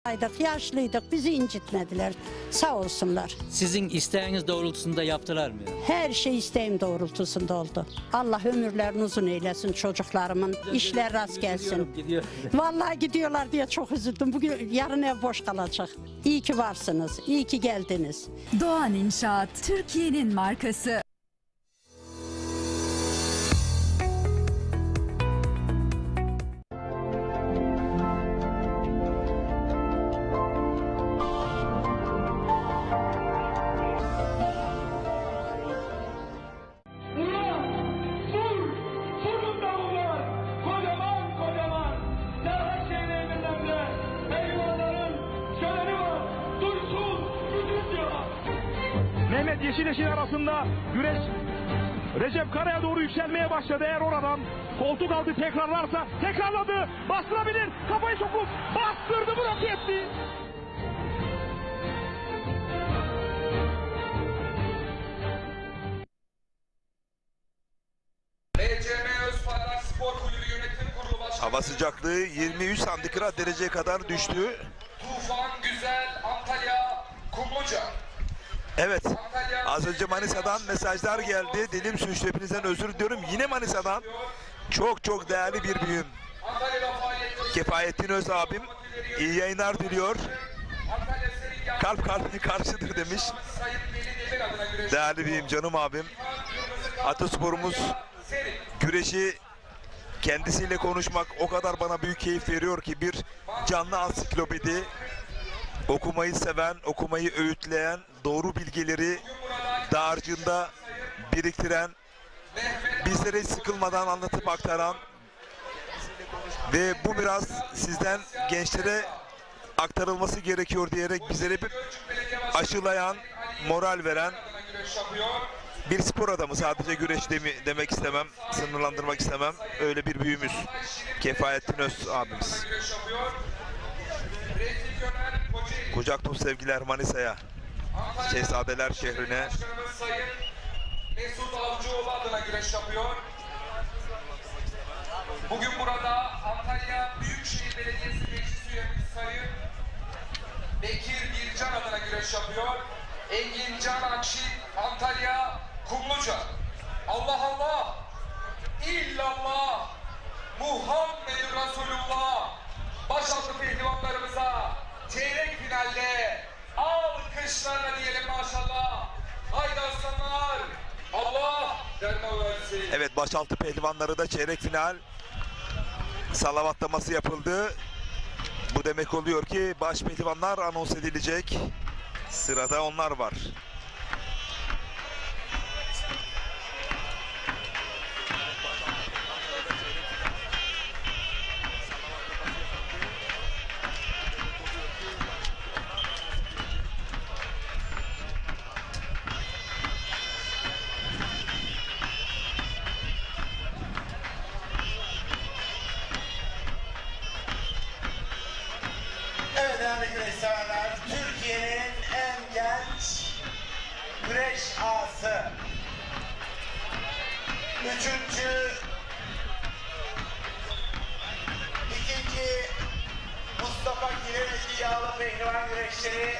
Aydık, yaşlıydık, bizi incitmediler. Sağ olsunlar. Sizin isteğiniz doğrultusunda yaptılar mı? Her şey isteğim doğrultusunda oldu. Allah ömürlerini uzun eylesin çocuklarımın. İşler rast gelsin. Gidiyor. Vallahi gidiyorlar diye çok üzüldüm. Bugün yarın ev boş kalacak. İyi ki varsınız. İyi ki geldiniz. Doğan İnşaat, Türkiye'nin markası. Mehmet Yeşileş'in arasında güreş Recep Kara'ya doğru yükselmeye başladı. Eğer oradan koltuk altı tekrarlarsa tekrarladı. Bastırabilir. Kafayı sokup bastırdı, bırak etti. Hava sıcaklığı 23 santigrat dereceye kadar düştü. Tufan Güzel, Antalya, Kumluca. Evet, az önce Manisa'dan mesajlar geldi. Dilim sürçtü, hepinizden özür diliyorum. Yine Manisa'dan çok değerli bir büyüğüm. Kefaettin Öz abim iyi yayınlar diliyor. Kalp kalbine karşıdır demiş. Değerli büyüğüm, canım abim. Atasporumuz güreşi kendisiyle konuşmak o kadar bana büyük keyif veriyor ki, bir canlı ansiklopedi. Okumayı seven, okumayı öğütleyen, doğru bilgileri dağarcığında biriktiren, bizlere sıkılmadan anlatıp aktaran ve bu miras sizden gençlere aktarılması gerekiyor diyerek bizlere aşılayan, moral veren bir spor adamı. Sadece güreş demek istemem, sınırlandırmak istemem. Öyle bir büyüğümüz. Kefaettin Öz abimiz. Kucak dolu sevgiler Manisa'ya, Şehzadeler şehrine. Sayın Mesut Avcıoğlu adına güreş yapıyor. Bugün burada Antalya Büyükşehir Belediyesi Meclis Üyemiz Sayın Bekir Bircan adına güreş yapıyor. Engin Can Akşin, Antalya Kumluca. Allah Allah, illallah, Muhammed Resulullah. Başaltı pehlivanlarımıza çeyrek finalde alkışlarla diyelim maşallah. Haydi aslanlar, Allah derman versin. Evet, başaltı pehlivanları da çeyrek final salavatlaması yapıldı. Bu demek oluyor ki baş pehlivanlar anons edilecek. Sırada onlar var. Evet değerli güreş severler, Türkiye'nin en genç güreş ağası, 3. 2. Mustafa Kiremeci Yağlı Pehlivan güreşleri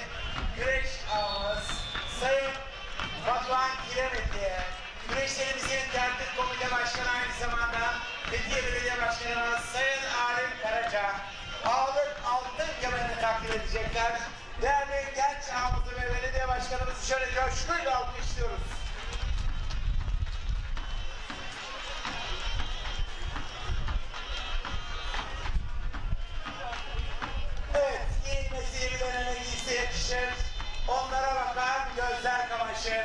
güreş ağamız Sayın Batuhan Kiremeci'ye, güreşlerimizin tertip komite başkanı aynı zamanda Fethiye Belediye Başkanımız Sayın Arif Karaca ağalık altın kemerini takdim edecekler. Değerli genç ağamızı ve belediye başkanımızı şöyle coşkuyla alkışlıyoruz. Evet, giyinmesi yenilerine giysi yakışır. Onlara bakan gözler kamaşır.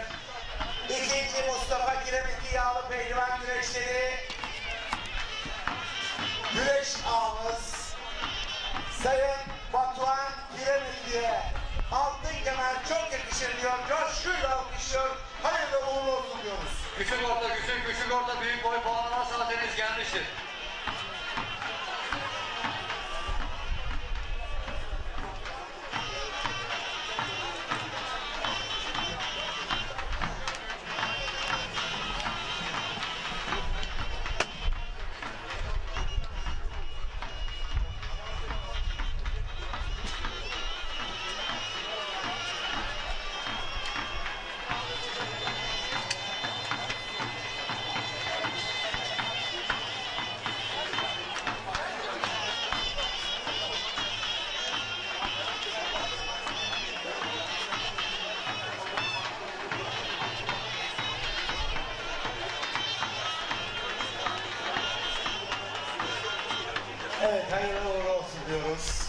2. Mustafa Kiremeci Yağlı Pehlivan güreşleri güreş ağamız Sayın Batuhan Kiremeci'ye altın kemer çok yakışır diyor. Coşkuyla alkışlıyor. Hayırlı uğurlu olsun diyoruz. Küçük orta büyük boy puanlama saatiniz gelmiştir. Evet, hayırlı uğurlu olsun diyoruz.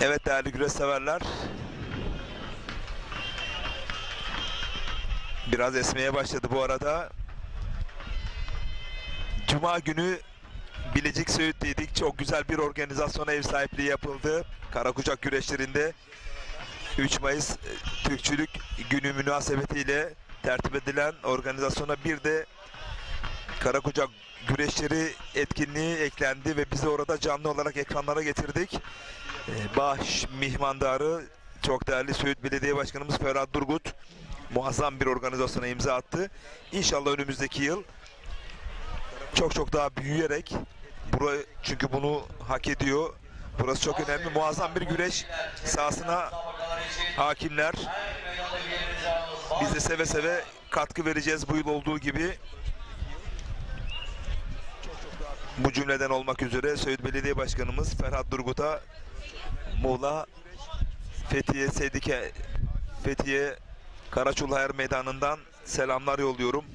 Evet değerli güreş severler. Biraz esmeye başladı bu arada. Cuma günü Bilecik Söğüt'teydik. Çok güzel bir organizasyona ev sahipliği yapıldı. Karakucak güreşlerinde 3 Mayıs Türkçülük Günü münasebetiyle tertip edilen organizasyona bir de Karakucak güreşleri etkinliği eklendi ve bizi orada canlı olarak ekranlara getirdik. Baş mihmandarı çok değerli Söğüt Belediye Başkanımız Ferhat Durgut muazzam bir organizasyona imza attı. İnşallah önümüzdeki yıl çok daha büyüyerek, çünkü bunu hak ediyor. Burası çok önemli. Muazzam bir güreş sahasına hakimler. Biz de seve seve katkı vereceğiz bu yıl olduğu gibi. Bu cümleden olmak üzere Söğüt Belediye Başkanımız Ferhat Durgut'a Muğla, Fethiye Karaçulhayır Meydanı'ndan selamlar yolluyorum.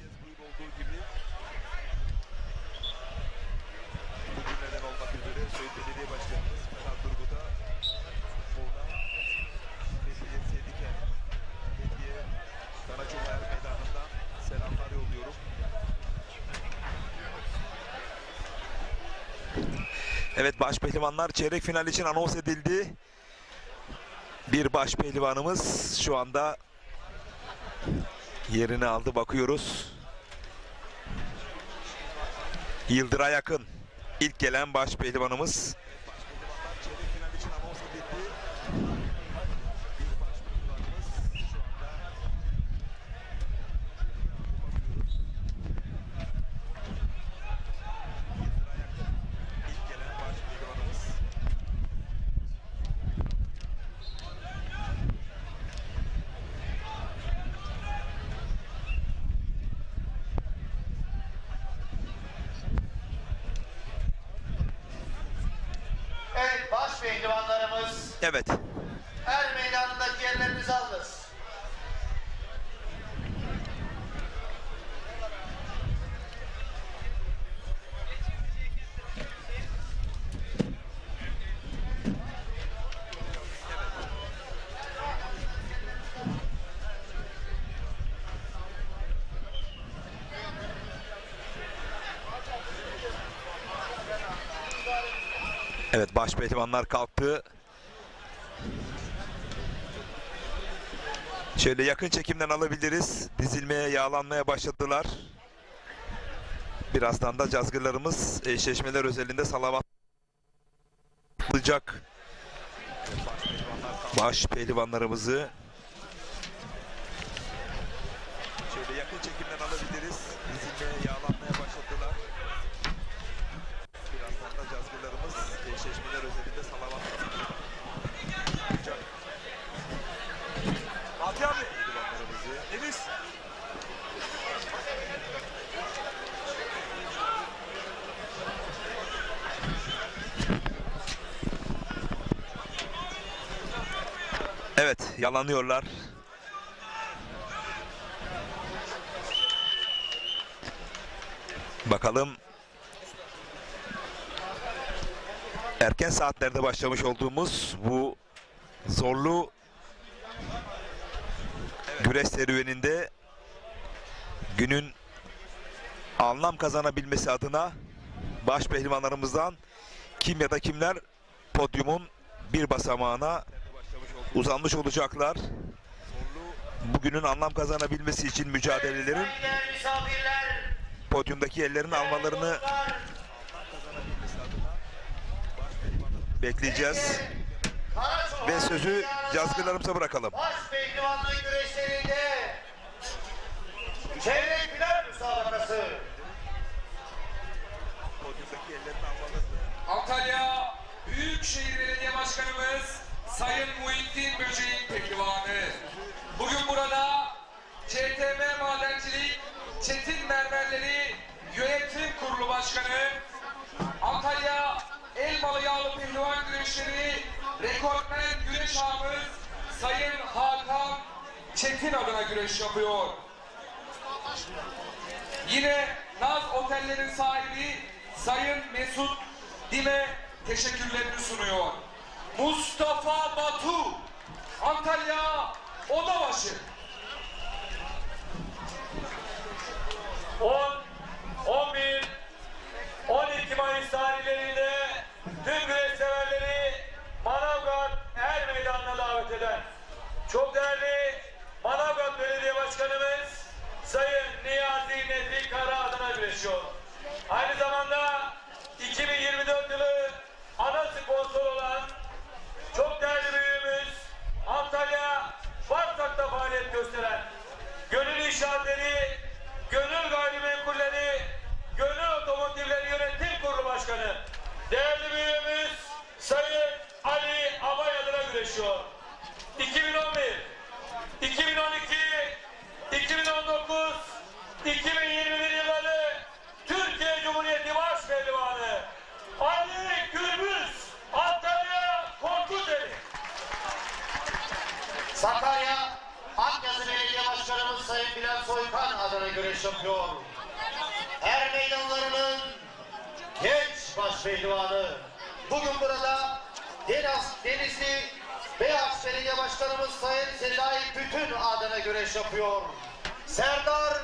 Bu cümleden olmak üzere Söğüt Belediye Başkanımız Ferhat Durgut'a Muğla, Fethiye Karaçulhayır Meydanı'ndan selamlar yolluyorum. Evet, baş pehlivanlar çeyrek final için anons edildi. Bir baş pehlivanımız şu anda yerini aldı, bakıyoruz. Yıldıray Akın ilk gelen baş pehlivanımız. Evet, baş pehlivanlarımız Evet. her meydanındaki yerlerinizi alınız. Evet, baş pehlivanlar kalktı. Şöyle yakın çekimden alabiliriz. Dizilmeye, yağlanmaya başladılar. Birazdan da cazgırlarımız eşleşmeler özelinde salavatlayacak baş pehlivanlarımızı. Şöyle yakın yakın çekimden alabiliriz. Bizimle yağlanmaya başladılar. Birazdan da cazgırlarımız eşleşmeler özelinde salavat. Fatih abi. Deniz. Evet, yalanıyorlar. Bakalım erken saatlerde başlamış olduğumuz bu zorlu güreş serüveninde günün anlam kazanabilmesi adına baş pehlivanlarımızdan kim ya da kimler podyumun bir basamağına uzanmış olacaklar. Bugünün anlam kazanabilmesi için mücadelelerin podyumdaki ellerini almalarını bekleyeceğiz. Ve sözü cazgırlarımıza bırakalım. Baş pehlivanlık güreşlerinde çeyrek final müsabakası. Podyumdaki ellerini almalarını. Antalya Büyükşehir Belediye Başkanımız Sayın Muhittin Böceğin pehlivanı. Bugün burada CTM Madencilik Çetin Mermerleri Yönetim Kurulu Başkanı, Antalya Elmalı Yağlı Pehlivan Güreşleri rekortmen güreş ağamız Sayın Hakan Çetin adına güreş yapıyor. Yine Naz Oteller'in sahibi Sayın Mesut Dime teşekkürlerini sunuyor. Mustafa Batu, Antalya Odabaşı. 10, 11, 12 Mayıs tarihlerinde tüm güreş severleri Manavgat Er Meydanı'na davet eden çok değerli Manavgat Belediye Başkanımız Sayın Niyazi Nefi Kara adına güreşiyor. Aynı zamanda 2024 yılı ana sponsor olan çok değerli büyüğümüz Antalya Barsak'ta faaliyet gösteren Gönül İnşaatleri, Gönül Gayrimenkulleri, Gönül Otomotivleri Yönetim Kurulu Başkanı değerli büyüğümüz Sayın Ali Abay adına güreşiyor. 2011, 2012, 2019, 2021 yılları Türkiye Cumhuriyeti Baş Pehlivanı Ali Gürbüz, Antalya Korkuteli. Sakarya Akyazı Belediye Başkanımız Sayın Bilal Soykan adına güreş yapıyor. Er meydanlarının genç baş pehlivanı. Bugün burada Denizli Beyaz Belediye Başkanımız Sayın Sezai Bütün adına güreş yapıyor. Serdar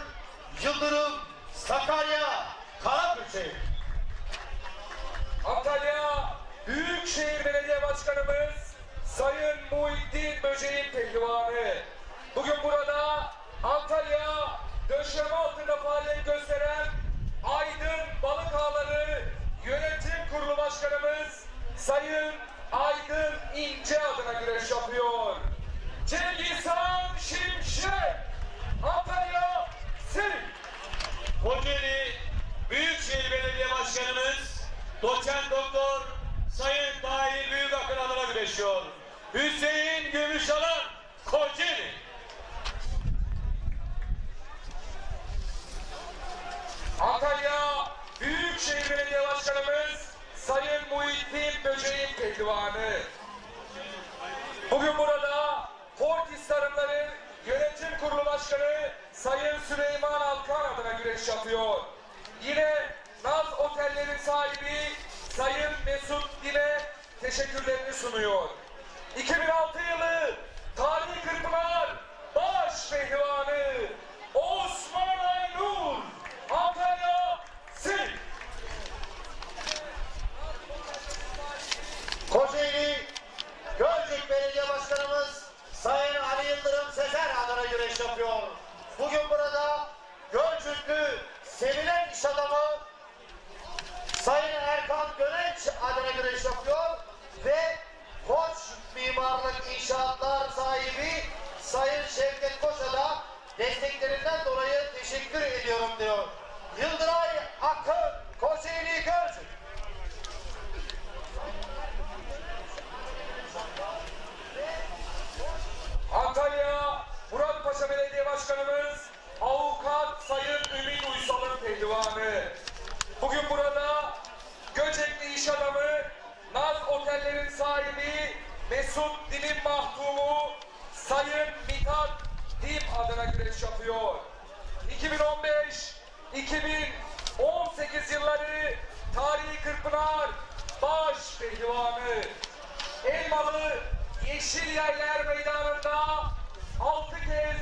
Yıldırım, Sakarya Karapürçek. Antalya Büyükşehir Belediye Başkanımız Sayın Muhittin Böceğin pehlivanı. Bugün burada Antalya döşeme altında faaliyet gösteren Aydın Balık Ağları Yönetim Kurulu Başkanımız Sayın Aydın İnce adına güreş yapıyor. Cengizhan Şimşek, Antalya Serik. Kocaeli Büyükşehir Belediye Başkanımız Doçent Doktor Sayın Tahir Büyükakın adına güreşiyor. Hüseyin Gümüşalan, Kocaeli. Antalya Büyükşehir Belediye Başkanımız Sayın Muhittin Böceğin pehlivanı. Bugün burada Fortis Tarımları Yönetim Kurulu Başkanı Sayın Süleyman Alkan adına güreş yapıyor. Yine Naz Oteller'in sahibi Sayın Mesut Dile teşekkürlerini sunuyor. 2006 yılı Tarihi Kırkpınar Baş Pehlivanı Osman Aynur, Antalya Serik. Kocaeli Gölcük Belediye Başkanımız Sayın Ali Yıldırım Sezer adına güreş yapıyor. Bugün burada Gölcüklü sevilen iş adamı Sayın Erkan Gönenç adına güreş yapıyor ve Koç Mimarlık İnşaatlar sahibi Sayın Şevket Koç'a da desteklerinden dolayı teşekkür ediyorum diyor. Yıldıray Akın, Kocaeli Gölcük. Antalya Muratpaşa Belediye Başkanımız Avukat Sayın Ümit Uysal'ın pehlivanı. Bugün burada Göcekli iş adamı, Naz Oteller'in sahibi Mesut Dim'in mahtumu Sayın Mithat Dim adına güreş yapıyor. 2015-2018 yılları Tarihi Kırkpınar baş pehlivanı. Elmalı Yeşil Yaylar Meydanı'nda 6 kez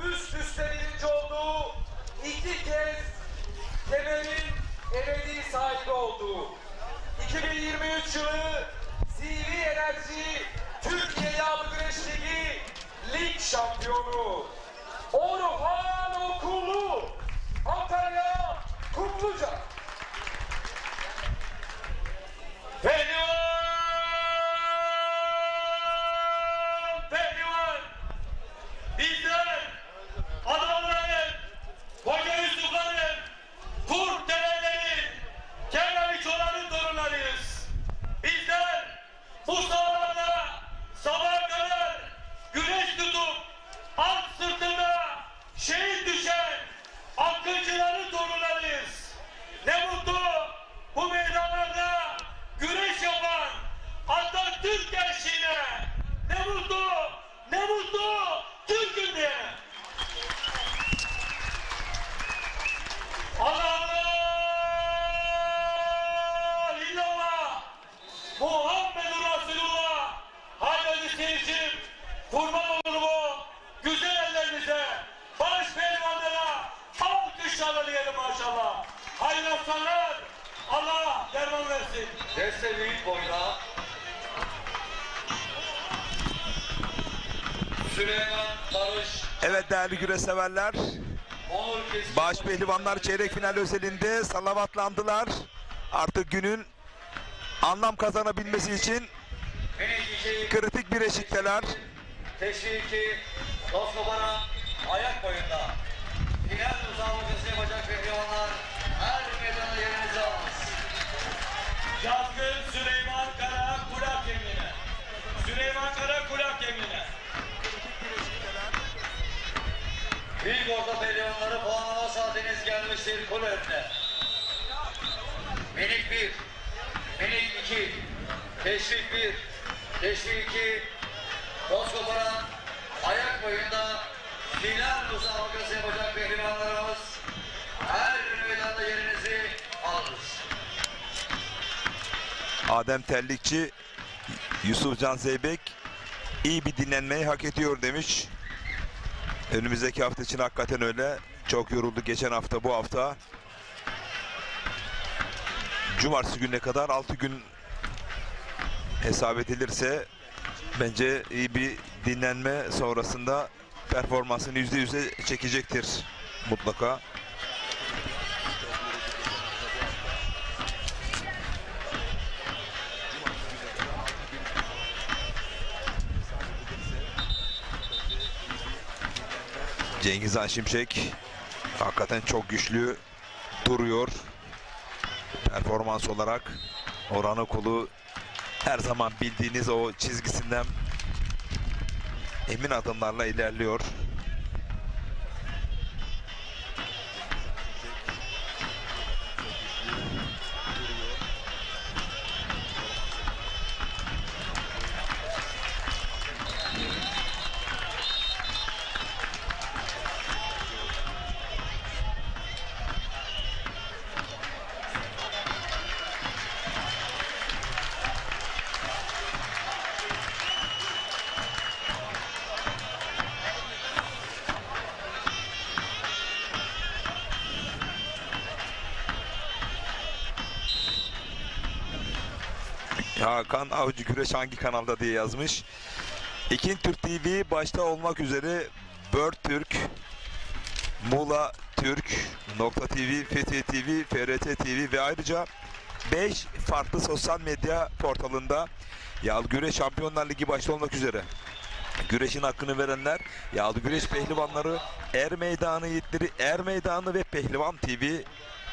üst üste birinci oldu. 2 kez kemerin ebedi sahibi oldu. 2023 yılı CV Enerji Türkiye Yağlı Güreş Ligi lig şampiyonu Orhan Okullu, Antalya Kumluca. Pehlivan! Bizler adamların, koca Yusufların, kurt develerin, Kenan İçoğlan'ın torunlarıyız. Bizler bu sahalarda sabaha kadar güneş tutup at sırtında şehit düşen akıncıların torunlarıyız. Ne mutlu bu meydanlarda güreş yapan Atatürk gençliğine. Ne mutlu Türk'üm diye. Allah illallah Muhammedur Resulullah. Haydi seyircim, kurban olur mu güzel ellerinize, baş pehlivanlara alkışlarla diyelim maşallah. Haydi aslanlar, Allah derman versin. Deste büyük boyda. Süleyman Barış, Evet değerli güreş severler, Onur Kesin. baş pehlivanlar çeyrek final özelinde salavatlandılar. Artık günün anlam kazanabilmesi için kritik bir eşikteler. Teşviki, Toskobaran, ayak boyunda. Final müsabakası yapacak pehlivanlar her meydanda yerinizi alınız. Yazgın Süleyman Kara kulak yemine. Süleyman Kara kulak yemine. Büyük orta pehlivanları puanlama saatiniz gelmiştir kul önüne. Minik 1, minik 2, teşvik 1, teşvik 2, Toskobaran, ayak boyunda final müsabakası yapacak pehlivanlarımız her meydanda yerinizi alınız. Adem Terlikçi, Yusufcan Zeybek iyi bir dinlenmeyi hak ediyor demiş. Önümüzdeki hafta için hakikaten öyle. Çok yoruldu geçen hafta, bu hafta. Cumartesi gününe kadar 6 gün hesap edilirse bence iyi bir dinlenme sonrasında performansını %100'e çekecektir mutlaka. Cengiz Han Şimşek hakikaten çok güçlü duruyor. Performans olarak Orhan Okulu her zaman bildiğiniz o çizgisinden emin adımlarla ilerliyor. Hakan Avcı Güreş hangi kanalda diye yazmış. İkinci TV başta olmak üzere Bird Türk, Muğla Türk, Nokta TV, Fethiye TV, FRT TV ve ayrıca 5 farklı sosyal medya portalında Yağlı Güreş Şampiyonlar Ligi başta olmak üzere Güreşin hakkını verenler, yağlı güreş pehlivanları, Er Meydanı yiğitleri, Er Meydanı ve Pehlivan TV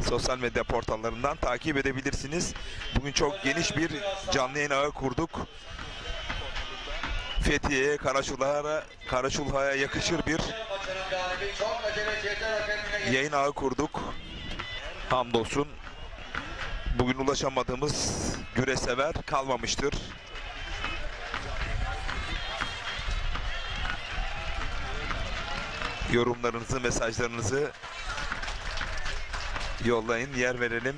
sosyal medya portallarından takip edebilirsiniz. Bugün çok geniş bir canlı yayın ağı kurduk. Fethiye'ye, Karaçulha'ya yakışır bir yayın ağı kurduk. Hamdolsun bugün ulaşamadığımız güreş sever kalmamıştır. Yorumlarınızı, mesajlarınızı yollayın, yer verelim.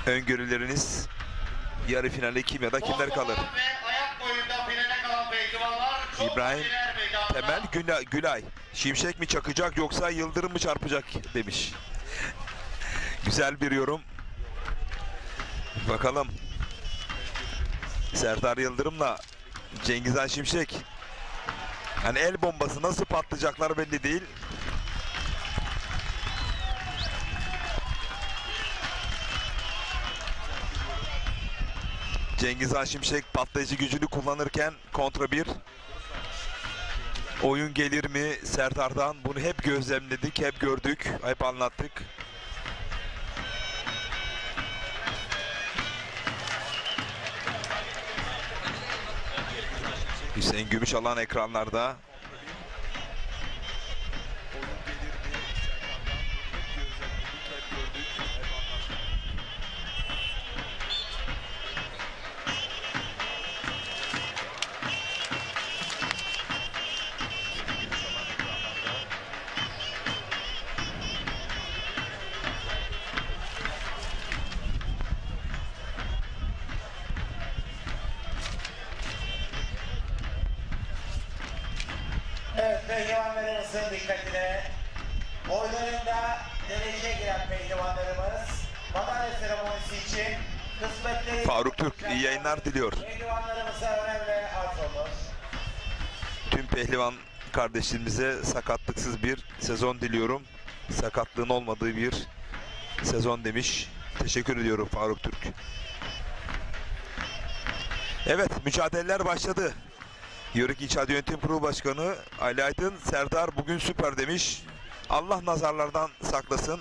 Öngörüleriniz, yarı finale kim ya da kimler kalır? İbrahim Temel Gülay, Şimşek mi çakacak yoksa Yıldırım mı çarpacak demiş. Güzel bir yorum. Bakalım Serdar Yıldırım'la Cengizhan Şimşek, hani el bombası nasıl patlayacaklar belli değil. Cengizhan Şimşek patlayıcı gücünü kullanırken kontra bir oyun gelir mi Serdar'dan? Bunu hep gözlemledik, hep gördük, hep anlattık. Hüseyin Gümüşalan ekranlarda. Evet, pehlivanlarımızın dikkatine. Oylarında dereceye giren pehlivanlarımız madalya seremonisi için kısmetleri... Faruk Türk iyi yayınlar diliyor. Pehlivanlarımıza önemli arz olur. Tüm pehlivan kardeşlerimize sakatlıksız bir sezon diliyorum. Sakatlığın olmadığı bir sezon demiş. Teşekkür ediyorum Faruk Türk. Evet, mücadeleler başladı. Yörük İnşaat Yönetim Kurulu Başkanı Ali Aydın, Serdar bugün süper demiş. Allah nazarlardan saklasın.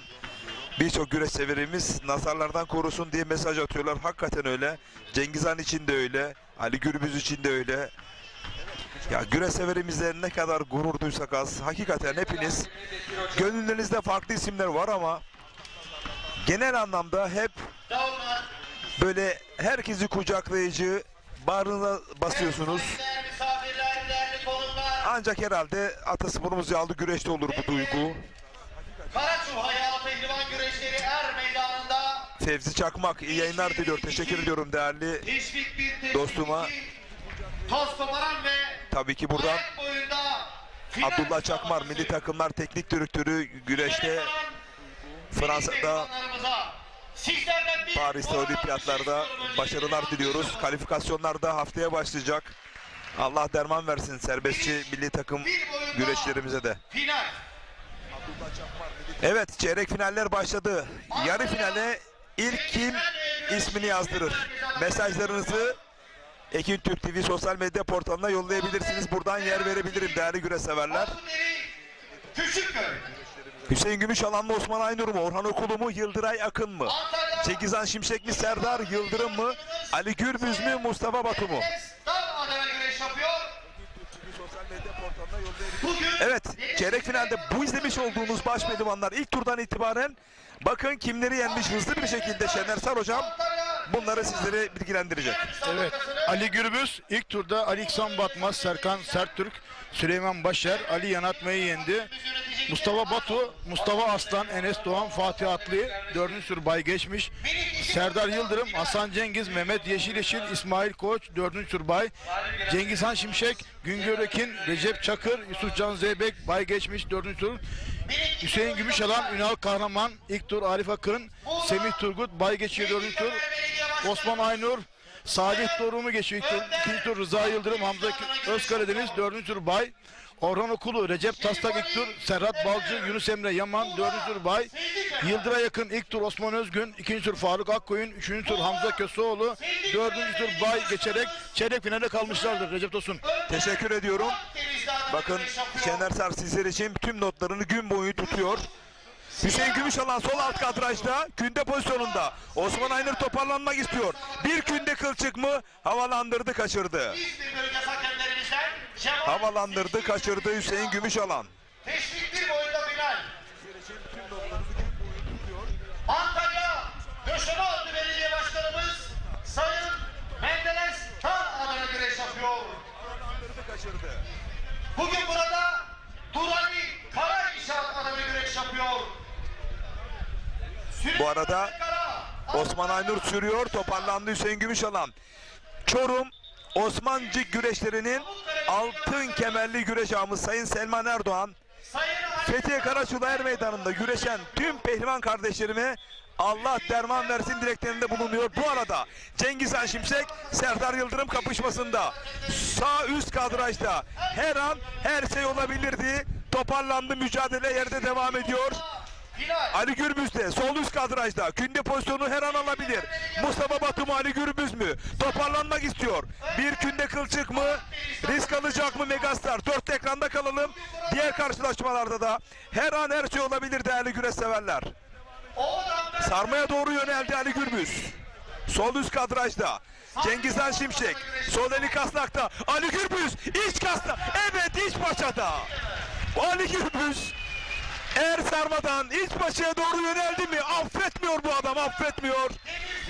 Birçok güreş severimiz nazarlardan korusun diye mesaj atıyorlar. Hakikaten öyle. Cengizhan için de öyle. Ali Gürbüz için de öyle. Ya güreş severimizle ne kadar gurur duysak az. Hakikaten hepiniz, gönüllerinizde farklı isimler var ama genel anlamda hep böyle herkesi kucaklayıcı, bağrına basıyorsunuz. Ancak herhalde atasporumuz yağlı güreşte olur bu duygu. Karaçulha yağlı pehlivan güreşleri Er Meydanı'nda Fevzi Çakmak iyi yayınlar diliyor. Teşekkür ediyorum değerli dostuma. toz koparan ve Tabii ki buradan Abdullah Çakmar, milli takımlar teknik direktörü, güreşte Fransa'da, Paris'te olimpiyatlarda başarılar diliyoruz. Kalifikasyonlarda haftaya başlayacak. Allah derman versin serbestçi milli takım güreşlerimize de. Evet, çeyrek finaller başladı. Yarı finale ilk kim ismini yazdırır? Mesajlarınızı Ekin Türk TV sosyal medya portalına yollayabilirsiniz. Buradan yer verebilirim değerli güreş severler. Hüseyin Gümüşalan mı, Osman Aynur mu, Orhan Okulu mu, Yıldıray Akın mı? Cengizhan Şimşek mi, Serdar Yıldırım mı, Ali Gürbüz mü, Mustafa Batu mu? Evet, çeyrek finalde bu izlemiş olduğunuz baş pehlivanlar ilk turdan itibaren bakın kimleri yenmiş hızlı bir şekilde. Şener Sar hocam bunları sizlere bilgilendirecek. Evet, Ali Gürbüz ilk turda Ali İhsan Batmaz, Serkan Serttürk, Süleyman Başar, Ali Yanatmay'ı yendi. Mustafa Batu, Mustafa Aslan, Enes Doğan, Fatih Atlı 4. tur bay geçmiş. Serdar Yıldırım, Hasan Cengiz, Mehmet Yeşil, İsmail Koç 4. tur bay. Cengizhan Şimşek, Güngör Ekin, Recep Çakır, Yusufcan Zeybek bay geçmiş 4. tur. Hüseyin Gümüşalan, Ünal Kahraman ilk tur, Arif Akın, Semih Turgut bay geçiyor 4. tur. Osman Aynur, Salih Doruk'u geçiyor ilk tur. İkinci tur Rıza Yıldırım, Hamza Özkaradeniz. Dördüncü tur Bay. Orhan Okulu, Recep Taslak ilk tur. Serhat Balcı, Yunus Emre Yaman. Dördüncü tur Bay. Yıldır'a yakın ilk tur Osman Özgün. İkinci tur Faruk Akkoyun. Üçüncü tur Hamza Köseoğlu. Dördüncü tur Bay geçerek çeyrek finale kalmışlardır. Recep Tosun. Teşekkür ediyorum. Bakın Şener Sar sizler için tüm notlarını gün boyu tutuyor. Hüseyin Gümüşalan sol alt kadrajda, künde pozisyonunda. Osman Aynur toparlanmak istiyor. Bir künde kılçık mı? Havalandırdı, kaçırdı. Havalandırdı, kaçırdı Hüseyin Gümüşalan. Teşvik bir boyunda final. Antalya Döşeme adlı belediye başkanımız Sayın Menderes Tan adına güreş yapıyor. Bugün burada Durali Kara İnşaat adına güreş yapıyor. Bu arada Osman Aynur sürüyor, toparlandı Hüseyin Gümüşalan. Çorum Osmancık güreşlerinin altın kemerli güreş ağamız Sayın Selman Erdoğan, Fethiye Karaçula Er Meydanı'nda güreşen tüm pehlivan kardeşlerime Allah derman versin dileklerinde bulunuyor. Bu arada Cengiz Han Şimşek, Serdar Yıldırım kapışmasında sağ üst kadrajda her an her şey olabilirdi. Toparlandı, mücadele yerde devam ediyor. Ali Gürbüz de sol üst kadrajda, künde pozisyonu her an alabilir. Mustafa Batu mu, Ali Gürbüz mü? Toparlanmak istiyor. Bir künde kılçık mı? Risk alacak mı Megastar? Dört ekranda kalalım. Diğer karşılaşmalarda da her an her şey olabilir değerli güreş severler. Sarmaya doğru yöneldi Ali Gürbüz. Sol üst kadrajda Cengiz Han Şimşek, sol eli kasnakta. Ali Gürbüz iç kasna, evet iç paçada. Ali Gürbüz eğer sarmadan iç paçaya doğru yöneldi mi affetmiyor bu adam, affetmiyor.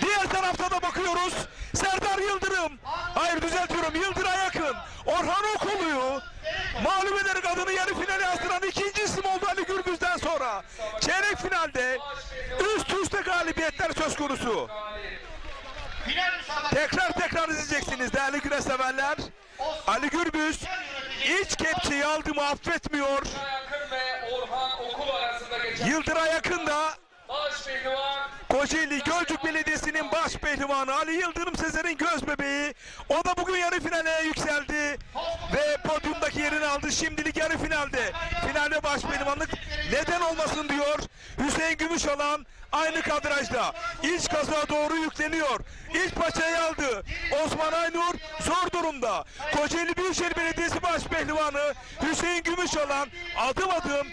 Diğer tarafta da bakıyoruz. Serdar Yıldırım, hayır düzeltiyorum, Yıldır'a yakın Orhan Okulu'yu mağlup ederek adını yarı finale yazdıran ikinci isim oldu Ali Gürbüz'den sonra. Çeyrek finalde üst üste galibiyetler söz konusu. Tekrar izleyeceksiniz değerli güreş severler. Ali Gürbüz iç kepçeyi aldı mı affetmiyor. Yıldır'a yakın da Kocaeli Gölcük Belediyesi'nin baş pehlivanı Ali Yıldırım Sezer'in göz bebeği. O da bugün yarı finale yükseldi ve podyumdaki yerini aldı. Şimdilik yarı finalde. Finalde baş pehlivanlık neden olmasın diyor. Hüseyin Gümüşalan aynı kadrajda. İç kazağa doğru yükleniyor. İç paçayı aldı. Osman Aynur zor durumda. Kocaeli Büyükşehir Belediyesi baş pehlivanı Hüseyin Gümüşalan adım adım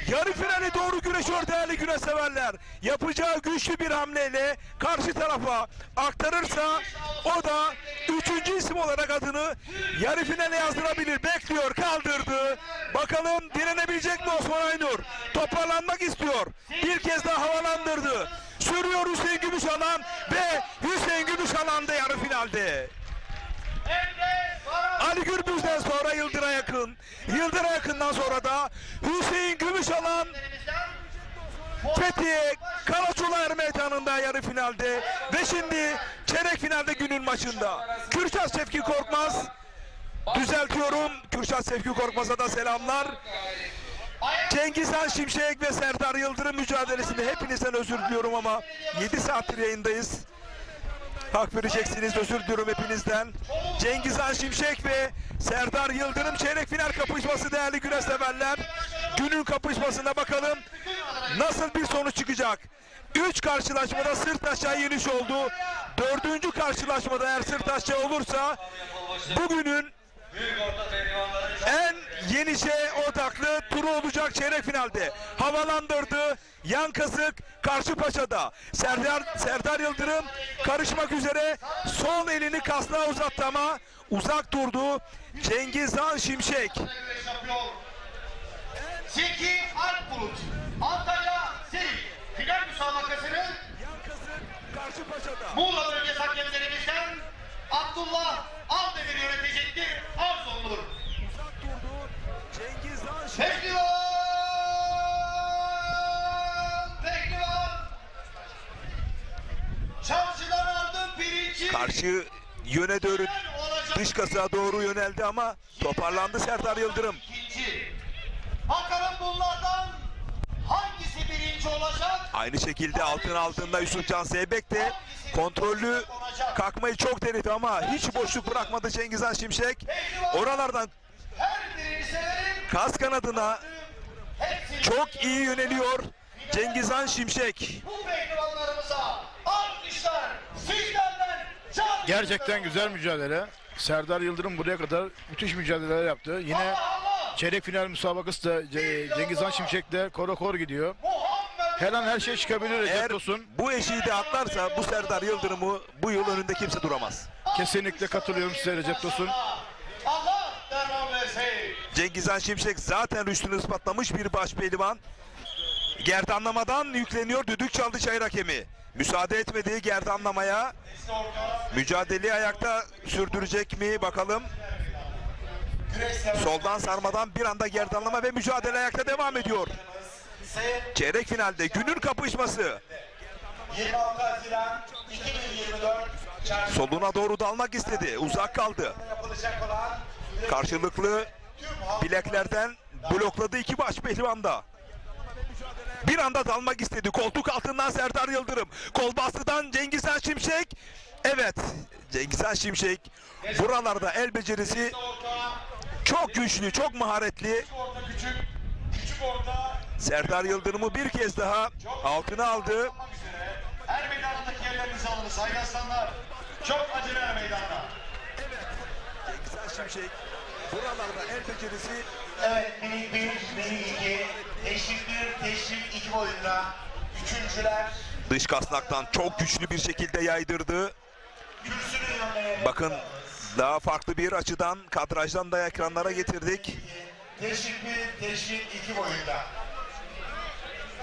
yarı finale doğru güreşiyor değerli güreş severler. Yapacağı güçlü bir hamleyle karşı tarafa aktarırsa o da üçüncü isim olarak adını yarı finale yazdırabilir. Bekliyor, kaldırdı. Bakalım direnebilecek mi Osman Aynur? Toparlanmak istiyor. Bir kez daha havalandırdı. Sürüyor Hüseyin Gümüşalan ve Hüseyin Gümüşalan da yarı finalde. Ali Gürbüz'den sonra Yıldır'a yakın. Yıldır'a yakından sonra da Hüseyin Gümüşalan Fethiye Karaçula Er Meydanı'nda yarı finalde ve şimdi çeyrek finalde günün maçında. Kürşat Şevki Korkmaz, düzeltiyorum, Kürşat Şevki Korkmaz'a da selamlar. Cengiz Han Şimşek ve Serdar Yıldırım mücadelesinde hepinizden özür diliyorum ama 7 saattir yayındayız. Hak vereceksiniz, özür diliyorum hepinizden. Cengiz Han Şimşek ve Serdar Yıldırım çeyrek final kapışması değerli güreş severler. Günün kapışmasına bakalım nasıl bir sonuç çıkacak. 3 karşılaşmada sırt aşağı yeniş oldu. 4. karşılaşmada eğer sırt aşağı olursa bugünün en yenişe odaklı turu olacak çeyrek finalde. Havalandırdı. Yan kasık karşı paçada. Serdar Yıldırım karışmak üzere sol elini kasnağa uzattı ama uzak durdu. Cengiz Han Şimşek. Zeki Alpbulut, Antalya Seri, final müsabakasını Muğla bölgesi hakemlerimizden Abdullah Aldemir yönetecektir. Arz olunur. Pehlivan! Çarşıdan aldım birinci. Karşı yöne doğru dış kasağa doğru yöneldi ama toparlandı Serdar Yıldırım. Bakalım bunlardan hangisi birinci olacak? Aynı şekilde altın altında Yusufcan Zeybek de Kontrollü kalkmayı çok denedi ama hiç boşluk bırakmadı Cengizhan Şimşek. Oralardan kas kanadına çok iyi yöneliyor Cengizhan Şimşek. Bu pehlivanlarımıza alkışlar sizlerden can. Gerçekten güzel mücadele. Serdar Yıldırım buraya kadar müthiş mücadeleler yaptı. Yine çeyrek final müsabakası da Cengizhan Şimşek'te kor gidiyor. Her an her şey çıkabilir Recep Eğer Tosun. bu eşiği de atlarsa bu Serdar Yıldırım'ı bu yıl önünde kimse duramaz. Kesinlikle katılıyorum size Recep Tosun. Allah devam versin. Cengizhan Şimşek zaten rüştünü ispatlamış bir baş pehlivan. Gerdanlamadan yükleniyor, düdük çaldı çayır hakemi. Müsaade etmediği gerdanlamaya. Mücadeleyi ayakta sürdürecek mi bakalım. Soldan sarmadan bir anda gerdanlama ve mücadele ayakta devam ediyor. Çeyrek finalde günün kapışması. 26 Haziran 2024 Soluna doğru dalmak istedi. Uzak kaldı. yapılacak olan Karşılıklı bileklerden blokladı iki baş pehlivan da. Bir anda dalmak istedi. Koltuk altından Serdar Yıldırım. Kol bastıdan Cengizhan Şimşek. Evet, Cengizhan Şimşek buralarda el becerisi çok güçlü, çok maharetli. Küçük orta Serdar Yıldırım'ı bir kez daha altına aldı. her meydandaki yerlerinizi alın sayın aslanlar. Çok acele meydanda. Cengizhan Şimşek buralarda el becerisi. evet minik 1, minik 2, teşvik 1, teşvik 2 boyunda üçüncüler Dış kasnaktan çok güçlü bir şekilde yaydırdı. kürsünün yanına Bakın daha farklı bir açıdan kadrajdan da ekranlara getirdik. teşvik 1, teşvik 2 boyunda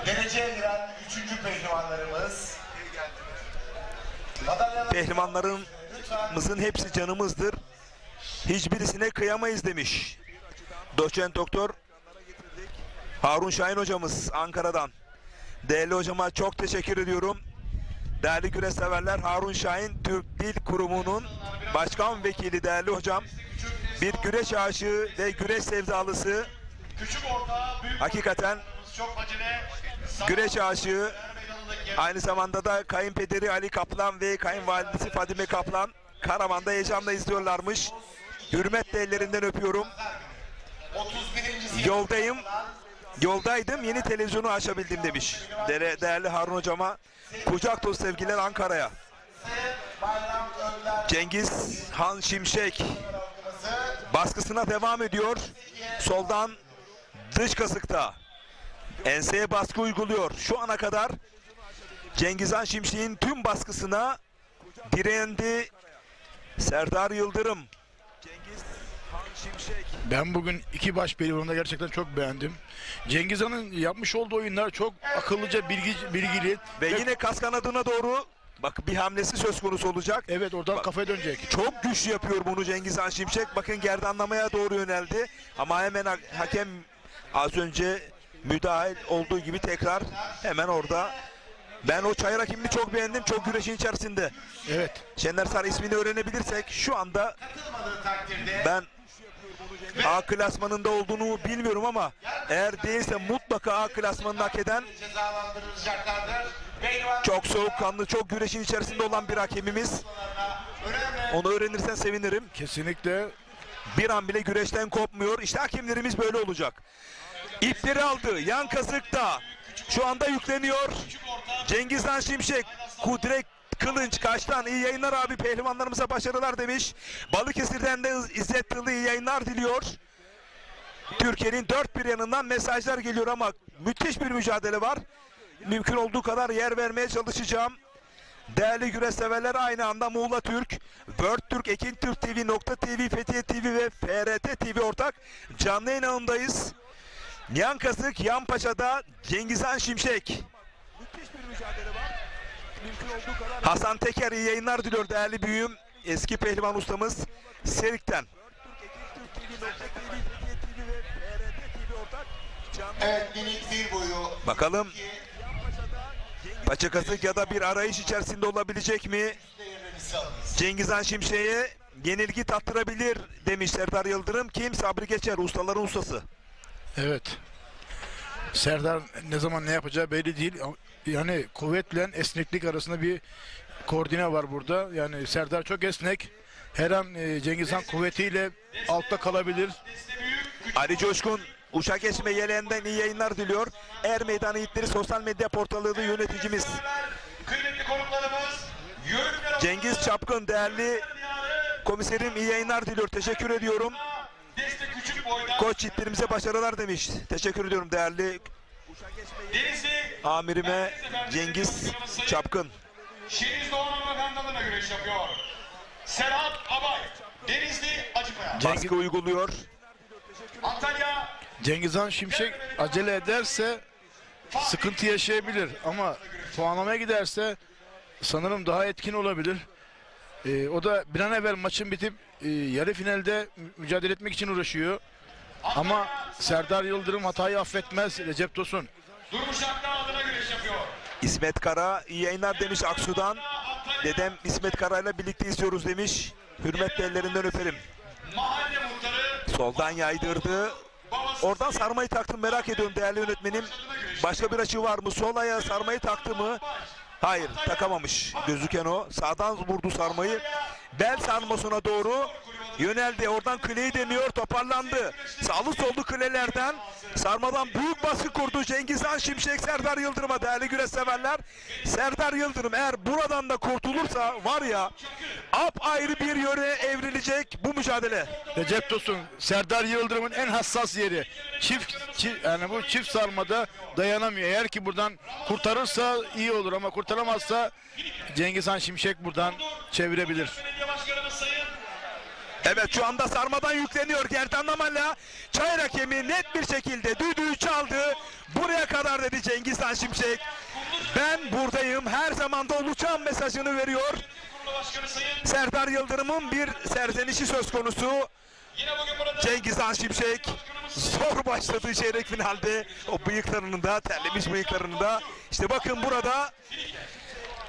dereceye giren üçüncü pehlivanlarımız Pehlivanlarımızın hepsi canımızdır. Hiçbirisine kıyamayız demiş. Doçent Doktor Harun Şahin hocamız Ankara'dan. Değerli hocama çok teşekkür ediyorum. Değerli güreş severler, Harun Şahin Türk Dil Kurumu'nun başkan vekili değerli hocam. Bir güreş aşığı ve güreş sevdalısı. Küçük orta büyük Hakikaten çok acele. güreş aşığı. Aynı zamanda da kayınpederi Ali Kaplan ve kayınvalidesi Fadime Kaplan Karaman'da heyecanla izliyorlarmış. Hürmetle ellerinden öpüyorum. 31. Yoldaydım, yeni televizyonu açabildim demiş. Değerli Harun hocama kucak dolu sevgiler Ankara'ya. Cengizhan Şimşek baskısına devam ediyor. Soldan dış kasıkta enseye baskı uyguluyor. Şu ana kadar Cengizhan Şimşek'in tüm baskısına direndi Serdar Yıldırım. Cengizhan Şimşek. Ben bugün iki baş pehlivanı da gerçekten çok beğendim. Cengizhan'ın yapmış olduğu oyunlar çok akıllıca, bilgili. Ve yine kas kanadına doğru bak bir hamlesi söz konusu olacak. Evet, oradan kafaya dönecek. Çok güçlü yapıyor bunu Cengizhan Şimşek. Bakın gerdanlamaya doğru yöneldi. Ama hemen hakem az önce müdahil olduğu gibi tekrar hemen orada. Ben o çayır hakemini çok beğendim. Çok güreşin içerisinde. Evet. Şener Sarı ismini öğrenebilirsek şu anda ben A klasmanında olduğunu bilmiyorum ama eğer değilse mutlaka A klasmanını hak eden cezalandırılacaklardır. çok soğukkanlı, çok güreşin içerisinde olan bir hakemimiz. Onu öğrenirsen sevinirim. Kesinlikle. Bir an bile güreşten kopmuyor. İşte hakemlerimiz böyle olacak. İpleri aldı. Yan kasıkta. Şu anda yükleniyor. Cengizhan Şimşek. Kudret Kılınç Kaş'tan iyi yayınlar abi, pehlivanlarımıza başarılar demiş. Balıkesir'den de İzzet Tırlı iyi yayınlar diliyor. Türkiye'nin dört bir yanından mesajlar geliyor ama müthiş bir mücadele var. Mümkün olduğu kadar yer vermeye çalışacağım. Değerli güreş severler, aynı anda Muğla Türk, World Türk, Ekin Türk TV, Nokta TV, Fethiye TV ve FRT TV ortak canlı yayınındayız. Yan kasık, yan paçada Cengizhan Şimşek. Müthiş bir mücadele var. Mümkün olduğu kadar. Hasan Teker iyi yayınlar diliyor değerli büyüğüm. Eski pehlivan ustamız Serik'ten. Evet, minik 1 boyu. Bakalım paça kasık ya da bir arayış içerisinde olabilecek mi? Cengizhan Şimşek'e yenilgi tattırabilir demiş Serdar Yıldırım. Kim? Sabri Geçer, ustaların ustası. Evet. Serdar ne zaman ne yapacağı belli değil. yani kuvvetle esneklik arasında bir koordine var burada. Yani Serdar çok esnek. Her an Cengiz Han kuvvetiyle altta kalabilir. Ali Coşkun uçak geçme yeleğinden iyi yayınlar diliyor. Er Meydanı İtleri sosyal medya portalı yöneticimiz Kıymetli konuklarımız, Cengiz Çapkın, değerli komiserim, iyi yayınlar diliyor. Teşekkür ediyorum. destek küçük boyda Koç yiğitlerimize başarılar demiş. Teşekkür ediyorum değerli Denizli amirime Cengiz Çapkın. Şeniz Doğan Hanımefendi'ne güreş yapıyor. Serhat Abay, Denizli Acıkaya. Baskı uyguluyor. Antalya, Cengiz Han Şimşek acele ederse sıkıntı yaşayabilir ama puanlamaya giderse sanırım daha etkin olabilir. O da bir an evvel maçın bitip yarı finalde mücadele etmek için uğraşıyor. Ama Serdar Yıldırım hatayı affetmez. Recep Tosun. Durmuş Akdağ adına güreş yapıyor. İsmet Kara iyi yayınlar demiş Aksu'dan. Dedem İsmet Kara'yla birlikte izliyoruz demiş. Hürmetle ellerinden öperim. Mahalle muhtarı, Soldan yaydırdı. Oradan sarmayı taktım, merak ediyorum değerli yönetmenim. Başka bir açı var mı? Sol ayağa sarmayı taktı mı? Hayır, takamamış. Gözüken o. Sağdan vurdu sarmayı. Bel sarmasına doğru yöneldi. Oradan kleyi deniyor, toparlandı. Sağlı sollu klelerden sarmadan büyük baskı kurdu Cengiz Han Şimşek Serdar Yıldırım'a. Değerli güreş severler, Serdar Yıldırım eğer buradan da kurtulursa var ya, apayrı bir yöne evrilecek bu mücadele. Recep Tosun, Serdar Yıldırım'ın en hassas yeri. Yani bu çift sarmada dayanamıyor. Eğer ki buradan kurtarırsa iyi olur ama kurtaramazsa Cengiz Han Şimşek buradan çevirebilir. Belediye Başkanımız Sayın Evet, şu anda sarmadan yükleniyor Gerdanlamayla. Çay hakemi net bir şekilde düdüğü çaldı. Buraya kadar dedi Cengiz Han Şimşek. Ben buradayım, her zaman da olacağım mesajını veriyor. Kurulu Başkanı Sayın Serdar Yıldırım'ın bir serzenişi söz konusu. yine bugün burada Cengiz Han Şimşek zor başladığı çeyrek finalde o bıyıklarını da, terlemiş bıyıklarını da. İşte bakın burada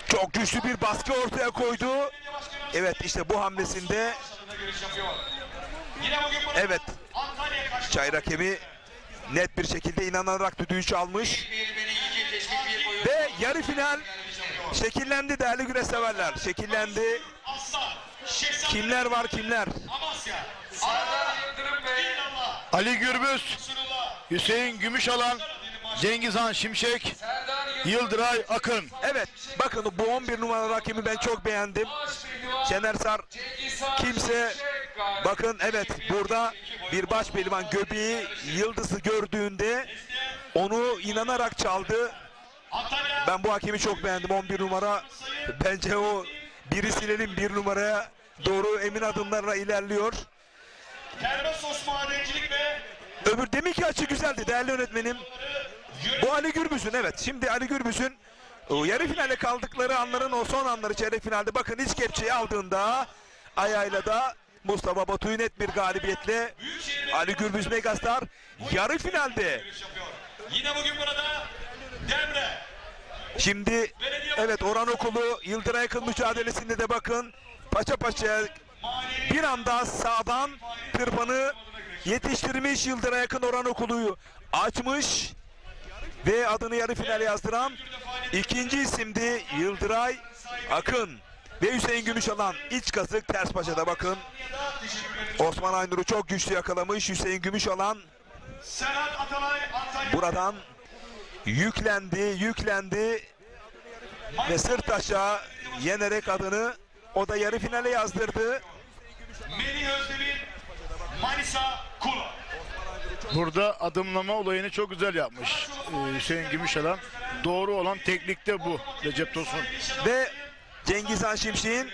çok güçlü bir baskı ortaya koydu. Evet, işte bu hamlesinde güreş yapıyor. Yine bugün burada evet, Antalya'ya karşı çay hakemi net bir şekilde inanarak düdüğü çalmış. Ve yarı final şekillendi değerli güreş severler. Şekillendi. Aslan, Şehzade Kimler var kimler? Amasya, Serdar Yıldırım Bey, İllallah, Ali Gürbüz, Resulullah, Hüseyin Gümüşalan, Cengiz Han Şimşek, Serdar Yıldırım Yıldıray Akın. Evet, bakın bu 11 numaralı hakemi ben çok beğendim. Şener Sar Cengiz Han kimse, Şimşek galip. bakın evet, burada bir baş pehlivan göbeği yıldızı gördüğünde onu inanarak çaldı. Antalya, Ben bu hakemi çok beğendim, 11 numara. Bence o biri silelim, 1 numaraya doğru emin adımlarla ilerliyor. Termosos Madencilik ve Öbür deminki açı güzeldi değerli yönetmenim. Bu Ali Gürbüz'ün, evet, şimdi Ali Gürbüz'ün o yarı finale kaldıkları anların o son anları çeyrek finalde, bakın iç kepçeyi aldığında ayağıyla da Mustafa Batu'yu net bir galibiyetle Ali Gürbüz Megastar yarı finalde. yine bugün burada Demre, Şimdi evet, Orhan Okulu Yıldıray Akın mücadelesinde de bakın paça paçaya bir anda sağdan tırpanı yetiştirmiş Yıldıray Akın, Orhan Okulu'yu açmış ve adını yarı finale yazdıran ikinci isimdi Yıldıray Akın ve Hüseyin Gümüşalan iç kasık ters paçada. Bakın Osman Aynur'u çok güçlü yakalamış Hüseyin Gümüşalan. Serhat Atalay, Antalya, Buradan yüklendi ve sırt aşağı yenerek adını o da yarı finale yazdırdı. Melih Özdemir, Manisa, Kula. Burada adımlama olayını çok güzel yapmış Hüseyin Gümüşalan. Doğru olan teknikte bu Recep Tosun. Ve Cengiz Han Şimşek'in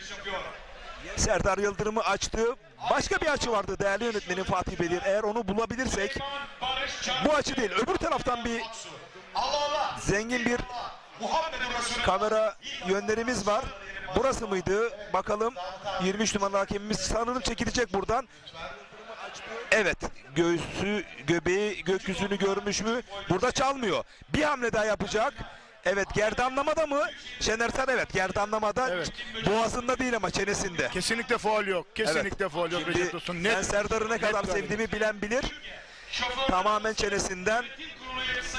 Serdar Yıldırım'ı açtı. Başka bir açı vardı değerli yönetmenim Fatih Bedir. Eğer onu bulabilirsek, bu açı değil, öbür taraftan bir Allah Allah, zengin bir Muhammed Resulü, kamera yönlerimiz var. Burası mıydı? Bakalım. 23 numaralı hakemimiz sanırım çekilecek buradan. Evet, göğsü, göbeği, gökyüzünü görmüş mü? Burada çalmıyor. Bir hamle daha yapacak. Evet, gerdanlamada mı? Şener Sar, evet, gerdanlamada. Evet. Boğazında değil ama çenesinde. Kesinlikle faul yok. Kesinlikle faul yok Şimdi Recep Tosun. ben Net. Serdar'ı ne kadar net sevdiğimi bilen bilir. Tamamen çenesinden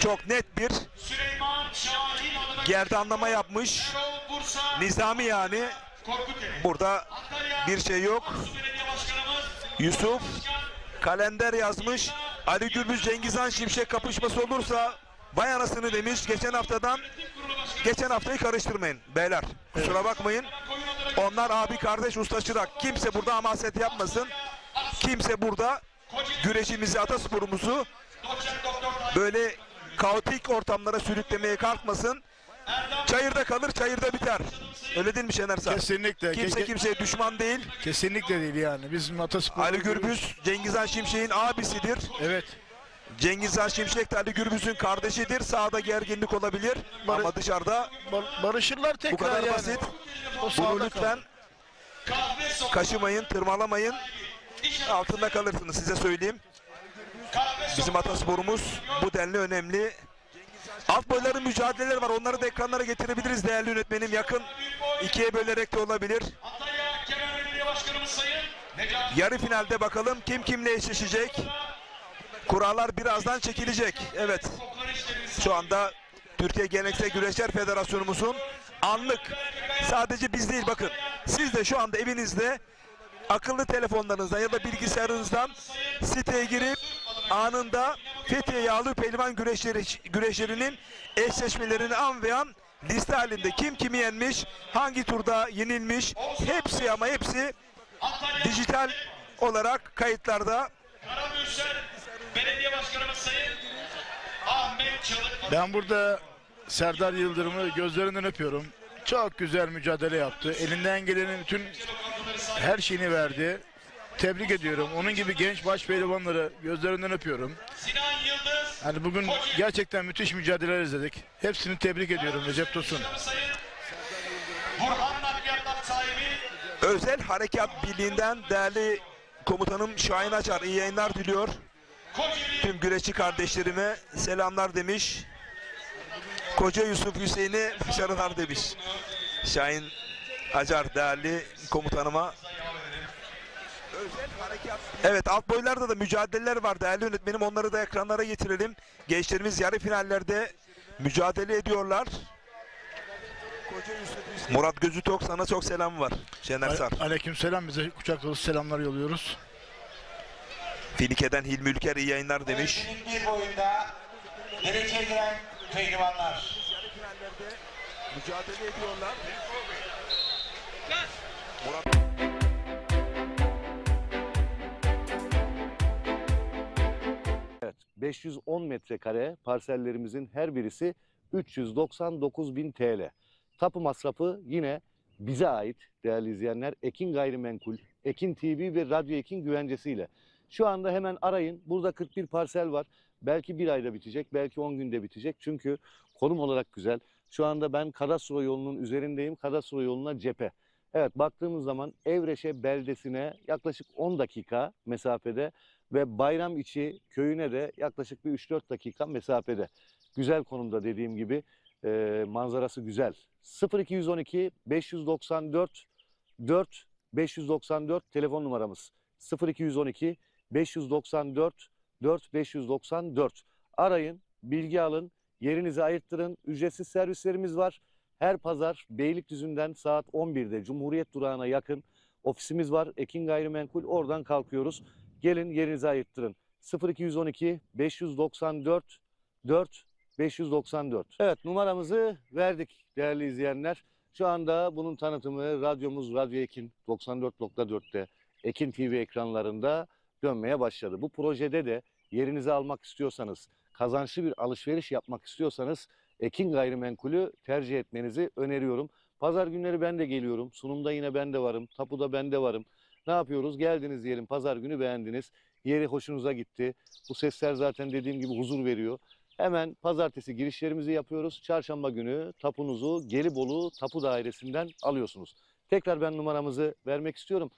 çok net bir Süleyman Şahin adına gerdanlama yapmış. Erol Bursa, Nizami yani. Korkuteli. Burada Antalya, bir şey yok. Su Belediye Başkanımız, Yusuf kalender yazmış. Ali Gürbüz Cengizhan Şimşek kapışması olursa vay anasını demiş. Geçen haftayı karıştırmayın beyler. Kusura bakmayın. Onlar abi kardeş usta çırak. Kimse burada hamaset yapmasın. Kimse burada güreşimizi, atasporumuzu böyle kaotik ortamlara sürüklemeye kalkmasın. Çayırda kalır, çayırda biter. Öyle değil mi Şener Sağ? Kesinlikle. Kimse kimseye düşman değil. Kesinlikle değil yani. Bizim ataspor. Ali Gürbüz Cengizhan Şimşek'in abisidir. Evet. Cengizhan Şimşek de Ali Gürbüz'ün kardeşidir. Sahada gerginlik olabilir ama dışarıda Barışırlar tekrar bu kadar yani. basit. O sahada Bunu lütfen kaşımayın, tırmalamayın. Altında kalırsınız size söyleyeyim. Bizim atasporumuz bu denli önemli. Alt boyların mücadeleleri var. Onları da ekranlara getirebiliriz değerli yönetmenim. Yakın ikiye bölerek de olabilir. Antalya Kemer Belediye Başkanımız Sayın Necati. Yarı finalde bakalım kim kimle eşleşecek. Kurallar birazdan çekilecek. Evet. Şu anda Türkiye Geleneksel Güreşler Federasyonumuzun anlık, sadece biz değil bakın, siz de şu anda evinizde akıllı telefonlarınızdan ya da bilgisayarınızdan siteye girip anında Fethiye Yağlı Pehlivan güreşlerinin eşleşmelerini an ve an liste halinde kim kimi yenmiş, hangi turda yenilmiş, hepsi ama hepsi dijital olarak kayıtlarda. Karabürsel Belediye Başkanımız Sayın Ahmet Çalık. Ben burada Serdar Yıldırım'ı gözlerinden öpüyorum. Çok güzel mücadele yaptı. Elinden gelenin bütün her şeyini verdi. Tebrik ediyorum. Onun gibi genç baş pehlivanları gözlerinden öpüyorum. Sinan Yıldız. Yani bugün gerçekten müthiş mücadeleler izledik. Hepsini tebrik ediyorum Recep Tosun. Burhan Nakliyatlar sahibi. Özel Harekat Birliği'nden değerli komutanım Şahin Açar iyi yayınlar diliyor. Tüm güreşçi kardeşlerime selamlar demiş. Koca Yusuf Hüseyin'e başarılar demiş. Şahin Acar değerli komutanıma. Evet, alt boylarda da mücadeleler var değerli yönetmenim. Onları da ekranlara getirelim. Gençlerimiz yarı finallerde mücadele ediyorlar. Murat Gözütok, sana çok selam var. Şener Sar. Aleykümselam, bize kucak dolusu selamlar yolluyoruz. Finike'den Hilmi Ülker iyi yayınlar demiş. Bir boyunda dereceye giren pehlivanlar. Mücadele ediyorlar. Evet, 510 metrekare parsellerimizin her birisi 399.000 TL. Tapu masrafı yine bize ait değerli izleyenler. Ekin Gayrimenkul, Ekin TV ve Radyo Ekin güvencesiyle. Şu anda hemen arayın. Burada 41 parsel var. Belki bir ayda bitecek, belki 10 günde bitecek. Çünkü konum olarak güzel. Şu anda ben Kadastro yolunun üzerindeyim. Kadastro yoluna cephe. Evet, baktığımız zaman Evreşe beldesine yaklaşık 10 dakika mesafede ve Bayram-içi köyüne de yaklaşık bir 3-4 dakika mesafede. Güzel konumda dediğim gibi, manzarası güzel. 0212 594 4 594 telefon numaramız. 0212 594 4 594. Arayın, bilgi alın, yerinizi ayırttırın. Ücretsiz servislerimiz var. Her pazar Beylikdüzü'nden saat 11'de Cumhuriyet Durağı'na yakın ofisimiz var. Ekin Gayrimenkul, oradan kalkıyoruz. Gelin, yerinizi ayırttırın. 0212 594 4 594. Evet, numaramızı verdik değerli izleyenler. Şu anda bunun tanıtımı radyomuz Radyo Ekin 94.4'te Ekin TV ekranlarında dönmeye başladı. Bu projede de yerinizi almak istiyorsanız, kazançlı bir alışveriş yapmak istiyorsanız Ekin Gayrimenkul'ü tercih etmenizi öneriyorum. Pazar günleri ben de geliyorum. Sunumda yine ben de varım. Tapuda ben de varım. Ne yapıyoruz? Geldiniz diyelim. Pazar günü beğendiniz. Yeri hoşunuza gitti. Bu sesler zaten dediğim gibi huzur veriyor. Hemen pazartesi girişlerimizi yapıyoruz. Çarşamba günü tapunuzu Gelibolu Tapu Dairesi'nden alıyorsunuz. Tekrar ben numaramızı vermek istiyorum.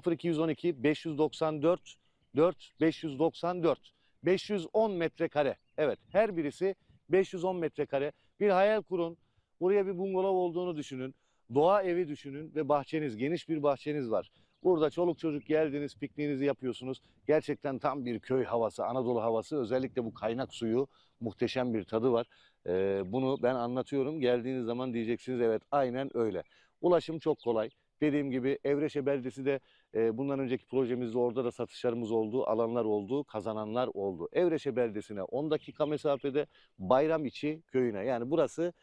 0212 594 4 594. 510 metrekare. Evet, her birisi 510 metrekare. Bir hayal kurun. Buraya bir bungalov olduğunu düşünün. Doğa evi düşünün ve bahçeniz, geniş bir bahçeniz var. Burada çoluk çocuk geldiniz, pikniğinizi yapıyorsunuz. Gerçekten tam bir köy havası, Anadolu havası. Özellikle bu kaynak suyu muhteşem bir tadı var. Bunu ben anlatıyorum. Geldiğiniz zaman diyeceksiniz evet aynen öyle. Ulaşım çok kolay. Dediğim gibi Evreşe Beldesi de bundan önceki projemizde orada da satışlarımız oldu, alanlar oldu, kazananlar oldu. Evreşe Beldesi'ne 10 dakika mesafede, Bayramiçi köyüne, yani burası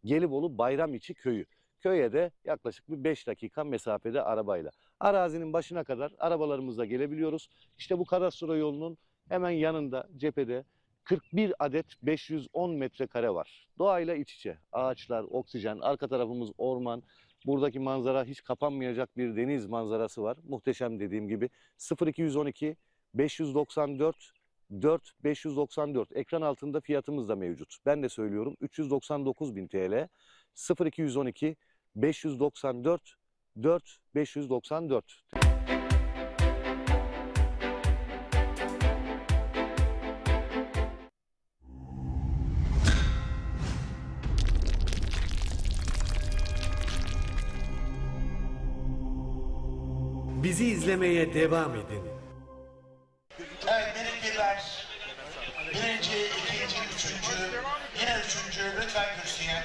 Gelibolu Bayramiçi köyü. Köye de yaklaşık bir 5 dakika mesafede arabayla. Arazinin başına kadar arabalarımızla gelebiliyoruz. İşte bu kadastro yolunun hemen yanında cephede 41 adet 510 metrekare var. Doğayla iç içe. Ağaçlar, oksijen, arka tarafımız orman. Buradaki manzara hiç kapanmayacak bir deniz manzarası var. Muhteşem dediğim gibi. 0212 594 4594. Ekran altında fiyatımız da mevcut. Ben de söylüyorum 399.000 TL. 0212 594 4594. Bizi izlemeye devam edin. Evet, minik birler. Birinci, ikinci, üçüncü, yine üçüncü. Lütfen kürsüye.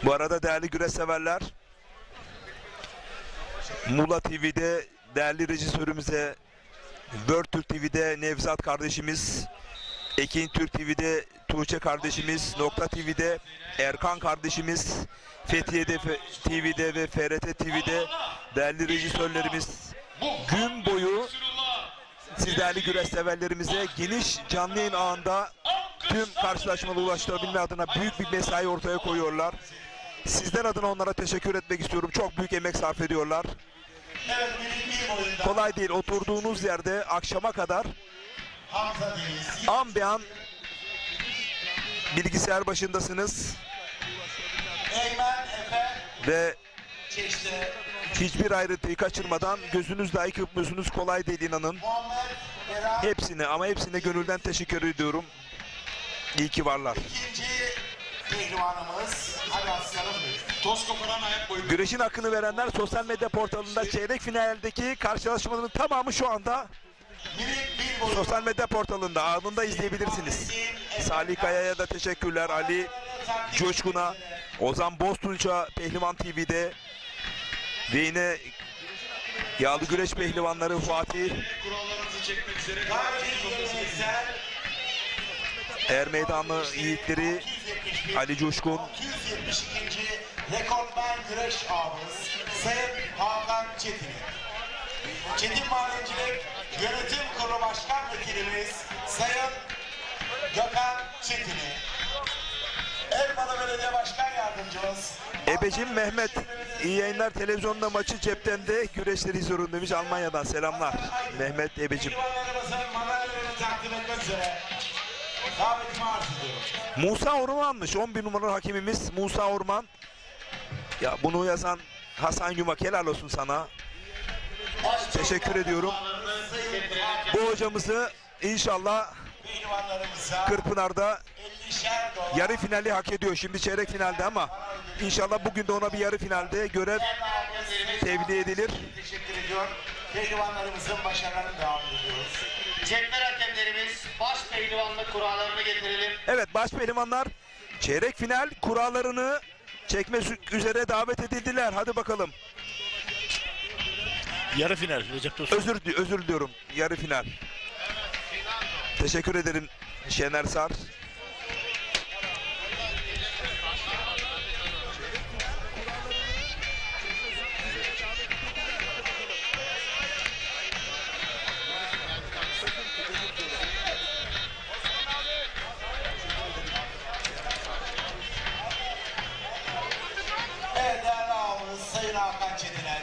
Bu arada değerli güreş severler, Muğla TV'de değerli rejisörümüze, World Türk TV'de Nevzat kardeşimiz, Ekin Türk TV'de Tuğçe kardeşimiz, Nokta TV'de Erkan kardeşimiz, Fethiye'de TV'de ve FRT TV'de değerli rejisörlerimiz gün boyu siz değerli güreş severlerimize geniş canlı yayın ağında tüm karşılaşmaları ulaştırabilme adına büyük bir mesai ortaya koyuyorlar. Sizler adına onlara teşekkür etmek istiyorum. Çok büyük emek sarf ediyorlar. Kolay değil. Oturduğunuz yerde akşama kadar an be an bilgisayar başındasınız. Ve hiçbir ayrıntıyı kaçırmadan gözünüz dahi kırpmıyorsunuz. Kolay değil, inanın. Hepsine ama hepsine gönülden teşekkür ediyorum. İyi ki varlar. İkinci pehlivanımız. Hadi aslanım. Toz koparan ayak boyu. Güreşin hakkını verenler sosyal medya portalında çeyrek finaldeki karşılaşmaların tamamı şu anda sosyal medya portalında anında izleyebilirsiniz. Salih Kaya'ya da teşekkürler. Ali Coşkun'a, Ozan Boztunç'a Pehlivan TV'de ve yine Yağlı Güreş Pehlivanları Fatih, Er Meydanlı yiğitleri Ali Coşkun, 272. rekortmen güreş ağımız Sayın Hakan Çetin. Çetin Madencilik Yönetim Kurulu Başkan Vekilimiz Sayın Gökhan Çetin'i. Elmalı Belediye Başkan Yardımcımız Ebecim Mehmet, iyi yayınlar, televizyonda maçı cepten de güreşleri izliyorum demiş, Almanya'dan selamlar Mehmet Ebecim. Pehlivanlarımızın madalyonunu takdim etmek üzere davetimi arz ediyorum. Musa Orman'mış 11 numaralı hakemimiz Musa Orman. Ya bunu yazan Hasan Yumak, helal olsun sana. Teşekkür ediyorum. Bu hocamızı inşallah Kırkpınar'da yarı finali hak ediyor. Şimdi çeyrek finalde ama inşallah bugün de ona bir yarı finalde görev tevdi edilir. Teşekkür ediyorum. Pehlivanlarımızın başarılarını devam ediyoruz. Cetvel hakemlerimiz baş pehlivanlık kurallarını getirelim. Evet, baş pehlivanlar çeyrek final kurallarını çekmek üzere davet edildiler. Hadi bakalım. Yarı final Recep Tosun. Özür diliyorum. Yarı final. Teşekkür ederim Şener Sar. Evet, değerli ağamız Sayın Hakan Çetin'e.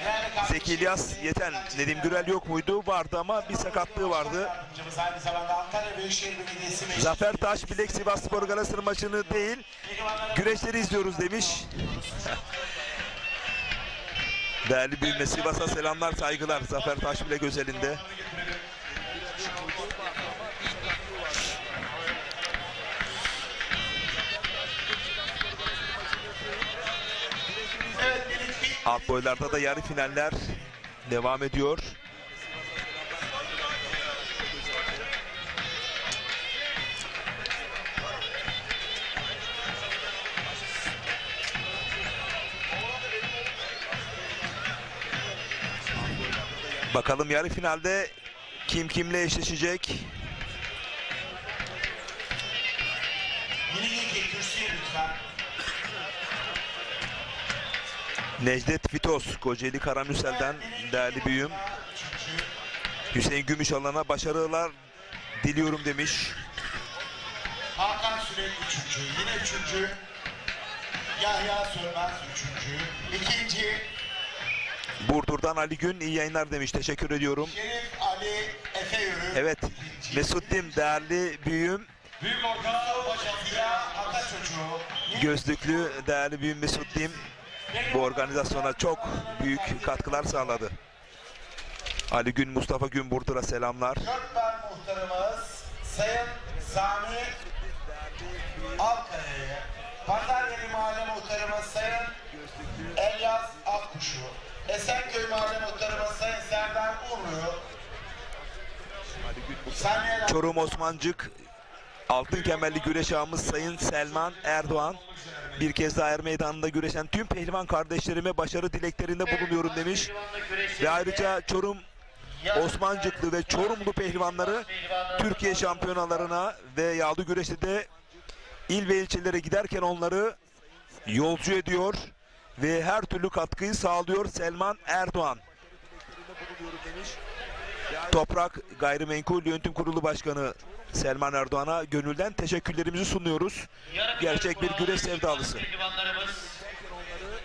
Zeki İlyas Yeten, Nedim Gürel yok muydu? Vardı ama bir sakatlığı vardı. Aynı zamanda Ankara Büyükşehir Belediyesi Zafer Taş Bilek Sivasspor Galatasaray maçını değil, güreşleri izliyoruz demiş. Değerli büyüme Sivas'a selamlar, saygılar Zafer Taş Bilek özelinde. Alt boylarda da yarı finaller devam ediyor. Bakalım yarı finalde kim kimle eşleşecek? Yeni kürsüye lütfen. Necdet Fitos, Kocaeli Karamürsel'den değerli büyüğüm. Hüseyin Gümüşalan'a başarılar diliyorum demiş. Hakan Sürek 3. Yine 3. Yahya Sönmez 3. 2. Burdur'dan Ali Gün iyi yayınlar demiş. Teşekkür ediyorum. Şerif Ali Efe Yörü. Evet, Mesut'im değerli büyüğüm. Büyük orta başarıya ata çocuğu. Gözlüklü değerli büyüğüm Mesut'im. Bu organizasyona çok büyük katkılar sağladı. Ali Gün, Mustafa Gün Burdur'a selamlar. Gökben muhtarımız Sayın Sami Alkaya'ya, Pazaryeri Mahalle Muhtarımız Sayın Elyas Akkuşu, Esenköy Mahalle Muhtarımız Sayın Serdar Urlu'yu, Çorum Osmancık altın kemerli güreş ağamız Sayın Selman Erdoğan. Bir kez daha er meydanında güreşen tüm pehlivan kardeşlerime başarı dileklerinde bulunuyorum demiş. Ve ayrıca Çorum Osmancıklı ve Çorumlu pehlivanları Türkiye şampiyonalarına ve yağlı güreşte de il ve ilçelere giderken onları yolcu ediyor ve her türlü katkıyı sağlıyor Selman Erdoğan. Toprak Gayrimenkul Yönetim Kurulu Başkanı Selman Erdoğan'a gönülden teşekkürlerimizi sunuyoruz. Gerçek bir güreş sevdalısı.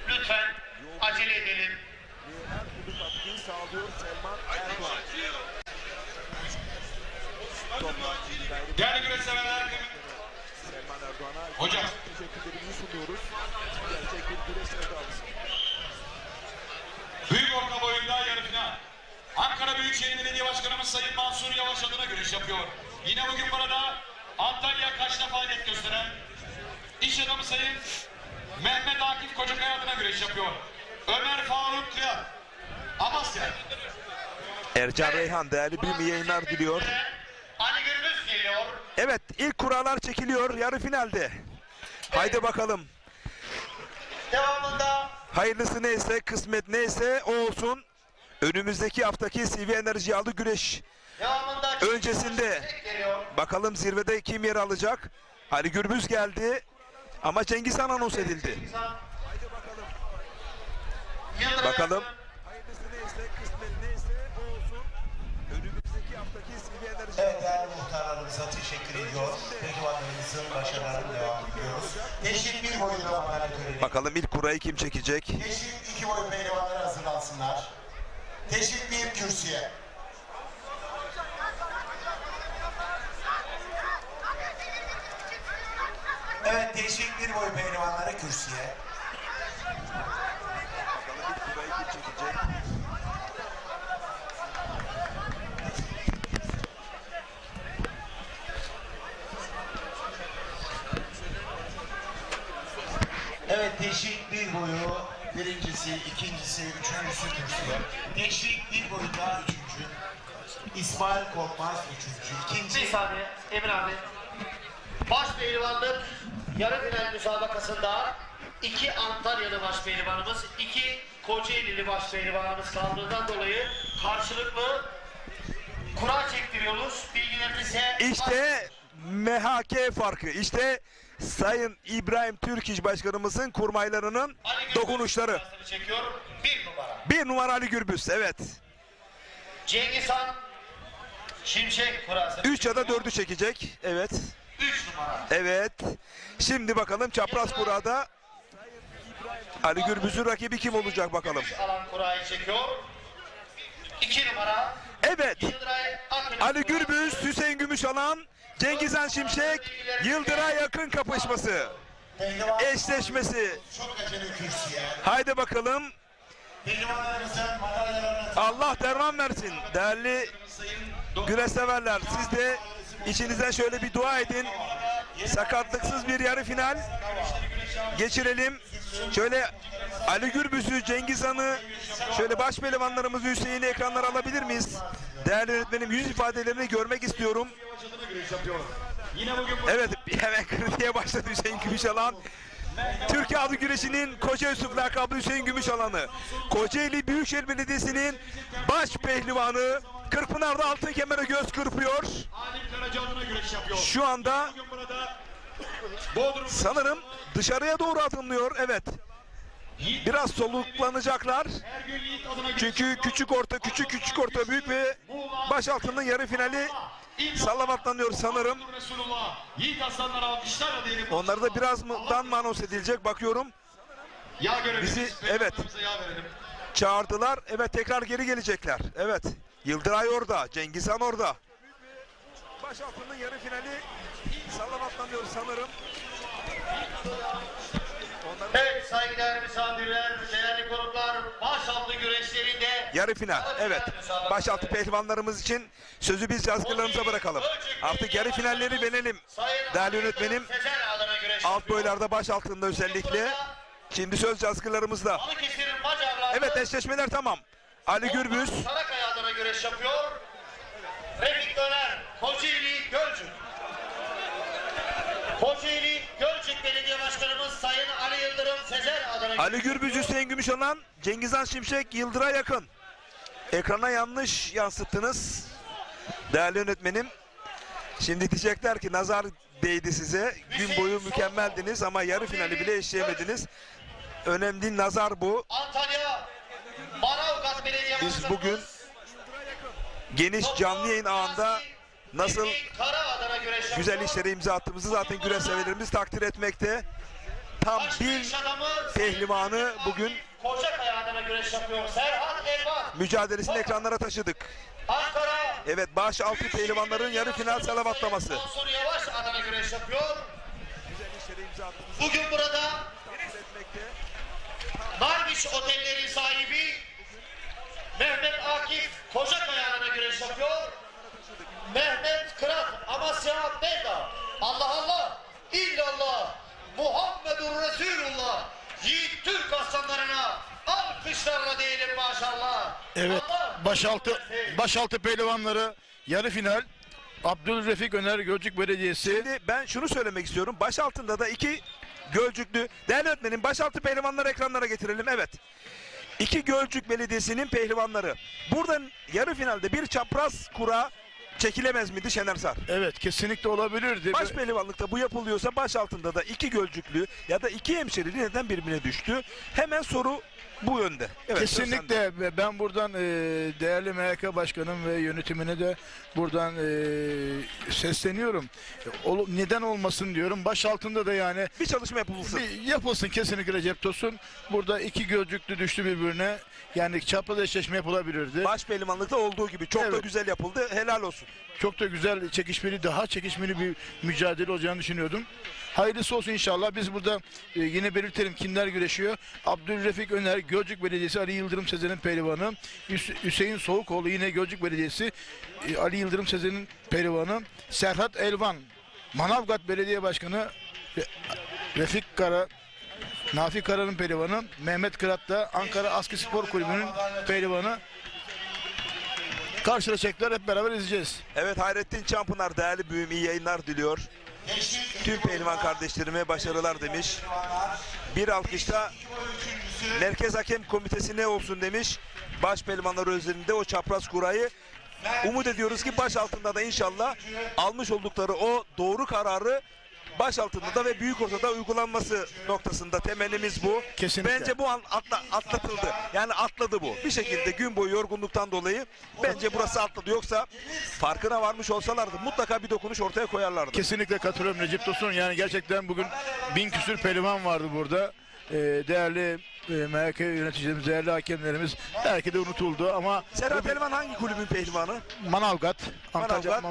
Lütfen acele edelim. Değerli güreş severler. Hocam. Büyük orta boyunda yarı final. Ankara Büyükşehir Belediye Başkanımız Sayın Mansur Yavaş adına güreş yapıyor. Yine bugün burada Antalya Kaş'ta faaliyet gösteren iş adamı Sayın Mehmet Akif Kocakaya adına güreş yapıyor. Ömer Faruk Kıya, Amasya. Ercan Reyhan değerli bir yayınlar diliyor. Ali Gürbüz geliyor. Evet, ilk kurallar çekiliyor yarı finalde. Haydi bakalım. Devamında Hayırlısı neyse, kısmet neyse o olsun. Önümüzdeki haftaki CV Enerji yağlı güreş öncesinde bakalım zirvede kim yer alacak? Ali Gürbüz geldi ama Cengiz Han anons edildi. Bakalım. Evet, değerli muhtarlarımıza teşekkür ediyor. Pehlivanlarımızın başarılarına devam ediyoruz. Teşvik bir boyu devam törenin. Bakalım ilk kurayı kim çekecek? Teşvik 2 boyu pehlivanları hazırlansınlar. Teşvik bir kürsüye. Evet, teşvik bir boyu pehlivanları kürsüye. Bakalım ilk kurayı kim çekecek? Evet, teşvik bir boyu birincisi, ikincisi, üçüncüsü kürsüye. Teşvik bir boyunda üçüncü. İsmail Korkmaz üçüncü. İkinci. bir saniye Emir abi. Baş pehlivanlık yarı final müsabakasında 2 Antalyalı baş pehlivanımız, 2 Kocaeli'li baş pehlivanımız kaldığından dolayı karşılıklı kura çektiriyoruz. Bilgilerinize İşte MHK farkı. İşte Sayın İbrahim Türkiş Başkanımızın kurmaylarının dokunuşları. çekiyor. 1 numara. 1 numara Ali Gürbüz, evet. Cengiz Han Şimşek kurası. 3 ya da 4'ü çekecek, evet. 3 numara. Evet. Şimdi bakalım çapraz kurada Ali Gürbüz'ün rakibi kim olacak bakalım. Alan kurayı çekiyor. 2 numara. Evet. Ali Gürbüz, Hüseyin Gümüşalan, Cengiz Han Şimşek, Yıldıray Yakın kapışması. Eşleşmesi. Çok acele kürsüye. Haydi bakalım. Pehlivanlarımızın madalyalarını... Allah derman versin. Değerli güreş severler, siz de içinizden şöyle bir dua edin. Sakatlıksız bir yarı final geçirelim. Şöyle Ali Gürbüz'ü, Cengiz Han'ı, şöyle baş pehlivanlarımızı, Hüseyin'i ekranlara alabilir miyiz? Değerli yönetmenim, yüz ifadelerini görmek istiyorum. Evet, hemen kritiğe başladı Hüseyin Gümüşalan. Türkiye Adı Güreşi'nin Koca Yusuf lakabı Hüseyin Gümüşalan'ı, Kocaeli Büyükşehir Belediyesi'nin baş pehlivanı Kırkpınar'da altın kemere göz kırpıyor. Şu anda sanırım dışarıya doğru adımlıyor. Evet. Biraz soluklanacaklar. Çünkü küçük orta büyük ve baş altının yarı finali sallamatlanıyor sanırım. Onları da birazdan anons edilecek bakıyorum. Bizi evet çağırdılar. Evet tekrar geri gelecekler. Evet. Yıldıray orada, Cengiz Han orada. Baş altının yarı finali sallamatlanıyor sanırım. Evet saygıdeğer misafirler, değerli konuklar, başaltı güreşlerinde yarı final. Evet. Başaltı pehlivanlarımız için sözü biz yazgılarımıza bırakalım. Artık yarı finalleri verelim. Değerli yönetmenim, alt boylarda baş altında özellikle. Şimdi söz yazgılarımızda. Evet eşleşmeler tamam. Ali Gürbüz. Karakaya adına güreş yapıyor. Refik Döner, Kocaeli Gölcük. Kocaeli Gölcük Belediye Başkanımız Sayın Ali Yıldırım Sezer adına Ali Gürbüz, Hüseyin Gümüşalan, Cengiz Han Şimşek, Yıldıray'a yakın. Ekrana yanlış yansıttınız. Değerli yönetmenim. Şimdi diyecekler ki nazar değdi size. Gün boyu mükemmeldiniz ama yarı finali bile eşleyemediniz. Önemli değil, nazar bu. Antalya Manavgat Belediye Biz bugün geniş canlı yayın ağında nasıl güzel işlere imza attığımızı zaten güreş severlerimiz takdir etmekte. Tam bir pehlivanı bugün mücadelesini ekranlara taşıdık. Evet, baş altı pehlivanların yarı final salavatlaması. Bugün burada Nargiş Otelleri sahibi Mehmet Akif Kocakaya adına güreş yapıyor. Mehmet Kırat Amasya Beyda. Allah Allah, illallah, Muhammedur Resulullah. Yiğit Türk aslanlarına alkışlarla diyelim maşallah. Evet, Allah başaltı pehlivanları yarı final. Abdülrefik Öner Gölcük Belediyesi. Şimdi ben şunu söylemek istiyorum. Baş altında da iki Gölcüklü. Değerli öğretmenim, başaltı pehlivanları ekranlara getirelim. Evet. İki Gölcük Belediyesi'nin pehlivanları. Buradan yarı finalde bir çapraz kura çekilemez miydi Şener Sar? Evet, kesinlikle olabilirdi. Baş pehlivanlıkta bu yapılıyorsa baş altında da iki Gölcüklü ya da iki hemşerili neden birbirine düştü? Hemen soru bu yönde. Evet, kesinlikle ve ben buradan değerli MHK Başkanım ve yönetimine de buradan sesleniyorum. Neden olmasın diyorum. Baş altında da yani bir çalışma yapılsın. Yapılsın kesinlikle Recep Tosun. Burada iki Gölcüklü düştü birbirine. Yani çapraz eşleşme yapılabilirdi. Baş pehlivanlıkta olduğu gibi çok da güzel yapıldı. Helal olsun. Çok da güzel daha çekişmeli bir mücadele olacağını düşünüyordum. Hayırlısı olsun inşallah. Biz burada yine belirtelim kimler güreşiyor. Abdülrefik Öner Gölcük Belediyesi Ali Yıldırım Sezer'in pehlivanı. Hüseyin Soğukoğlu yine Gölcük Belediyesi Ali Yıldırım Sezer'in pehlivanı. Serhat Elvan Manavgat Belediye Başkanı Refik Kara Nafi Kara'nın pehlivanı. Mehmet Kırat da Ankara Askı Spor Kulübü'nün pehlivanı. Karşılaşacaklar, hep beraber izleyeceğiz. Evet, Hayrettin Çampınar değerli büyüğüm iyi yayınlar diliyor. Tüm pehlivan kardeşlerime başarılar demiş. Bir alkışta Merkez Hakem Komitesi ne olsun demiş. Baş pehlivanlar özelinde o çapraz kurayı umut ediyoruz ki baş altında da inşallah almış oldukları o doğru kararı baş altında da ve büyük ortada uygulanması noktasında temennimiz bu. Kesinlikle. Bence bu an atlatıldı. Yani atladı bu. Bir şekilde gün boyu yorgunluktan dolayı bence burası atladı. Yoksa farkına varmış olsalardı mutlaka bir dokunuş ortaya koyarlardı. Kesinlikle katılıyorum Recep Tosun. Yani gerçekten bugün 1000 küsür pehlivan vardı burada. Değerli MHK yöneticilerimiz, değerli hakemlerimiz belki de unutuldu ama... Serhat Elvan hangi kulübün pehlivanı? Manavgat.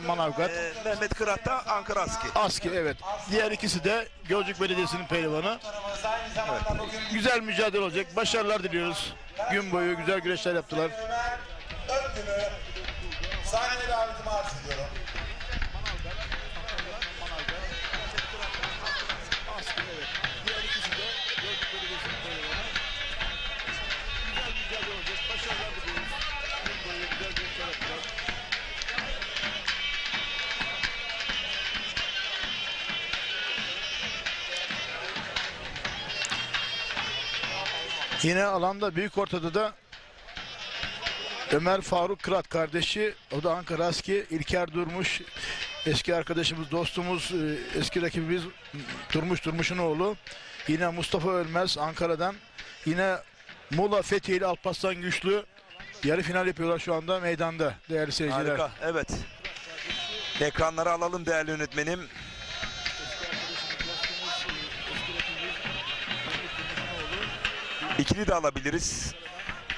Manavgat. Mehmet Kırat da Ankara Aski. Aski, evet. Diğer ikisi de Gölcük Belediyesi'nin pehlivanı. Evet. Güzel mücadele olacak. Başarılar diliyoruz. Gün boyu güzel güreşler yaptılar. Sahneye davetimi arz ediyorum. Yine alanda büyük ortada da Ömer Faruk Kırat kardeşi, o da Ankara Aski. İlker Durmuş, eski arkadaşımız, dostumuz, eski rakibimiz Durmuş'un oğlu. Yine Mustafa Ölmez Ankara'dan. Yine Muğla Fethiye'li Alparslan Güçlü yarı final yapıyorlar şu anda meydanda değerli seyirciler. Harika, evet. Ekranları alalım değerli yönetmenim. İkili de alabiliriz.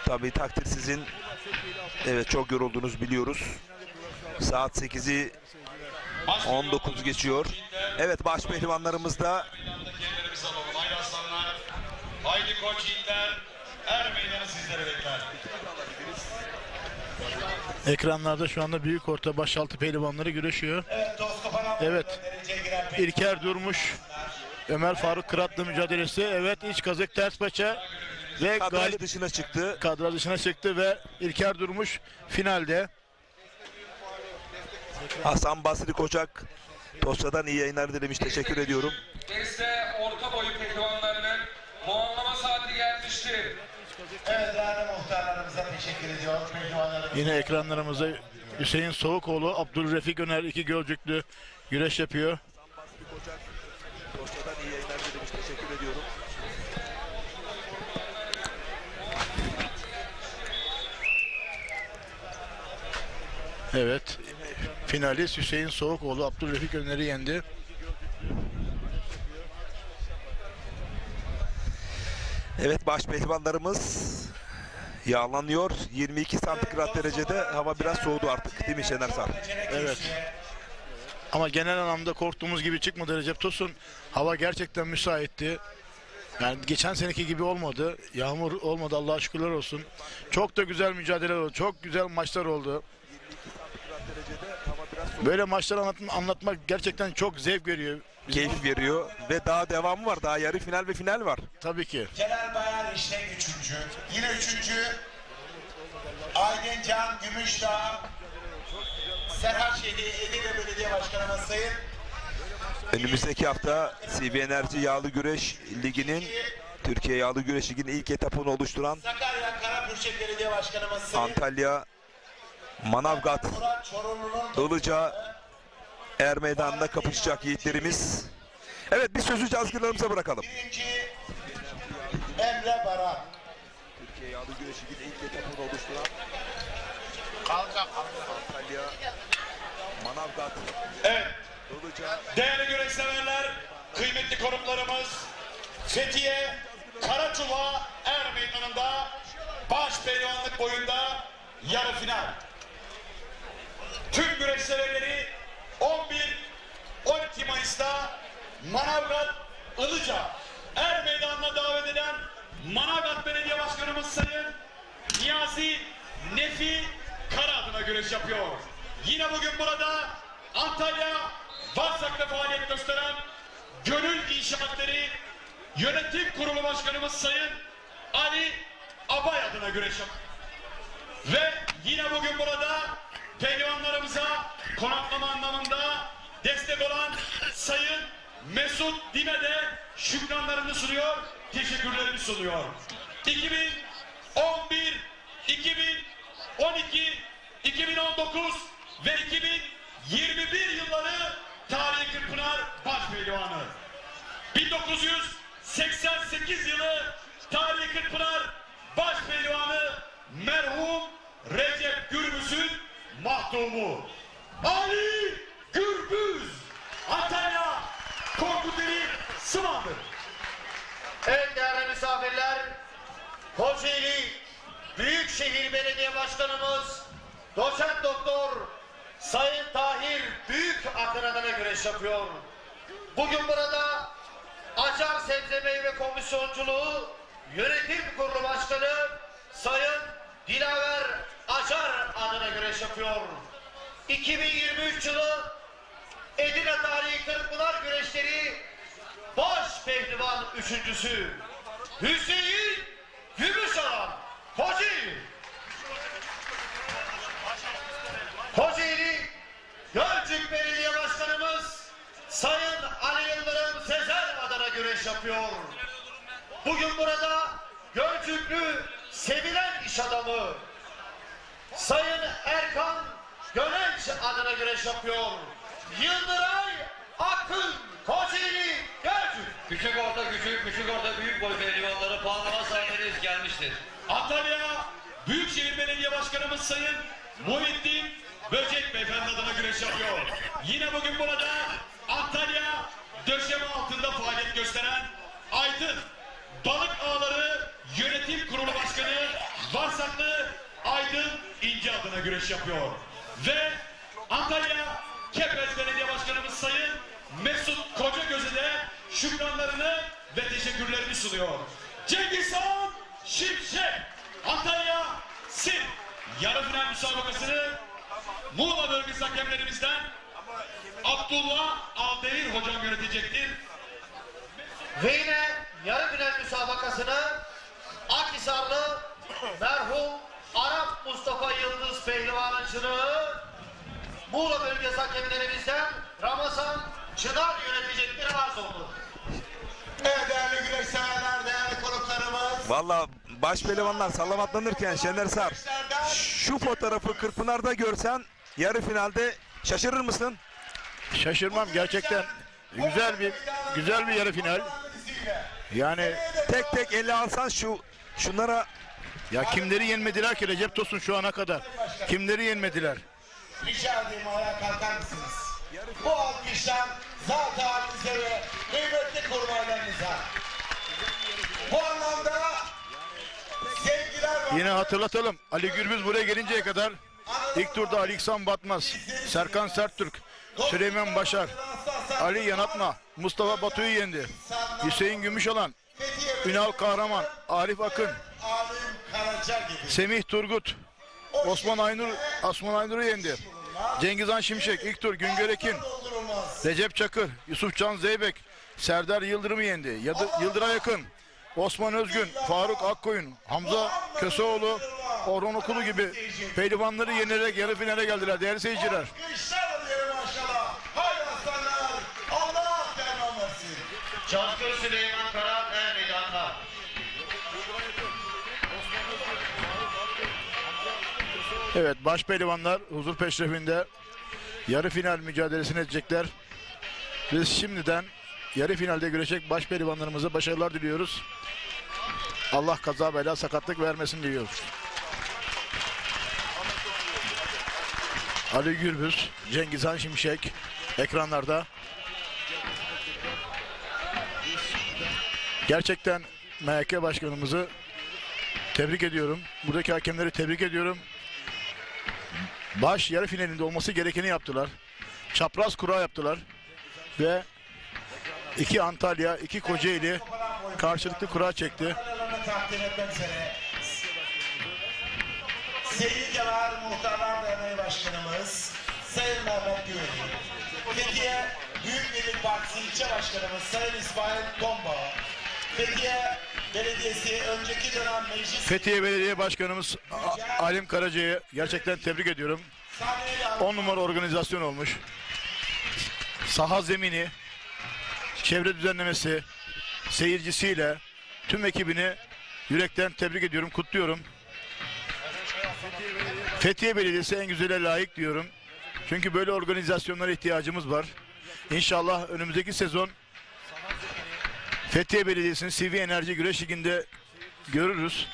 Tabii takdir sizin. Evet, çok yoruldunuz biliyoruz. Saat 8'i 19 geçiyor. Evet, baş pehlivanlarımız da Haydi aslanlar, haydi koç yiğitler, er meydanı sizlere bekler. Ekranlarda şu anda büyük orta başaltı pehlivanları güreşiyor. Evet. İlker Durmuş, Ömer Faruk Kırat'la mücadelesi. Evet, iç kazık ters paça ve kadraj dışına çıktı. Kadraj dışına çıktı ve İlker Durmuş finalde. Hasan Basri Koçak Tosya'dan iyi yayınlar dilemiş. Teşekkür ediyorum. Deste orta boyu pehlivanlarının puanlama saati gelmiştir. Evet, değerli muhtarlarımıza teşekkür ediyor. Yine ekranlarımızda Hüseyin Soğukoğlu, Abdülrefik Öner, iki Gölcüklü güreş yapıyor. Tosya'dan iyi yayınlar dilemiş. Teşekkür ediyorum. Evet. Finalist Hüseyin Soğukoğlu Abdülrefik Öner'i yendi. Evet, baş pehlivanlarımız yağlanıyor. 22 santigrat derecede, hava biraz soğudu artık değil mi Şener Sar? Evet. Ama genel anlamda korktuğumuz gibi çıkmadı Recep Tosun. Hava gerçekten müsaitti. Yani geçen seneki gibi olmadı. Yağmur olmadı, Allah'a şükürler olsun. Çok da güzel mücadeleler oldu. Çok güzel maçlar oldu. Böyle maçları anlatmak gerçekten çok zevk veriyor. Keyif veriyor ve daha devamı var. Daha yarı final ve final var. Tabii ki. Celal Bayar işte 3. Yine 3. Aydıncan Gümüşdağ, Serhat Şehri Edirne Belediye Başkanımız Sayın. Önümüzdeki hafta CV Enerji Yağlı Güreş Ligi'nin, Türkiye Yağlı Güreş Ligi'nin ilk etapını oluşturan Sakarya Karapürçek Belediye Başkanımız Sayın. Antalya, Manavgat, Ilıca, Er Meydanı'nda kapışacak yiğitlerimiz. Evet, bir sözü cazgırlarımıza bırakalım. 1. Emre Baran. Türkiye Yağlı Güreş Ligi'nin ilk etapını oluşturan Antalya, Manavgat, Evet. Ilıca. Değerli güreş severler, kıymetli konuklarımız, Fethiye Karaçuva Er Meydanı'nda baş pehlivanlık boyunda yarı final. Tüm güreş severleri 11-12 Mayıs'ta Manavgat Ilıca Er Meydanı'na davet eden Manavgat Belediye Başkanımız Sayın Niyazi Nefi Kara adına güreş yapıyor. Yine bugün burada Antalya Varsak'ta faaliyet gösteren Gönül İnşaatları Yönetim Kurulu Başkanımız Sayın Ali Abay adına güreş yapıyor. Ve yine bugün burada pehlivanlarımıza konaklama anlamında destek olan Sayın Mesut Dime de şükranlarını sunuyor, teşekkürlerini sunuyor. 2011, 2012, 2019 ve 2021 yılları Tarihi Kırkpınar baş pehlivanı. 1988 yılı Tarihi Kırkpınar baş pehlivanı merhum Recep Gürbüz'ün mahdumu Ali Gürbüz, Antalya Korkuteli Sıvandır. Evet değerli misafirler, Kocaeli Büyükşehir Belediye Başkanımız Doçent Doktor Sayın Tahir Büyük Akın adına güreş yapıyor. Bugün burada Acar Sebze Meyve Komisyonculuğu Yönetim Kurulu Başkanı Sayın Dilaver Acar adına güreş yapıyor. 2023 yılı Edirne Tarihi Kırkpınar Güreşleri baş pehlivan üçüncüsü Hüseyin Gümüşalan Kocaeli. Kocaeli Gölcük Belediye Başkanımız Sayın Ali Yıldırım Sezer adına güreş yapıyor. Bugün burada Gölcüklü sevilen iş adamı Sayın Erkan Gönenç adına güreş yapıyor. Yıldıray Akın Kocaeli Gölcük. Küçük orta küçük, küçük orta büyük boy pehlivanları puanlama saatiniz gelmiştir. Antalya Büyükşehir Belediye Başkanımız Sayın Muhittin Böcek Beyefendi adına güreş yapıyor. Yine bugün burada Antalya döşeme altında faaliyet gösteren Aydın Balık Ağları Yönetim Kurulu Başkanı Varsaklı Aydın İnce adına güreş yapıyor. Ve Antalya Kepez Belediye Başkanımız Sayın Mesut Kocagöz'e de şükranlarını ve teşekkürlerini sunuyor. Cengizhan Şimşek Antalya Sim yarı final müsabakasını Muğla bölgesi hakemlerimizden Abdullah Aldemir hocam yönetecektir. Ve yine yarı final müsabakasını Akhisarlı merhum Arap Mustafa Yıldız Pehlivan'ın çırağı Muğla bölgesi hakemlerimizden Ramazan Çınar yönetecektir arz oldu. Evet değerli güreş severler, değerli konuklarımız. Valla baş pehlivanlar sallamatlanırken Şener Sar, şu fotoğrafı Kırkpınar'da görsen yarı finalde şaşırır mısın? Şaşırmam gerçekten. Güzel bir yarı final. Yani tek tek ele alsan şunlara ya kimleri yenmediler ki Recep Tosun şu ana kadar? Kimleri yenmediler? Rica edeyim ayağa kalkar mısınız? Bu alkışlar zat halinize ve kıymetli kurmaylarınıza. Bu anlamda sevgiler var. Yine hatırlatalım. Ali Gürbüz buraya gelinceye kadar ilk turda Ali İhsan Batmaz, Serkan Serttürk, Süleyman Başar, Ali Yanatma, Mustafa Batu'yu yendi. Hüseyin Gümüşalan, Ünal Kahraman, Arif Akın, Semih Turgut, Osman Aynur'u yendi. Cengizhan Şimşek, ilk tur Güngör Ekin, Recep Çakır, Yusuf Can Zeybek, Serdar Yıldırım'ı yendi. Yıldıray Akın, Osman Özgün, Faruk Akkoyun, Hamza Köseoğlu, Orhan Okulu gibi pehlivanları yenerek yarı finale geldiler değerli seyirciler. Çankırı Süleyman Kara er meydanına. Evet, baş pehlivanlar huzur peşrefinde yarı final mücadelesini edecekler. Biz şimdiden yarı finalde güreşecek baş pehlivanlarımıza başarılar diliyoruz. Allah kaza bela sakatlık vermesin diyoruz. Ali Gürbüz, Cengizhan Şimşek ekranlarda. Gerçekten MHK başkanımızı tebrik ediyorum. Buradaki hakemleri tebrik ediyorum. Baş yarı finalinde olması gerekeni yaptılar. Çapraz kura yaptılar. Ve 2 Antalya, 2 Kocaeli karşılıklı kura çekti. Seyirciler Muhtarlar Derneği Başkanımız Sayın Mehmet Güveli, Fethiye Büyük Birlik Partisi İlçe Başkanımız Sayın İsmail Tomba, Fethiye Belediyesi önceki dönem meclis... Fethiye Belediye Başkanımız Alim Karaca'yı gerçekten tebrik ediyorum. 10 numara organizasyon olmuş. Saha zemini, çevre düzenlemesi, seyircisiyle tüm ekibini yürekten tebrik ediyorum, kutluyorum. Fethiye Belediyesi en güzele layık diyorum. Çünkü böyle organizasyonlara ihtiyacımız var. İnşallah önümüzdeki sezon Fethiye Belediyesi'nin CV Enerji Güreş Ligi'nde görürüz.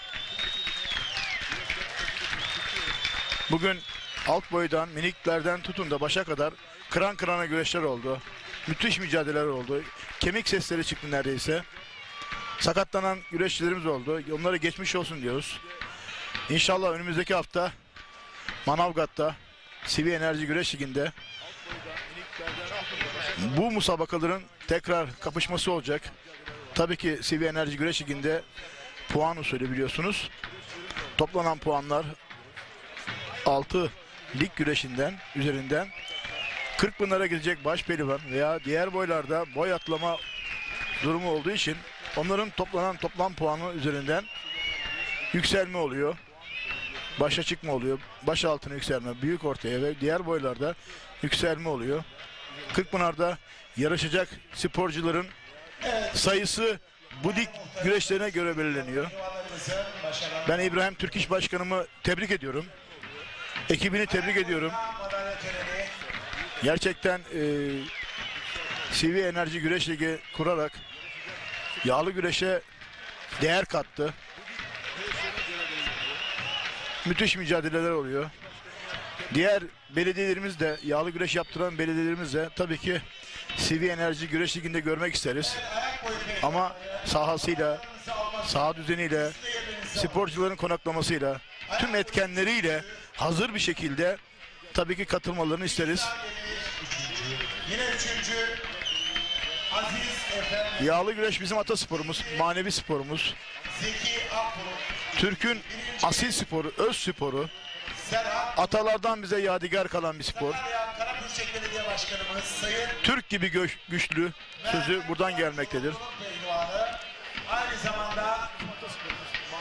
Bugün alt boydan, miniklerden tutun da başa kadar kıran kırana güreşler oldu. Müthiş mücadeleler oldu. Kemik sesleri çıktı neredeyse. Sakatlanan güreşçilerimiz oldu. Onlara geçmiş olsun diyoruz. İnşallah önümüzdeki hafta Manavgat'ta CV Enerji Güreş Ligi'nde bu musabakaların tekrar kapışması olacak. Tabii ki CV Enerji Güreş Ligi'nde puan usulü biliyorsunuz. Toplanan puanlar 6 lig güreşinden üzerinden Kırkpınar'a gidecek baş pehlivan veya diğer boylarda boy atlama durumu olduğu için onların toplanan toplam puanı üzerinden yükselme oluyor. Başa çıkma oluyor. Baş altına yükselme, büyük ortaya ve diğer boylarda yükselme oluyor. Kırkpınar'da yarışacak sporcuların sayısı bu lig güreşlerine göre belirleniyor. Ben İbrahim Türk İş Başkanımı tebrik ediyorum. Ekibini tebrik ediyorum. Gerçekten CV Enerji Güreş Ligi kurarak yağlı güreşe değer kattı. Müthiş mücadeleler oluyor. Diğer belediyelerimiz de, yağlı güreş yaptıran belediyelerimiz de tabii ki CV Enerji Güreş Ligi'nde görmek isteriz. Ama sahasıyla, saha düzeniyle, sporcuların konaklamasıyla, tüm etkenleriyle hazır bir şekilde tabii ki katılmalarını isteriz. Yine üçüncü Aziz Efendi. Yağlı güreş bizim atasporumuz, manevi sporumuz. Zeki Akbulut. Türk'ün asil sporu, öz sporu. Atalardan bize yadigar kalan bir spor. Karapürçek Belediye Başkanımız Sayın Türk gibi güçlü sözü buradan gelmektedir. Pehlivanı, aynı zamanda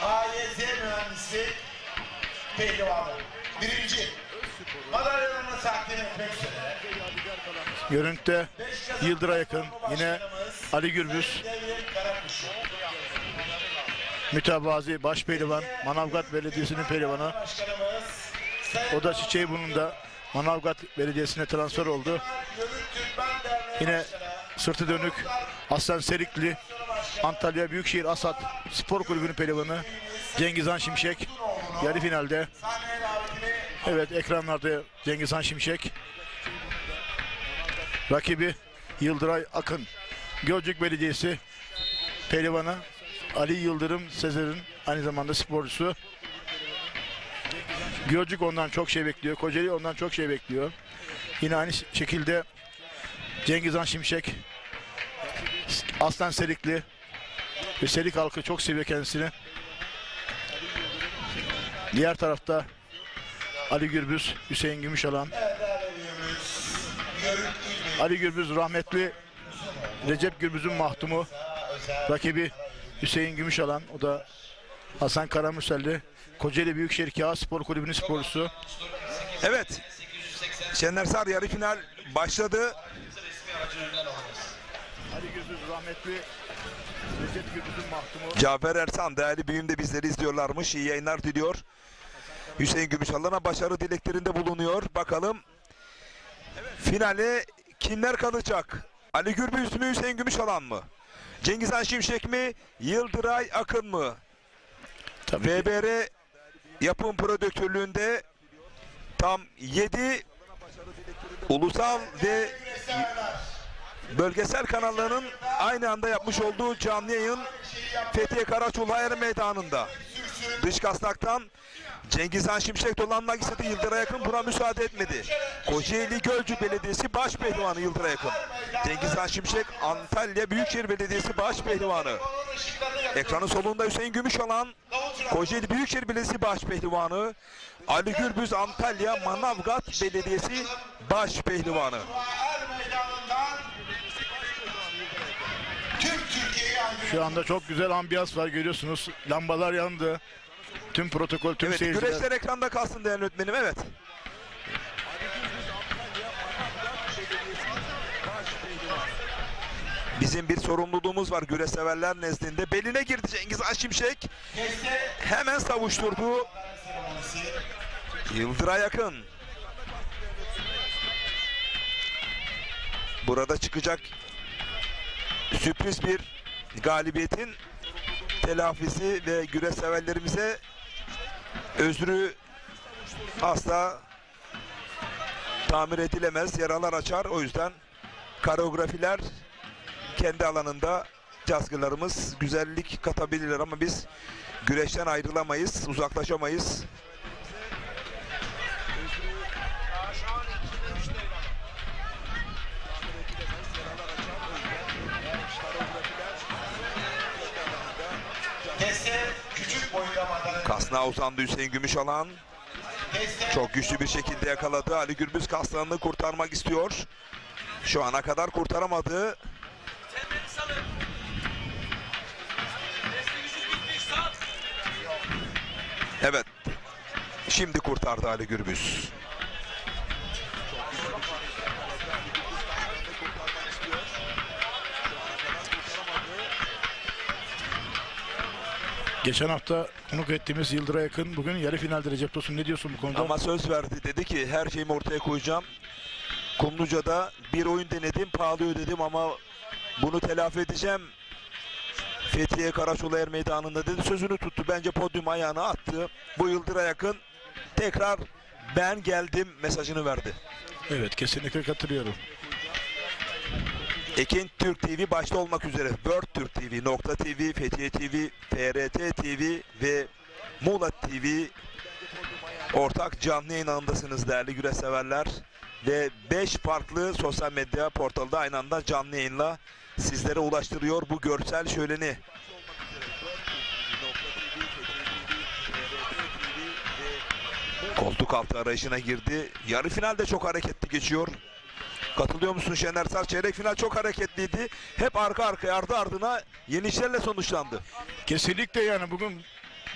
AYZ mühendisi pehlivanı. Birinci madalyalarını takdim etmek üzere. Görüntüde Yıldıray'a yakın. Yine Ali Gürbüz. Mütevazi baş pehlivan. Manavgat Belediyesi'nin pehlivanı. O da Çiçeğiburnu'nda Manavgat Belediyesi'ne transfer oldu. Yine sırtı dönük Aslan Serikli Antalya Büyükşehir Asat Spor Kulübü'nün pehlivanı Cengizhan Şimşek yarı finalde. Evet, ekranlarda Cengizhan Şimşek. Rakibi Yıldıray Akın. Gölcük Belediyesi pehlivanı Ali Yıldırım Sezer'in aynı zamanda sporcusu. Gölcük ondan çok şey bekliyor. Kocaeli ondan çok şey bekliyor. Yine aynı şekilde Cengizhan Şimşek, Aslan Serikli ve Serik halkı çok seviyor kendisini. Diğer tarafta Ali Gürbüz, Hüseyin Gümüşalan. Ali Gürbüz rahmetli Recep Gürbüz'ün mahtumu. Rakibi Hüseyin Gümüşalan. O da Hasan Karamürselli. Kocaeli Büyükşehir Kağıt Spor Kulübü'nün sporcusu. Evet. Şenersar yarı final başladı. Ali Gürbüz rahmetli Recep Gürbüz'ün mahtumu. Cafer Ersan değerli büyüğüm de bizleri izliyorlarmış. İyi yayınlar diliyor. Hüseyin Gümüşalan'a başarı dileklerinde bulunuyor. Bakalım finale kimler kalacak? Ali Gürbüz mü, Hüseyin Gümüşalan mı? Cengizhan Şimşek mi, Yıldıray Akın mı? VBR yapım prodüktörlüğünde tam 7 ulusal ve bölgesel kanallarının aynı anda yapmış olduğu canlı yayın Fethiye Karaçul Hayır Meydanı'nda. Dış kasnaktan Cengizhan Şimşek dolanmak istedi. Yıldıray Akın buna müsaade etmedi. Kocaeli Gölcük Belediyesi baş pehlivanı Yıldıray Akın. Cengizhan Şimşek Antalya Büyükşehir Belediyesi baş pehlivanı. Ekranın solunda Hüseyin Gümüşalan Kocaeli Büyükşehir Belediyesi baş pehlivanı. Ali Gürbüz Antalya Manavgat Belediyesi baş pehlivanı. Şu anda çok güzel ambiyans var, görüyorsunuz. Lambalar yandı. Tüm protokol, tüm evet, seyirciler. Güreşler ekranda kalsın değerli öğretmenim. Evet. Bizim bir sorumluluğumuz var güreş severler nezdinde. Beline girdi Cengizhan Şimşek. Hemen savuşturdu. Yıldıray Akın. Burada çıkacak sürpriz bir galibiyetin telafisi ve güreş severlerimize özrü asla tamir edilemez, yaralar açar. O yüzden koreografiler kendi alanında cazgırlarımız güzellik katabilirler ama biz güreşten ayrılamayız, uzaklaşamayız. Kasnağa uzandı Hüseyin Gümüşalan. Çok güçlü bir şekilde yakaladı. Ali Gürbüz kasnağını kurtarmak istiyor. Şu ana kadar kurtaramadı. Evet. Şimdi kurtardı Ali Gürbüz. Geçen hafta konuk ettiğimiz Yıldıray'a yakın bugün yarı finalde. Recep Tosun, ne diyorsun bu konuda? Ama söz verdi, dedi ki her şeyimi ortaya koyacağım. Kumluca'da bir oyun denedim, pahalı ödedim ama bunu telafi edeceğim. Fethiye Karaçoğlu Er Meydanı'nda dedi, sözünü tuttu. Bence podyum ayağına attı. Bu Yıldıray'a yakın tekrar ben geldim mesajını verdi. Evet, kesinlikle katılıyorum. Ekin Türk TV başta olmak üzere World Türk TV, Nokta TV, Fethiye TV, FRT TV ve Muğla TV ortak canlı yayın ağındasınız değerli güreş severler. Ve 5 farklı sosyal medya portalda aynı anda canlı yayınla sizlere ulaştırıyor bu görsel şöleni. Koltuk altı arayışına girdi. Yarı finalde çok hareketli geçiyor. Katılıyor musun Şener Sar? Çeyrek final çok hareketliydi. Hep arka arkaya, ardı ardına yenişlerle sonuçlandı. Kesinlikle, yani bugün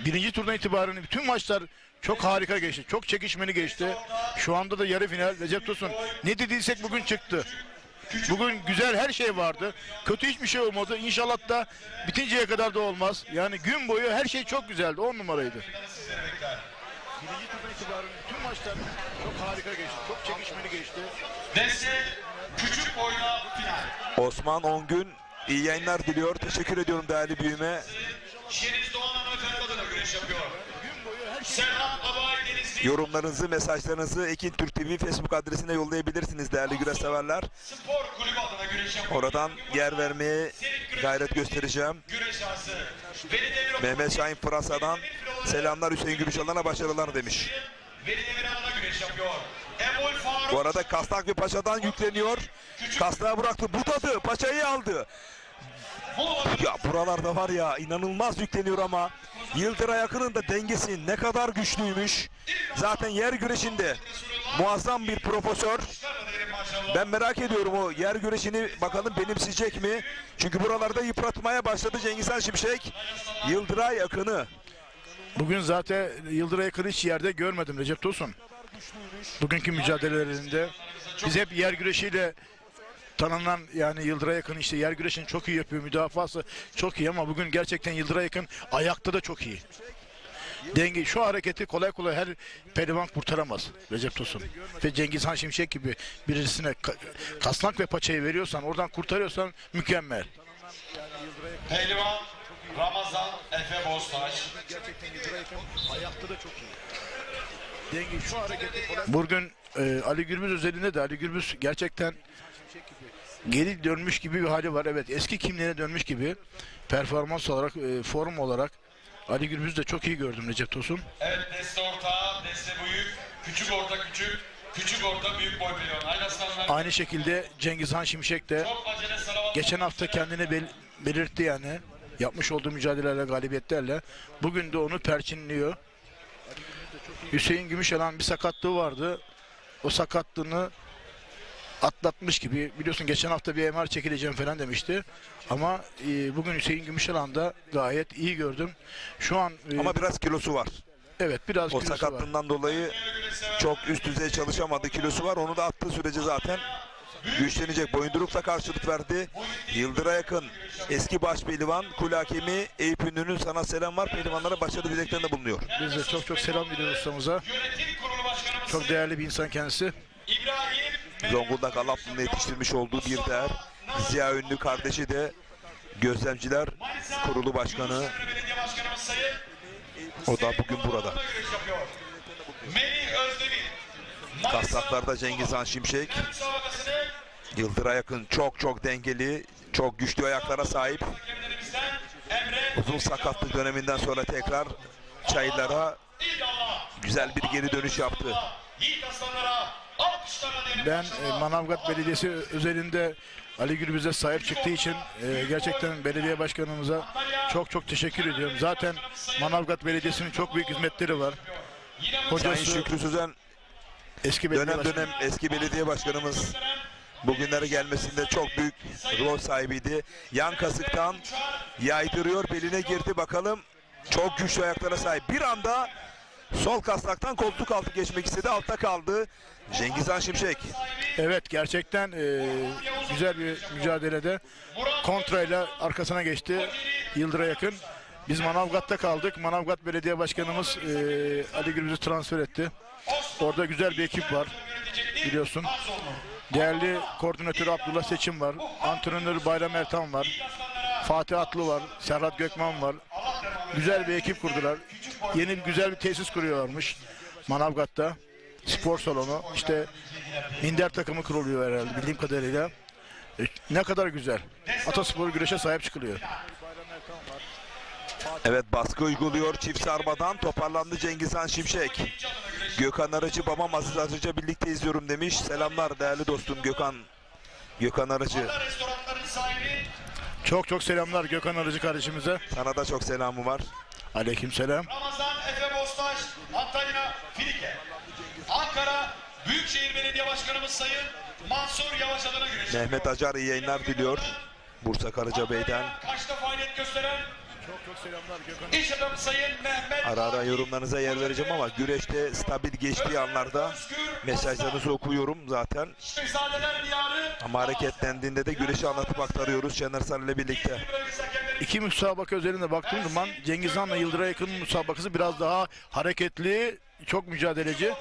birinci turdan itibaren bütün maçlar çok harika geçti. Çok çekişmeli geçti. Şu anda da yarı final. Recep Tosun, ne dediysek bugün çıktı. Bugün güzel her şey vardı. Kötü hiçbir şey olmadı. İnşallah da bitinceye kadar da olmaz. Yani gün boyu her şey çok güzeldi. 10 numaraydı. Birinci turdan itibaren bütün maçlar çok harika geçti. Çok çekişmeli geçti. Nesli küçük boyla final. Osman Ongün iyi yayınlar diliyor. Teşekkür ediyorum değerli büyüme. Şeniz Doğan hanımefendi adına güreş yapıyor. Serhat Abay Denizli. Yorumlarınızı, mesajlarınızı Ekin Türk TV Facebook adresine yollayabilirsiniz değerli güreş severler. Spor kulübü adına güreş yapıyor. Oradan yer vermeye gayret göstereceğim. Güreş ağası. Mehmet Şahin Fransa'dan selamlar, Hüseyin Gümüşalan'a başarılar demiş. Veli Demir adına güreş yapıyor. Bu arada Kasnak ve Paşa'dan yükleniyor. Kasnak'a bıraktı, butadı, Paşa'yı aldı. Ya buralarda var ya, inanılmaz yükleniyor ama Yıldıray'a yakının da dengesi ne kadar güçlüymüş. Zaten yer güreşinde muazzam bir profesör. Ben merak ediyorum o yer güreşini, bakalım benimseyecek mi? Çünkü buralarda yıpratmaya başladı Cengizhan Şimşek. Yıldıray yakını. Bugün zaten Yıldıray'a yakın hiç yerde görmedim Recep Tosun. Bugünkü mücadelelerinde biz hep yer güreşiyle tanınan, yani Yıldıray'a yakın işte yer güreşini çok iyi yapıyor, müdafası çok iyi ama bugün gerçekten Yıldıray'a yakın ayakta da çok iyi. Denge, şu hareketi kolay kolay her pehlivan kurtaramaz Recep Tosun. Ve Cengizhan Şimşek gibi birisine Kasnak ve Paçayı veriyorsan, oradan kurtarıyorsan mükemmel. Pehlivan Ramazan Efe Boztaş. Gerçekten Yıldıray'a yakın ayakta da çok iyi. Denge, şu hareketi kolay... Bugün Ali Gürbüz özelinde de Ali Gürbüz gerçekten geri dönmüş gibi bir hali var. Evet, eski kimliğine dönmüş gibi. Performans olarak, form olarak Ali Gürbüz'ü de çok iyi gördüm Recep Tosun. Evet, deste orta, deste büyük, küçük orta küçük, küçük orta büyük boy pehlivan. Aynı şekilde Cengizhan Şimşek de geçen hafta kendini belirtti yani. Yapmış olduğu mücadelelerle, galibiyetlerle. Bugün de onu perçinliyor. Hüseyin Gümüşalan bir sakatlığı vardı. O sakatlığını atlatmış gibi. Biliyorsun geçen hafta bir MR çekileceğim falan demişti. Ama bugün Hüseyin Gümüşalan'da gayet iyi gördüm. Şu an ama biraz kilosu var. Evet, biraz o kilosu var. sakatlığından dolayı çok üst düzey çalışamadı, kilosu var. Onu da attığı sürece zaten güçlenecek. Boyundurukla karşılık verdi. Yıldıray'a yakın eski baş pehlivan, kul hakemi Eyüp Ünlü'nün sana selam var. Pehlivanlara başarılı dileklerinde bulunuyor. Biz de çok selam veriyoruz ustamıza. Çok değerli bir insan kendisi. Zonguldak Alaplı'nın yetiştirmiş olduğu bir değer. Ziya Ünlü kardeşi de Gözlemciler Kurulu Başkanı. O da bugün burada. Kasnaklarda Cengizhan Şimşek. Yıldıray'a yakın çok dengeli, çok güçlü ayaklara sahip. Uzun sakatlık döneminden sonra tekrar çayırlara güzel bir geri dönüş yaptı. Ben Manavgat Belediyesi özelinde Ali Gürbüz'e sahip çıktığı için gerçekten belediye başkanımıza çok teşekkür ediyorum. Zaten Manavgat Belediyesi'nin çok büyük hizmetleri var. Sayın Şükrü Sözen dönem eski belediye başkanımız, bugünlere gelmesinde çok büyük rol sahibiydi. Yan kasıktan yaydırıyor, beline girdi, bakalım çok güçlü ayaklara sahip. Bir anda sol kasnaktan koltuk altı geçmek istedi, altta kaldı Cengizhan Şimşek. Evet, gerçekten güzel bir mücadelede kontrayla arkasına geçti Yıldıray'a yakın. Biz Manavgat'ta kaldık. Manavgat Belediye Başkanımız Ali Gürbüz'ü transfer etti. Orada güzel bir ekip var biliyorsun. Değerli koordinatörü Abdullah Seçim var. Antrenörü Bayram Ertan var. Fatih Atlı var. Serhat Gökmen var. Güzel bir ekip kurdular. Yeni güzel bir tesis kuruyorlarmış Manavgat'ta. Spor salonu. İşte minder takımı kuruluyor herhalde bildiğim kadarıyla. Ne kadar güzel. Ataspor güreşe sahip çıkılıyor. Evet, baskı uyguluyor çift sarmadan. Toparlandı Cengizhan Şimşek. Gökhan Arıcı, babam Aziz Arıcı'yla birlikte izliyorum demiş. Selamlar değerli dostum Gökhan Arıcı. Çok selamlar Gökhan Arıcı kardeşimize. Sana da çok selamı var. Aleykümselam. Ramazan Efe Bostaş, Antalya Filike. Ankara Büyükşehir Belediye Başkanımız Sayın Mansur Yavaş adına güreş. Mehmet Acar iyi yayınlar diliyor. Bursa Karacabey'den. Kaçta faaliyet gösteren Çok selamlar Gökhan. İş adamı Sayın Mehmet Ara yorumlarınıza yer vereceğim ama güreşte stabil geçtiği anlarda mesajlarınızı okuyorum zaten. Şehzadeler Diyarı Ama hareketlendiğinde de güreşi anlatıp aktarıyoruz Şener Sarı ile birlikte. İki müsabaka özelinde baktığım zaman Cengizhan'la Yıldıray'a yakın müsabakası biraz daha hareketli, çok mücadeleci.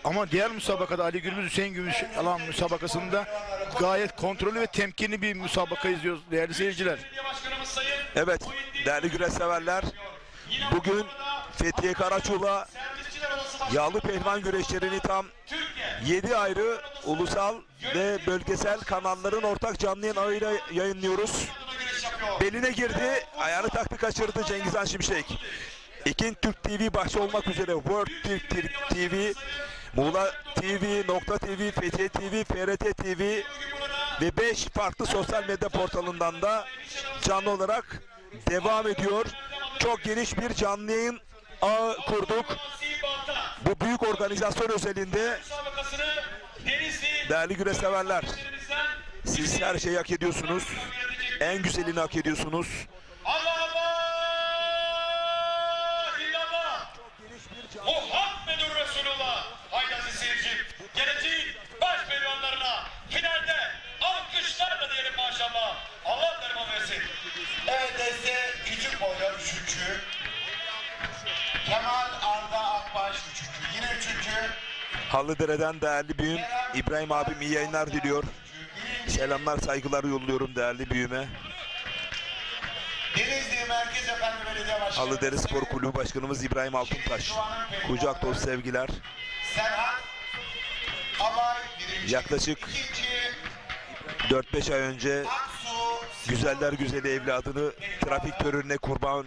Ama diğer müsabakada Ali Gürbüz Hüseyin Gümüş alan müsabakasında gayet kontrollü ve temkinli bir müsabaka izliyoruz değerli seyirciler. Evet değerli güreş severler, bugün Fethiye Karaçu'la yağlı pehlivan güreşlerini tam 7 ayrı ulusal ve bölgesel kanalların ortak canlı yayınıyla yayınlıyoruz. Beline girdi, ayağını taktı, kaçırdı Cengizhan Şimşek. Ekin Türk TV başta olmak üzere World Türk TV, Muğla TV, Nokta TV, Fethiye TV, FRT TV ve 5 farklı sosyal medya portalından da canlı olarak devam ediyor. Çok geniş bir canlı yayın ağı kurduk. Bu büyük organizasyon özelinde değerli güreş severler, siz her şeyi hak ediyorsunuz. En güzelini hak ediyorsunuz. Muhammedur Resulullah. Haydi aziz seyircim, geleceğin baş pehlivanlarına finalde alkışlarla diyelim maşallah. Allah derman versin. Evet deste küçük boylar 3. Kemal Arda Akbaş 3. Yine 3. Halıdere'den değerli büyüğüm İbrahim abim iyi yayınlar diliyor. Selamlar, saygılar yolluyorum değerli büyüğüme. Denizli Merkez Efendi Belediye Başkanı Halıdere Spor Kulübü Başkanımız İbrahim Altuntaş. Kucak dolusu sevgiler. Serhat Abay 1. Yaklaşık 4-5 ay önce güzeller güzeli evladını trafik terörüne kurban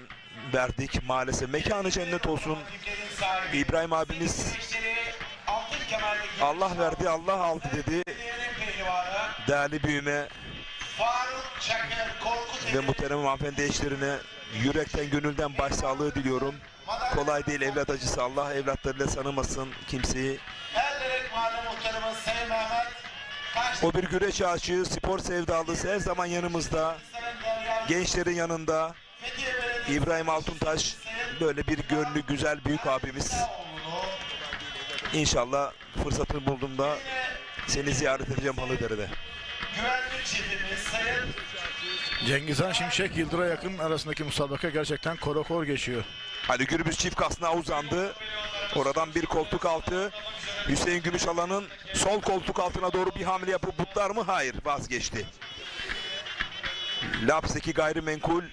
verdik maalesef. Mekanı cennet olsun. İbrahim abimiz Allah verdi, Allah aldı dedi. Değerli büyüme ve muhterem hanımefendi eşlerine yürekten gönülden başsağlığı diliyorum. Kolay değil evlat acısı. Allah evlatlarıyla sanımasın kimseyi. O bir güreş aşığı, spor sevdalısı, her zaman yanımızda. Gençlerin yanında. İbrahim Altuntaş böyle bir gönlü güzel büyük abimiz. İnşallah fırsatını bulduğumda seni ziyaret edeceğim Halıdere'de. Cengizhan Şimşek Yıldıray'a yakın arasındaki müsabaka gerçekten korakor geçiyor. Ali Gürbüz çift kasnağa uzandı. Oradan bir koltuk altı. Hüseyin Gümüşalan'ın sol koltuk altına doğru bir hamle yapıp butlar mı? Hayır, vazgeçti. Lapseki Gayrimenkul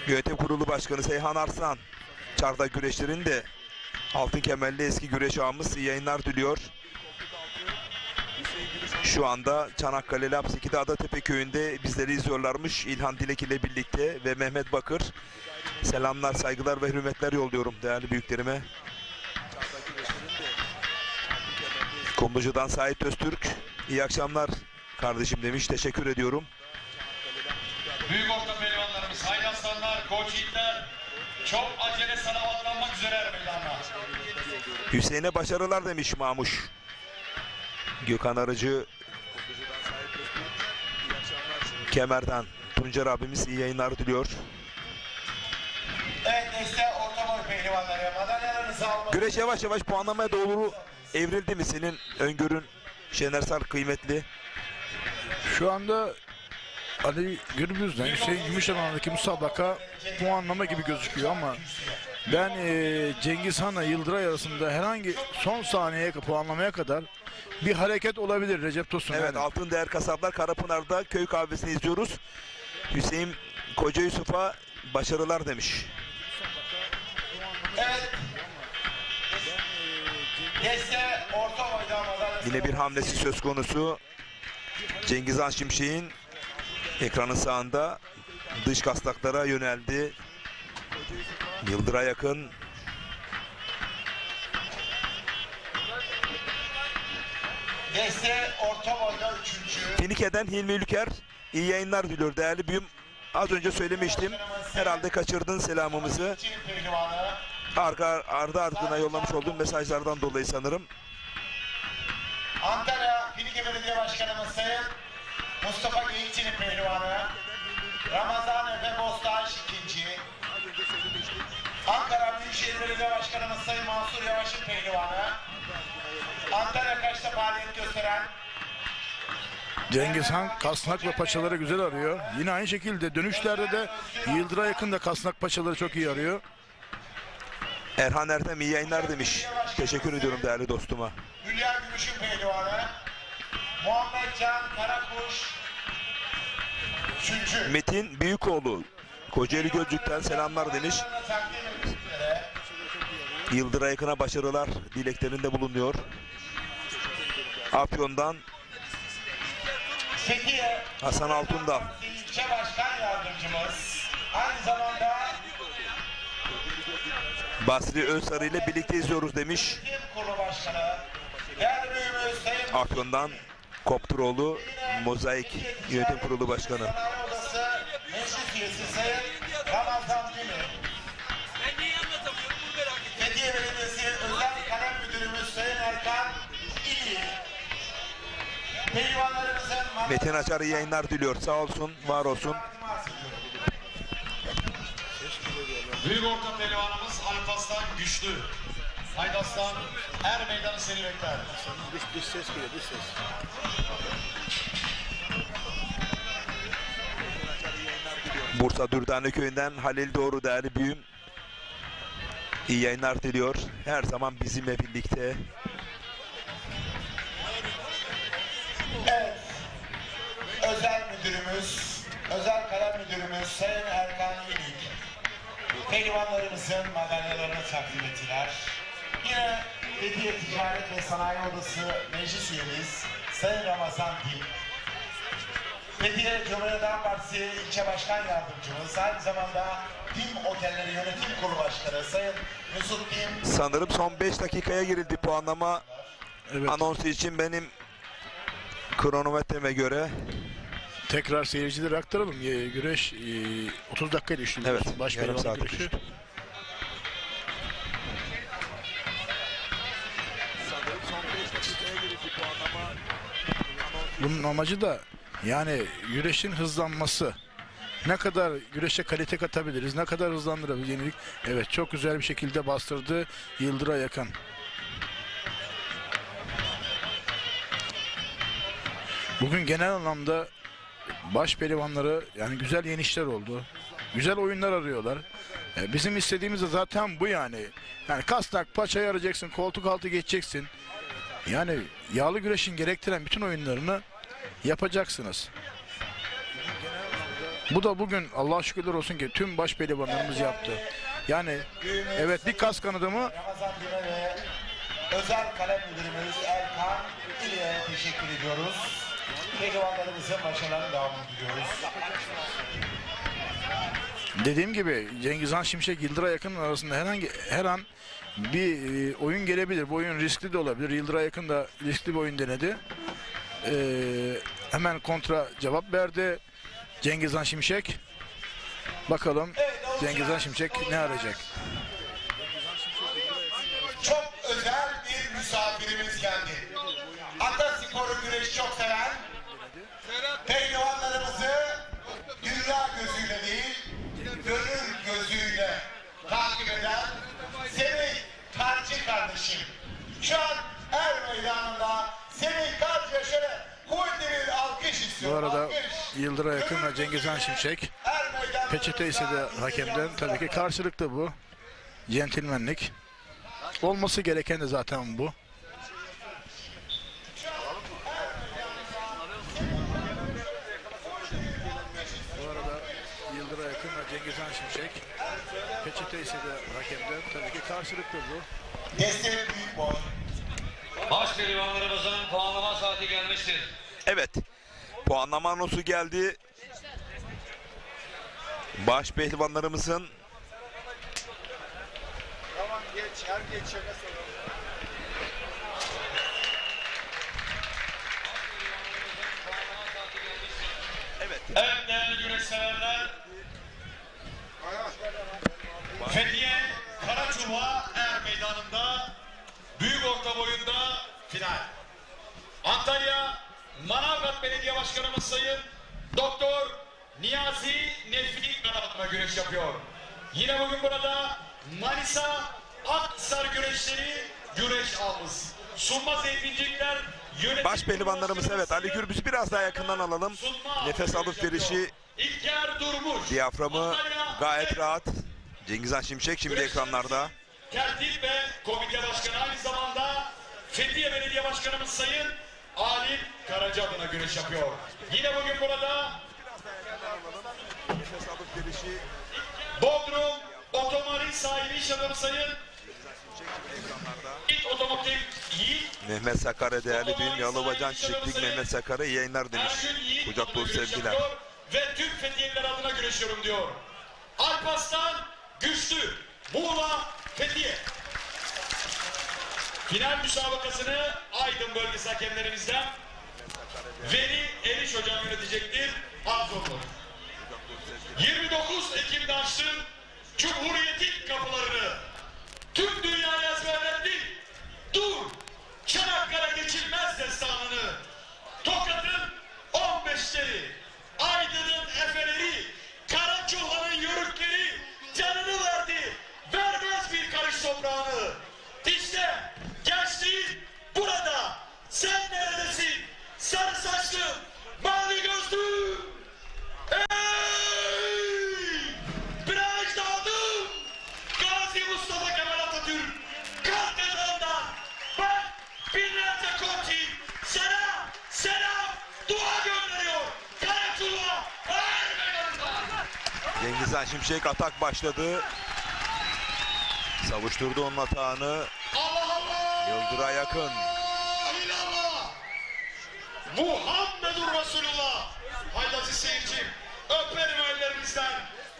Yönetim Kurulu Başkanı Seyhan Arslan çardak güreşlerin de altın kemerli eski güreş ağamız iyi yayınlar diliyor. Şu anda Çanakkale Lapseki'de Adatepe köyünde bizleri izliyorlarmış İlhan Dilek ile birlikte ve Mehmet Bakır. Selamlar, saygılar ve hürmetler yolluyorum değerli büyüklerime. Kumlucu'dan Sait Öztürk, iyi akşamlar kardeşim demiş, teşekkür ediyorum. Büyük orta pehlivanlarımız, haydi aslanlar, koç yiğitler çok acele salavatlanmak üzere meydanlar. Hüseyin'e başarılar demiş Mamuş. Gökhan Arıcı Kemer'den Tuncer abimiz iyi yayınlar diliyor. Evet deste orta boy pehlivanları madalyalarınızı almak. Güreş yavaş yavaş puanlamaya doğru evrildi mi senin öngörün Şener Sar kıymetli? Şu anda Ali Gürbüz'den Hüseyin Gümüşalan'daki müsabaka puanlama gibi gözüküyor ama ben Cengiz Han'la Yıldıray arasında herhangi son saniyeye puanlamaya kadar bir hareket olabilir Recep Tosun. Evet, yani. Altın Değer Kasaplar Karapınar'da köy kahvesini izliyoruz. Hüseyin Koca Yusuf'a başarılar demiş. Evet. Deste orta oynamalar. Yine bir hamlesi söz konusu. Cengiz Han Şimşek'in ekranın sağında dış kasnaklara yöneldi. Yıldıray yakın. Deste orta boyda 3. Finike'den Hilmi Ülker iyi yayınlar diliyor değerli büyüm. Az önce söylemiştim. Herhalde kaçırdın selamımızı. Ardı ardına yollamış olduğum mesajlardan dolayı sanırım. Ankara Finike Belediye Başkanımız Sayın Mustafa Geyikçi'nin pehlivanı. Ramazan Efe Bostaş 2. Ankara Büyükşehir Belediye Başkanımız Sayın Mansur Yavaş'ın pehlivanı. Antalya Kaş'ta faaliyet gösteren Cengiz Han kasnak ve paçaları güzel arıyor. Yine aynı şekilde dönüşlerde de Yıldıray yakın da kasnak paçaları çok iyi arıyor. Erhan Ertem iyi yayınlar demiş. Teşekkür ediyorum değerli dostuma. Hülya Gümüş'ün pehlivanı. Muhammed Can Karakuş 3. Metin Büyükoğlu Kocaeli Gölcük'ten selamlar demiş. Yıldıray Yakın'a başarılar dileklerinde bulunuyor. Afyon'dan Fethiye Hasan Altundal. İlçe Başkan Yardımcımız. Aynı zamanda Basri Özsarı ile birlikte izliyoruz demiş. Kurulu Başkanı. Değerli büyüğümüz Sayın Afyon'dan Kopturoğlu Mozaik Yönetim Kurulu Başkanı. Sanayi Odası Meclis Üyesi Sayın Ramazan Demir. Fethiye Belediyesi Özel Kalem Müdürümüz Sayın Erkan İli. Pehlivanlarımızın Metin Açar iyi yayınlar diliyor. Sağ olsun, var olsun. Büyük orta pehlivanımız Alparslan Güçlü. Haydas'tan her meydanı seni bekler. Dış ses geliyor, dış ses. Bursa Dürdane Köyü'nden Halil Doğru değerli büyüğüm. İyi yayınlar diliyor. Her zaman bizimle birlikte. Evet. Özel Müdürümüz, Özel Kalem Müdürümüz Sayın Erkan İlik. Pehlivanlarımızın madalyalarını takdim ettiler. Yine Fethiye Ticaret ve Sanayi Odası Meclis Üyemiz Sayın Ramazan Dil. Fethiye Cumhuriyet Halk Partisi İlçe Başkan Yardımcımız, aynı zamanda Dim Otelleri Yönetim Kurulu Başkanı Sayın Mesut Dim. Sanırım son 5 dakikaya girildi puanlama anonsu için benim kronometreme göre. Tekrar seyircilere aktaralım. Güreş 30 dakikaya düştü. Evet, Baş yarım pehlivan saat güreşi. düştü. Bunun amacı da yani güreşin hızlanması. Ne kadar güreşe kalite katabiliriz, ne kadar hızlandırabiliriz yenilik. Evet, çok güzel bir şekilde bastırdı Yıldıray Yakın. Bugün genel anlamda baş pehlivanları yani güzel yenişler oldu. Güzel oyunlar arıyorlar. Bizim istediğimiz de zaten bu yani. Yani kasnak, paçayı arayacaksın, koltuk altı geçeceksin. Yani yağlı güreşin gerektiren bütün oyunlarını yapacaksınız. Bu da bugün Allah'a şükürler olsun ki tüm baş pehlivanlarımız yaptı. Yani evet, bir kas kanadı mı? Ramazan Dime ve Özel Kalem Müdürümüz Erkan İli'ye teşekkür ediyoruz. Pehlivanlarımızın başarılarını devam ediyoruz. Dediğim gibi Cengiz Han Şimşek Yıldıray Yakın arasında her an bir oyun gelebilir. Bu oyun riskli de olabilir. Yıldıray Yakın da riskli bir oyun denedi. Hemen kontra cevap verdi Cengiz Han Şimşek. Bakalım Cengiz Han Şimşek ne arayacak? Çok özel bir misafirimiz geldi. Atasporu güreş çok seven, pehlivanlarımızı dünya gözüyle değil, gönül gözüyle takip eden Semih Karcı kardeşim. Şu an Er Meydanı'nda Semih Karcı'ya şöyle kuvvetli bir alkış Bu istiyorum. arada Alkış. Yıldıray Yıldır'a yakın ve Cengizhan Şimşek. Peçete ise de hakemden. Tabii ki karşılıklı bu. Centilmenlik. Olması gereken de zaten bu. Bu arada Yıldır'a yakın ve Cengizhan Şimşek. Peçete ise de hakemden. Tabii ki karşılıklı bu. Destek büyük boy. Baş pehlivanlarımızın puanlama saati gelmiştir. Evet. Puanlama anonsu geldi. Baş pehlivanlarımızın Tamam geç, her geç şaka sonra. Evet. Evet değerli güreş severler. Fethiye Karaçuva Er Meydanı'nda büyük orta boyunda final. Antalya Manavgat Belediye Başkanımız Sayın Doktor Niyazi Nefri kanatına güreş yapıyor. Yine bugün burada Manisa Akhisar güreşleri güreş almış. Sunma zeytincilikler yönetim... baş pehlivanlarımız, evet, Ali Gürbüz'ü biraz daha yakından alalım. Nefes alıp verişi, İlker Durmuş. diyaframı gayet rahat. Cengizhan Şimşek şimdi ekranlarda. Tertip ve komite başkanı aynı zamanda Fethiye Belediye Başkanımız Sayın Alim Karaca adına güreş yapıyor. Yine bugün burada Nefes alıp verişi, Bodrum Otomobil sahibi iş adamı Sayın İt Otomotiv Yiğit Mehmet Sakar'a değerli büyüğüm, Yalıbacan Çiçeklik Mehmet Sakar'a iyi yayınlar demiş. Ergün Yiğit Kucak dolu güreş sevgiler. yapıyor ve tüm Fethiyeliler adına güreşiyorum diyor. Alparslan Güçlü Muğla Fethiye. Final müsabakasını Aydın bölgesi hakemlerimizden Veli Eriş hocam yönetecektir. Arz olun. 29 Ekim'de açtın Cumhuriyet'in kapılarını. Tüm dünyaya ezberlettin. Dur! Çanakkale geçilmez destanını. Tokat'ın 15'leri, Aydın'ın efeleri, Karaçuha'nın yörükleri canını verdi. Vermez bir karış toprağını. İşte gençliğin burada. Sen neredesin? Sarı saçlı, mavi gözlü. Ey! Viraj dağıldım. Gazi Mustafa Kemal Atatürk. Kalkacağından bak binlerce koçi selam, dua gönderiyor. Karaçuh'a her meydanında. Cengizhan Şimşek atak başladı. Savuşturdu onun atağını. Allah Allah! Yıldır'a yakın. İlallah! Muhammedur Resulullah! Haydi aziz seyircim, öperim ellerinizden.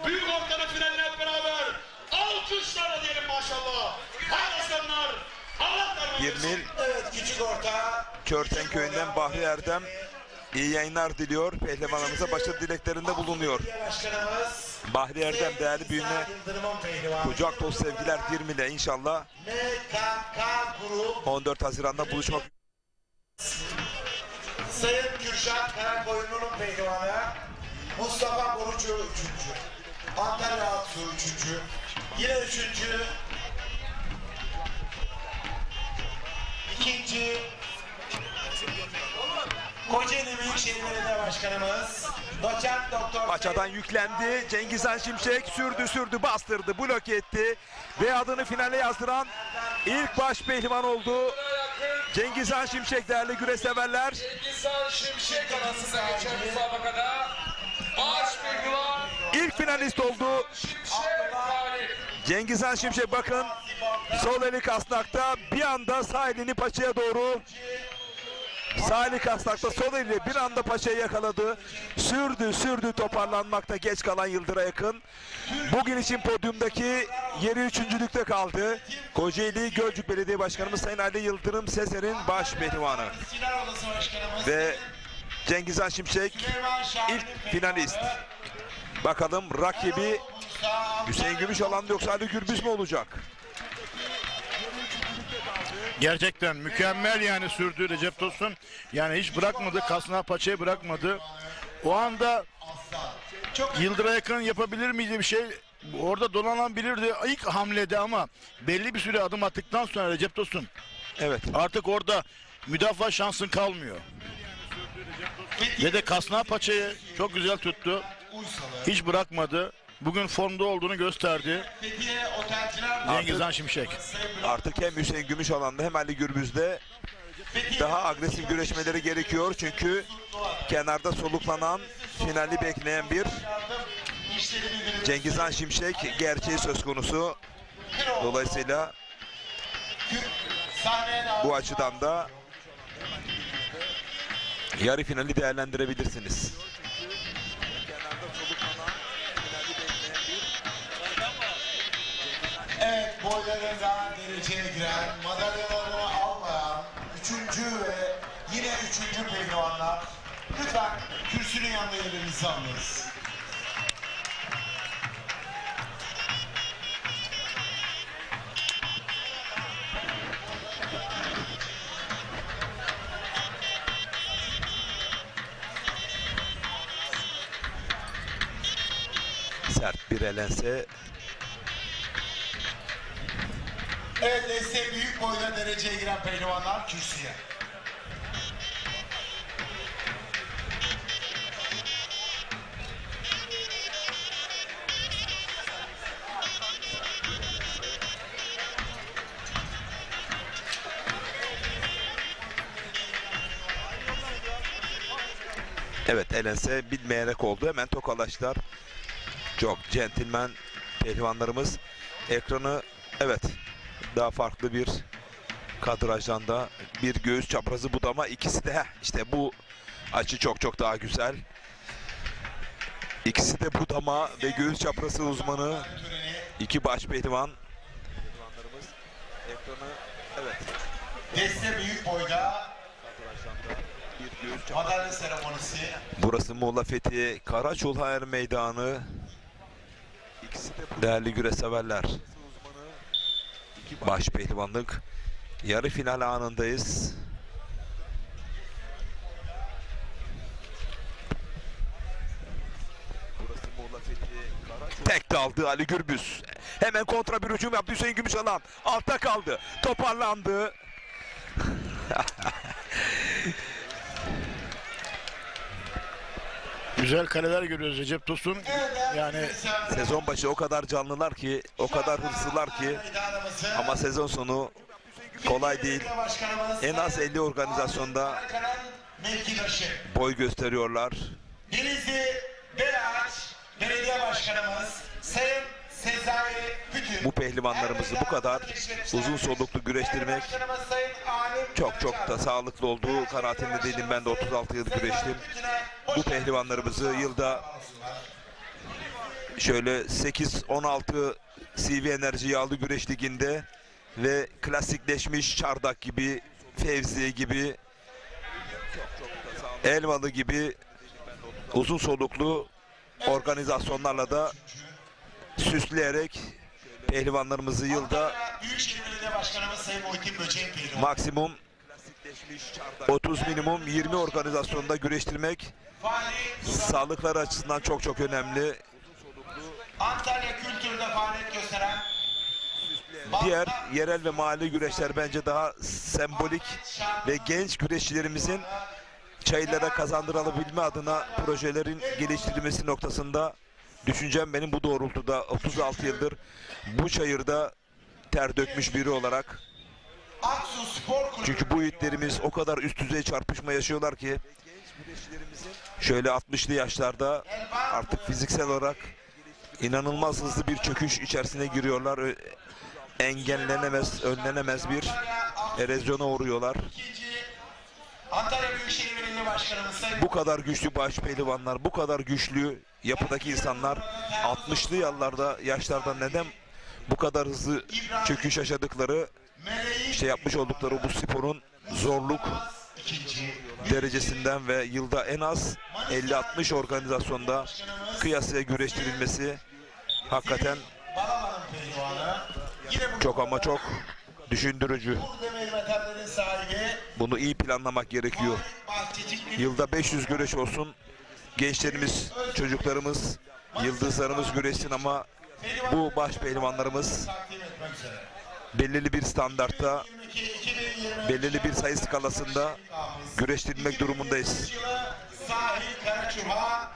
Büyük ortanın finaline hep beraber alkışlarla diyelim maşallah. Haydi aslanlar! Allah derman Bir mil Evet, küçük orta. Körten köyünden Bahri Erdem iyi yayınlar diliyor. Pehlivanlarımıza başarı dileklerinde bulunuyor. Başkanımız Bahri Erdem değerli büyüğüne Yıldırım'ın pehlivanı. kucak dolu sevgiler Dirmi'de inşallah MKK Grup 14 Haziran'da buluşmak. Sayın Kürşat Karakoyunlu'nun pehlivanı. Mustafa Borucu 3. Antalya Aksu 3. Yine 3. 2. Kocaeli Büyükşehir Belediye Başkanımız Doçent Doktor Paçadan yüklendi. Cengizhan Şimşek sürdü, bastırdı, blok etti ve adını finale yazdıran ilk baş pehlivan oldu. Cengizhan Şimşek değerli güreş severler. Cengizhan Şimşek arasında geçen müsabakada baş pehlivan İlk finalist oldu. Şimşek galip. Cengizhan Şimşek bakın sol eli kasnakta, bir anda sağ elini paçaya doğru. Sağ eli kasnakta, sol eli bir anda paçayı yakaladı. Sürdü toparlanmakta geç kalan Yıldır'a yakın. Bugün için podyumdaki yeri üçüncülükte kaldı. Kocaeli Gölcük Belediye Başkanımız Sayın Ali Yıldırım Sezer'in baş pehlivanı. Sinan Odası Başkanımız Ve Cengizhan Şimşek ilk finalist. Bakalım rakibi Hüseyin Gümüşalan yoksa Ali Gürbüz mü olacak? Gerçekten mükemmel yani sürdü Recep Tosun. Yani hiç bırakmadı, kasnağı paçayı bırakmadı. O anda Yıldır'a yakın yapabilir miydi bir şey? Orada dolanabilirdi ilk hamlede ama belli bir süre adım attıktan sonra Recep Tosun. Evet. Artık orada müdafaa şansın kalmıyor. Ve de Kasnağı paçayı çok güzel tuttu. Hiç bırakmadı. Bugün formda olduğunu gösterdi. Cengizhan Şimşek. Artık hem Hüseyin Gümüşalan'da hem Ali Gürbüz'de daha agresif güreşmeleri gerekiyor. Çünkü kenarda soluklanan, finali bekleyen bir Cengizhan Şimşek gerçeği söz konusu. Dolayısıyla bu açıdan da yarı finali değerlendirebilirsiniz. Evet, boylarında dereceye giren, madalyalarını almayan 3. ve yine 3. pehlivanlar. Lütfen kürsünün yanında yerlerinizi alınız. Sert bir elense. Evet, desteği büyük boyda dereceye giren pehlivanlar kürsüye. Evet, elense bilmeyerek oldu. Hemen tokalaştılar. Çok centilmen pehlivanlarımız. Ekranı evet daha farklı bir kadrajdan da bir göğüs çaprazı budama, ikisi de işte bu açı çok daha güzel. İkisi de budama ve göğüs çaprazı uzmanı. İki baş pehlivan. Pehlivanlarımız ekranı evet. Deste büyük boyda bir göğüs madalya seremonisi. Burası Muğla Fethi Karaçulhaer Meydanı. İkisi de değerli güreşseverler. Baş pehlivanlık yarı final anındayız. Burası Muğla Fethi. Tek daldı Ali Gürbüz. Hemen kontra bir hücum yaptı Hüseyin Gümüşalan. Altta kaldı. Toparlandı. Güzel kaleler görüyoruz Recep Tosun. Yani sezon başı o kadar canlılar ki, o kadar hırslılar ki, ama sezon sonu kolay değil. En az 50 organizasyonda boy gösteriyorlar. Denizli Belaç Belediye Başkanımız Sayın Sezai Bütün. Bu pehlivanlarımızı bu kadar uzun soluklu güreştirmek çok da sağlıklı olduğu kanaatinde değilim. Ben de 36 yıl güreştim. Bu pehlivanlarımızı yılda şöyle 8-16 CV Enerji Yağlı Güreş Ligi'nde ve klasikleşmiş Çardak gibi, Fevzi gibi, Elmalı gibi uzun soluklu organizasyonlarla da süsleyerek pehlivanlarımızı yılda maksimum 30 minimum 20 organizasyonda güreştirmek sağlıkları açısından çok önemli. Antalya kültüründe faaliyet gösteren diğer yerel ve mahalli güreşler bence daha sembolik ve genç güreşçilerimizin çayırlara kazandırılabilme adına projelerin geliştirilmesi noktasında düşüncem benim bu doğrultuda. 36 yıldır bu çayırda ter dökmüş biri olarak. Çünkü bu yiğitlerimiz o kadar üst düzey çarpışma yaşıyorlar ki şöyle 60'lı yaşlarda artık fiziksel olarak inanılmaz hızlı bir çöküş içerisine giriyorlar. Engellenemez, önlenemez bir erozyona uğruyorlar. Antalya Büyükşehir Belediye Başkanımız Bu kadar güçlü baş pehlivanlar, bu kadar güçlü yapıdaki insanlar 60'lı yaşlarda neden bu kadar hızlı çöküş yaşadıkları, işte yapmış oldukları bu sporun zorluk derecesinden ve yılda en az 50-60 organizasyonda kıyasıya güreştirilmesi hakikaten çok ama çok düşündürücü. Bunu iyi planlamak gerekiyor. Yılda 500 güreş olsun. Gençlerimiz, çocuklarımız, yıldızlarımız güreşsin ama bu baş pehlivanlarımız belirli bir standartta, belirli bir sayı skalasında güreştirmek durumundayız. Sahil Karaçuha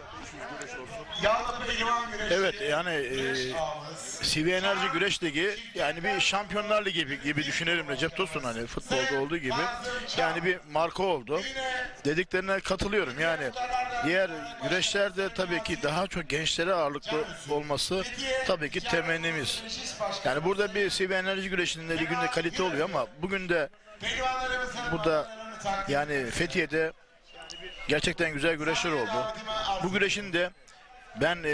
yağlı pehlivan güreşleri. Evet yani CV Enerji Güreş Ligi yani bir Şampiyonlar Ligi gibi düşünelim Recep Tosun, hani futbolda olduğu gibi yani bir marka oldu. Dediklerine katılıyorum yani. Diğer güreşlerde tabii ki daha çok gençlere ağırlıklı olması tabii ki temennimiz. Yani burada bir CV Enerji Güreşi'nin liginde kalite oluyor ama bugün de burada yani Fethiye'de gerçekten güzel güreşler oldu. Bu güreşin de ben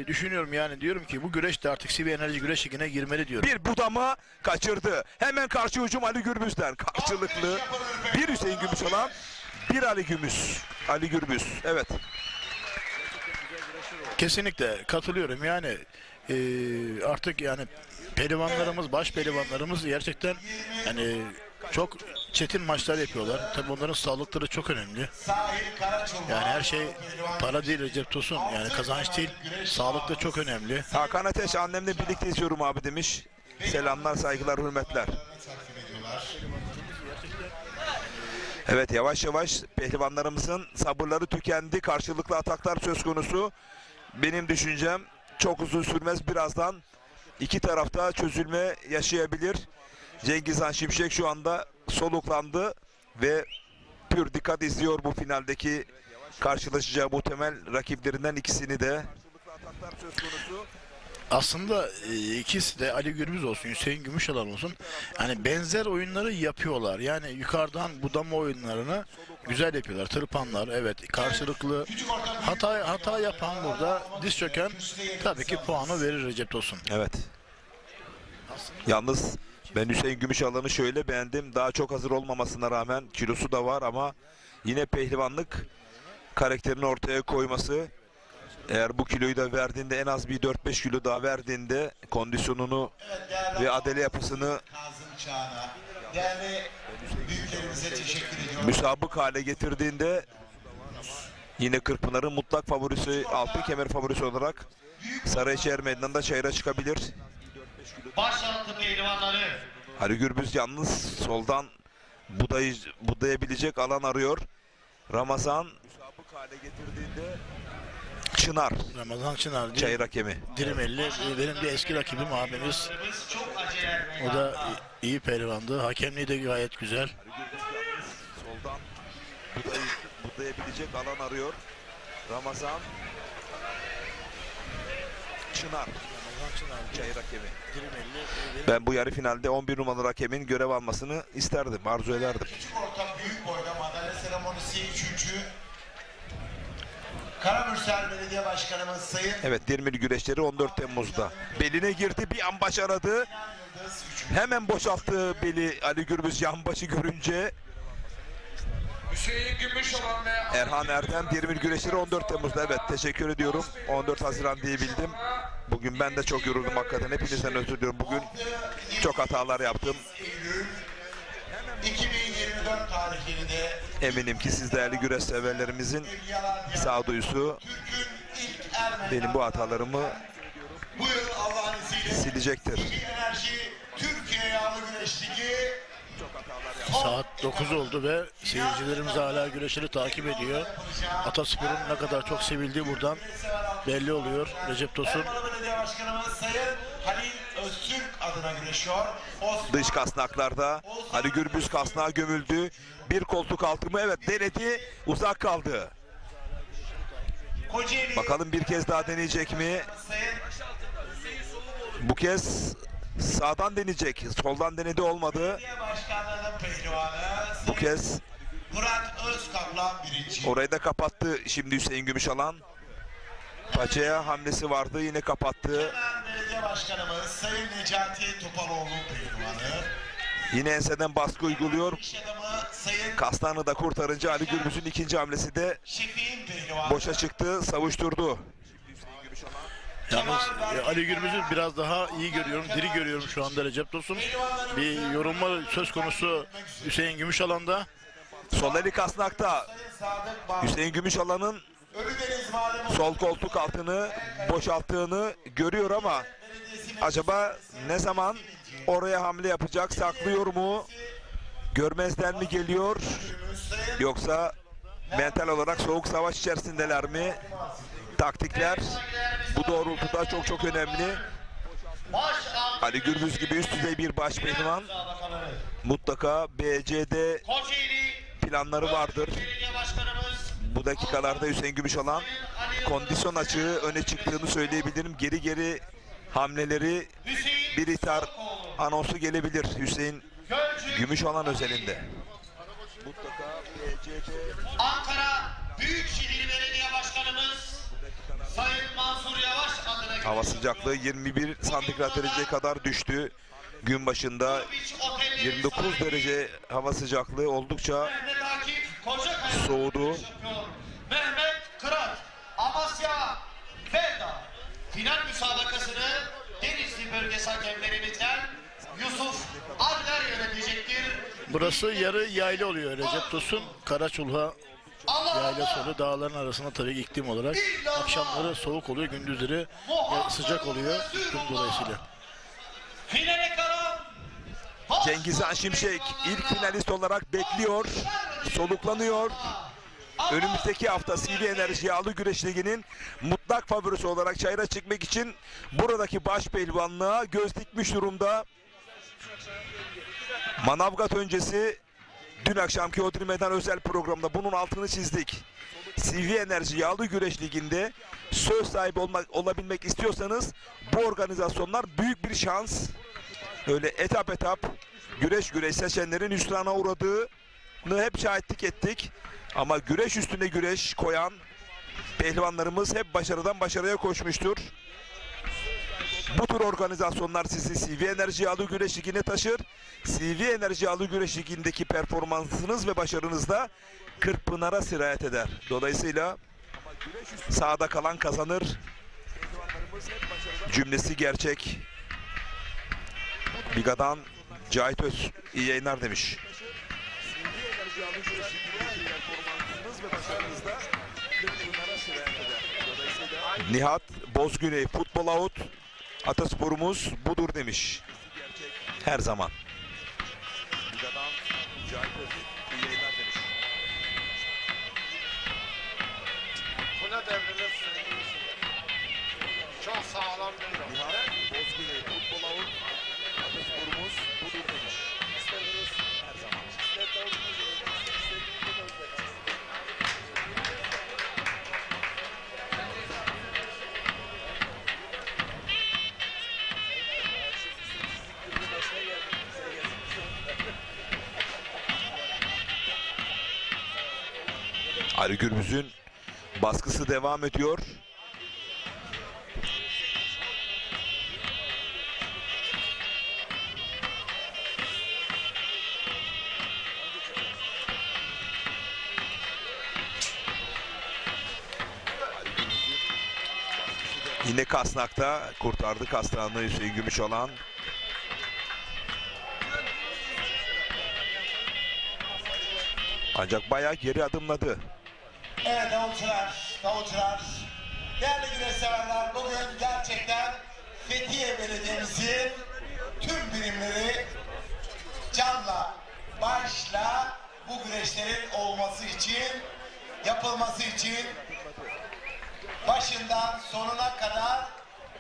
düşünüyorum yani, diyorum ki bu güreş de artık CV Enerji Güreş Ligi'ne girmeli diyorum. Bir budama kaçırdı. Hemen karşı hücum Ali Gürbüz'den. Karşılıklı bir Hüseyin Gümüşoğlan, bir Ali Gümüş. Ali Gürbüz. Evet. Kesinlikle katılıyorum yani artık yani pehlivanlarımız, baş pehlivanlarımız gerçekten yani çok çetin maçlar yapıyorlar. Tabii onların sağlıkları çok önemli. Yani her şey para değil Recep Tosun. Yani kazanç değil, sağlık da çok önemli. Hakan Ateş, annemle birlikte izliyorum abi demiş. Selamlar, saygılar, hürmetler. Evet, yavaş yavaş pehlivanlarımızın sabırları tükendi. Karşılıklı ataklar söz konusu. Benim düşüncem çok uzun sürmez. Birazdan iki tarafta çözülme yaşayabilir. Cengiz Han Şimşek şu anda soluklandı ve pür dikkat izliyor bu finaldeki karşılaşacağı muhtemel rakiplerinden ikisini de. Aslında ikisi de Ali Gürbüz olsun, Hüseyin Gümüşalan olsun. Yani benzer oyunları yapıyorlar. Yani yukarıdan budama oyunlarını güzel yapıyorlar. Tırpanlar, evet, karşılıklı hata yapan burada diz çöken tabii ki puanı verir Recep Tosun. Evet. Yalnız ben Hüseyin Gümüşalan'ı şöyle beğendim. Daha çok hazır olmamasına rağmen kilosu da var ama yine pehlivanlık karakterini ortaya koyması. Eğer bu kiloyu da verdiğinde, en az bir 4-5 kilo daha verdiğinde kondisyonunu ve adele yapısını müsabık hale getirdiğinde yine Kırkpınar'ın mutlak favorisi, altın kemer favorisi olarak Sarıçer Meydanı'nda çayıra çıkabilir. Başaltı pehlivanları. Ali Gürbüz yalnız soldan budayabilecek alan arıyor. Ramazan müsabık hale getirdiğinde Çınar. Ramazan Çınar. Çayır hakemi. Dirimelli benim bir eski rakibim, abimiz. O da iyi pehlivandı. Hakemliği de gayet güzel. Soldan budayabilecek alan arıyor. Ramazan Çınar. Çayır hakemi. Ben bu yarı finalde 11 numaralı hakemin görev almasını isterdim, arzu ederdim. Küçük orta büyük boyda madalya seremonisi 3. Karamürsel Belediye Başkanımız Sayın... Evet, Dirmil güreşleri 14 Temmuz'da. Beline girdi, bir an başaradı. Hemen boşalttı beli Ali Gürbüz yanbaşı görünce. Hüseyin Gümüşoğlan ve Erhan Erdem, Dirmil güreşleri 14 Temmuz'da. Evet, teşekkür ediyorum. 14 Haziran diyebildim. Bugün ben de çok yoruldum hakikaten. Hepinizden özür diliyorum. Bugün çok hatalar yaptım. 2024 tarihinde eminim ki siz değerli güreş severlerimizin sağduyusu benim bu hatalarımı bu yıl Allah'ın izniyle silecektir. Enerji Türkiye Yağlı Güreş Ligi Saat 9 oldu ve seyircilerimiz hala güreşleri takip ediyor. Ataspor'un ne kadar çok sevildiği buradan belli oluyor. Recep Tosun. Belediye Başkanımız Sayın Halil Öztürk adına güreşiyor. Dış kasnaklarda Ali Gürbüz kasnağa gömüldü. Bir koltuk altı mı? Evet, denedi. Uzak kaldı. Bakalım bir kez daha deneyecek mi? Bu kez sağdan deneyecek. Soldan denedi, olmadı. Bu kez Murat Özkaplan birinci. orayı da kapattı şimdi Hüseyin Gümüşalan. Paçaya hamlesi vardı, yine kapattı. Belediye Başkanımız Sayın Necati Topaloğlu pehlivanı. Yine enseden baskı uyguluyor. Kasnağını da kurtarınca Ali Gürbüz'ün ikinci hamlesi de boşa çıktı, savuşturdu. Yalnız Ali Gürbüz'ü biraz daha iyi görüyorum, diri görüyorum şu anda Recep Tosun. Bir yorulma söz konusu Hüseyin Gümüşalan'da. Sol eli kasnakta. Hüseyin Gümüşalan'ın sol koltuk altını boşalttığını görüyor ama acaba ne zaman oraya hamle yapacak, saklıyor mu? Görmezden mi geliyor? Yoksa mental olarak soğuk savaş içerisindeler mi? Taktikler bu doğrultuda çok önemli. Ali Gürbüz gibi üst düzey bir başpehlivan mutlaka BCD planları vardır. Bu dakikalarda Hüseyin Gümüşalan kondisyon açığı öne çıktığını söyleyebilirim. Geri hamleleri bir ithar anonsu gelebilir Hüseyin Gümüşalan özelinde. Mutlaka BCD Ankara Büyükşehir Belediye Başkanımız Sayın Mansur Yavaş adına hava sıcaklığı 21 santigrat dereceye kadar düştü. Gün başında 29 derece hava sıcaklığı oldukça soğudu. Mehmet Kırat Amasya Veda final müsabakasını Denizli bölgesi hakemlerimizden Yusuf Adler yönetecektir. Burası yarı yayla oluyor. Recep Tosun, Karaçulha yayla solu dağların arasında tabii iklim olarak. Akşamları soğuk oluyor, gündüzleri sıcak oluyor iklim dolayısıyla. Finale kalan Cengizhan Şimşek ilk finalist olarak bekliyor, soluklanıyor. Önümüzdeki hafta CV Enerji Yağlı Güreş Ligi'nin mutlak favorisi olarak çayıra çıkmak için buradaki başpehlivanlığa göz dikmiş durumda. Manavgat öncesi dün akşamki Odri Meydan özel programda bunun altını çizdik. CV Enerji Yağlı Güreş Ligi'nde söz sahibi olabilmek istiyorsanız bu organizasyonlar büyük bir şans. Öyle etap güreş seçenlerin hüsrana uğradığını hep şahitlik ettik. Ama güreş üstüne güreş koyan pehlivanlarımız hep başarıdan başarıya koşmuştur. Bu tür organizasyonlar sizi CV Enerji Yağlı Güreş Ligi'ne taşır. CV Enerji Yağlı Güreş Ligi'ndeki performansınız ve başarınız da Kırkpınar'a sirayet eder. Dolayısıyla sahada kalan kazanır cümlesi gerçek. Biga'dan Cahit Öz iyi yayınlar demiş. Nihat Bozgüney futbol out, atasporumuz budur demiş. Her zaman. Kule devrimiz çok sağlam bir Nihat Bozgüney futbol out, atasporumuz budur demiş. Her zaman. Ali Gürbüz'ün baskısı devam ediyor. Yine Kasnak'ta kurtardı Kasnak'ını Hüseyin Gümüşalan. Ancak bayağı geri adımladı. Evet davulcular, değerli güreş severler, bugün gerçekten Fethiye Belediye'mizin tüm birimleri canla, başla bu güreşlerin olması için, yapılması için başından sonuna kadar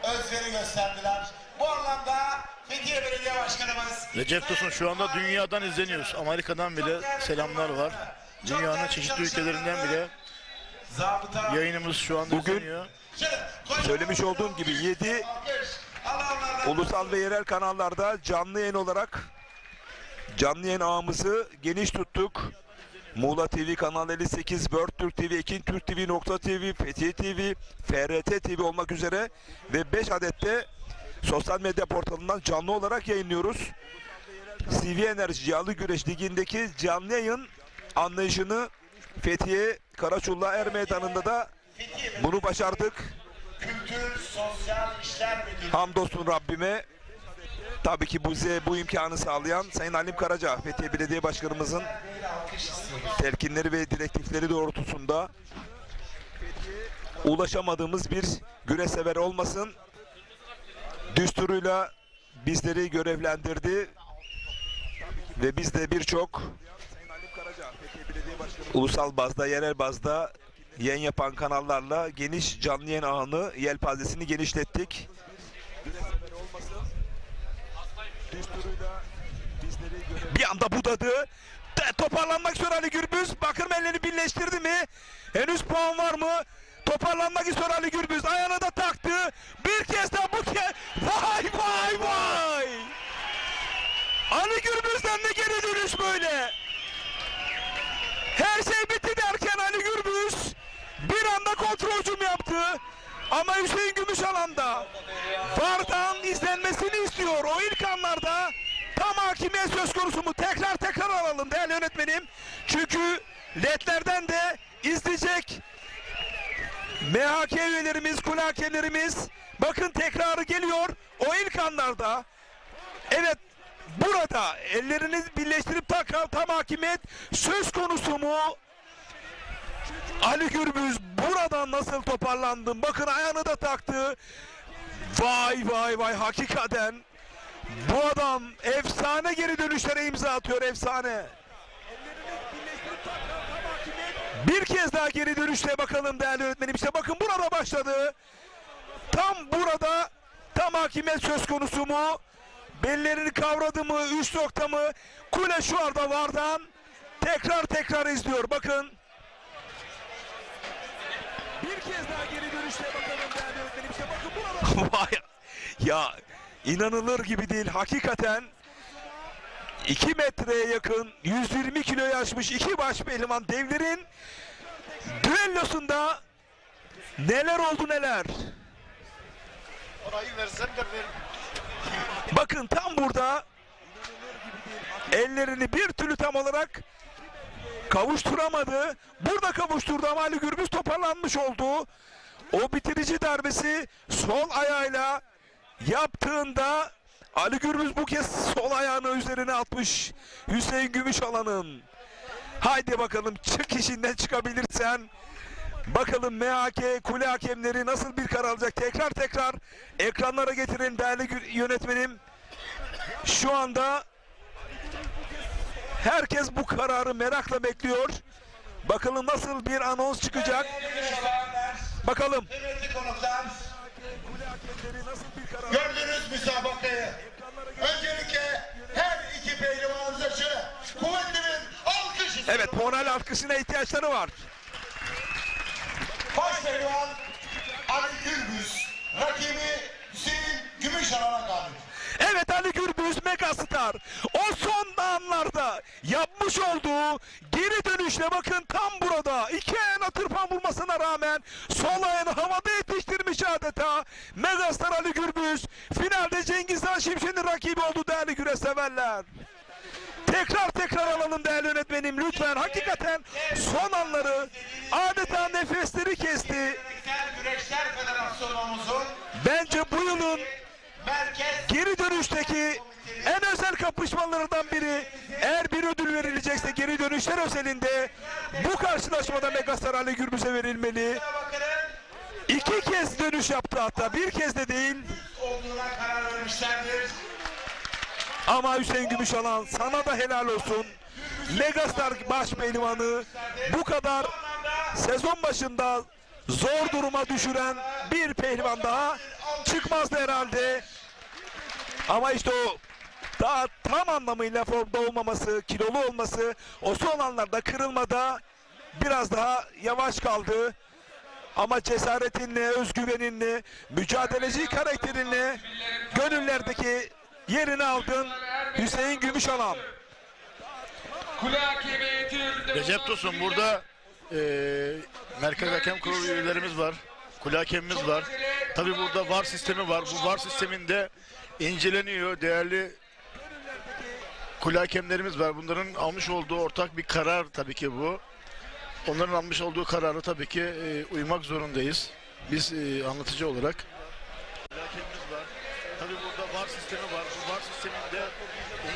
özveri gösterdiler. Bu anlamda Fethiye Belediye Başkanımız Recep Tosun şu anda dünyadan izleniyoruz. Amerika'dan bile selamlar var. Dünyanın çeşitli ülkelerinden bile yayınımız şu anda izleniyor. Söylemiş olduğum gibi 7 ulusal ve yerel kanallarda canlı yayın olarak canlı yayın ağımızı geniş tuttuk. Muğla TV, Kanal 58, World Türk TV, Ekin Türk TV, Nokta TV, Fethiye TV, FRT TV olmak üzere ve 5 adette sosyal medya portalından canlı olarak yayınlıyoruz. CV Enerji Yağlı Güreş Ligi'ndeki canlı yayın anlayışını Fethiye Karaçullah Er Meydanı'nda da bunu başardık. Kültür Sosyal İşler Müdürlüğü. Hamdolsun Rabbime. Tabii ki bu imkanı sağlayan Sayın Halim Karaca, Fethiye Belediye Başkanımızın telkinleri ve direktifleri doğrultusunda ulaşamadığımız bir güreş sever olmasın. Düsturuyla bizleri görevlendirdi ve biz de birçok Ulusal bazda, yerel bazda yayın yapan kanallarla geniş canlı yayın ağını, yelpazesini genişlettik. Bir anda budadı. Toparlanmak istiyor Ali Gürbüz. Bakın ellerini birleştirdi mi? Henüz puan var mı? Toparlanmak istiyor Ali Gürbüz. Ayağına da taktı. Bir kez daha bu kez. Vay vay vay. Ali Gürbüz'den de geri dönüş böyle. Her şey bitti derken Ali Gürbüz bir anda kontrol hücum yaptı. Ama Hüseyin Gümüşalan da VAR'dan izlenmesini istiyor. O ilk anlarda tam hakimiyet söz konusu mu? Tekrar alalım değerli yönetmenim. Çünkü ledlerden de izleyecek MHK üyelerimiz, kule hakemlerimiz. Bakın tekrarı geliyor. O ilk anlarda. Evet, burada ellerini birleştirip tam hakimiyet söz konusu mu? Ali Gürbüz buradan nasıl toparlandım? Bakın ayağını da taktı. Vay vay vay, hakikaten bu adam efsane geri dönüşlere imza atıyor, efsane. Bir kez daha geri dönüşte bakalım değerli öğretmenim. İşte bakın burada başladı. Tam burada tam hakimiyet söz konusu mu? Bellerini kavradı mı? 3 nokta mı? Kule şu anda VAR'dan tekrar izliyor. Bakın. Bir kez daha geri dönüşte bakalım değerli öğretmenim. İşte bakın burada. Vay ya, inanılır gibi değil hakikaten. 2 metreye yakın, 120 kiloyu aşmış iki baş pehlivan devlerin düellosunda neler oldu neler. Orayı versen de ver. Bakın tam burada ellerini bir türlü tam olarak kavuşturamadı. Burada kavuşturdu ama Ali Gürbüz toparlanmış oldu. O bitirici darbesi sol ayağıyla yaptığında Ali Gürbüz bu kez sol ayağını üzerine atmış Hüseyin Gümüşalan'ın. Haydi bakalım, çık işinden çıkabilirsen. Bakalım MHK kule hakemleri nasıl bir karar alacak? Tekrar ekranlara getirin değerli yönetmenim. Şu anda herkes bu kararı merakla bekliyor. Bakalım nasıl bir anons çıkacak. Bakalım. Gördünüz müsabakayı. Öncelikle her iki pehlivanımıza şöyle kuvvetli bir alkış istiyorum. Evet, moral alkışına ihtiyaçları var. Baş pehlivan Ali Gürbüz, rakibi Hüseyin Gümüşalan'a galip. Evet, Ali Gürbüz megastar. O son anlarda yapmış olduğu geri dönüşle bakın tam burada. İki ayağına tırpan vurmasına rağmen sol ayağını havada yetiştirmiş adeta. Megastar Ali Gürbüz finalde Cengiz Han Şimşek'in rakibi oldu değerli güreş severler. Tekrar alalım değerli yönetmenim lütfen. Hakikaten son anları adeta nefesleri kesti. Güreşler Federasyonumuzun Bence bu yılın geri dönüşteki en özel kapışmalarından biri. Eğer bir ödül verilecekse geri dönüşler özelinde bu karşılaşmada Megastar Ali Gürbüz'e verilmeli. 2 kez dönüş yaptı, hatta bir kez de değil. olduğuna karar vermişlerdir. Ama Hüseyin Gümüşalan, sana da helal olsun. Megastar baş pehlivanı bu kadar sezon başında zor duruma düşüren bir pehlivan daha çıkmazdı herhalde. Ama işte o daha tam anlamıyla formda olmaması, kilolu olması, o son anlarda kırılmada biraz daha yavaş kaldı. Ama cesaretinle, özgüveninle, mücadeleci karakterinle gönüllerdeki yerini aldın Hüseyin Gümüşalan. Kule hakemiyeti önünde Recep Tosun, burada Merkez Hakem Kurulu üyelerimiz var. Kule hakemimiz var. Tabi burada VAR sistemi var. Bu VAR sisteminde inceleniyor. Değerli kule hakemlerimiz var. Bunların almış olduğu ortak bir karar tabii ki bu. Onların almış olduğu kararı tabii ki uymak zorundayız. Biz anlatıcı olarak. Kule hakemimiz var. Tabi burada VAR sistemi var. Bu VAR sisteminde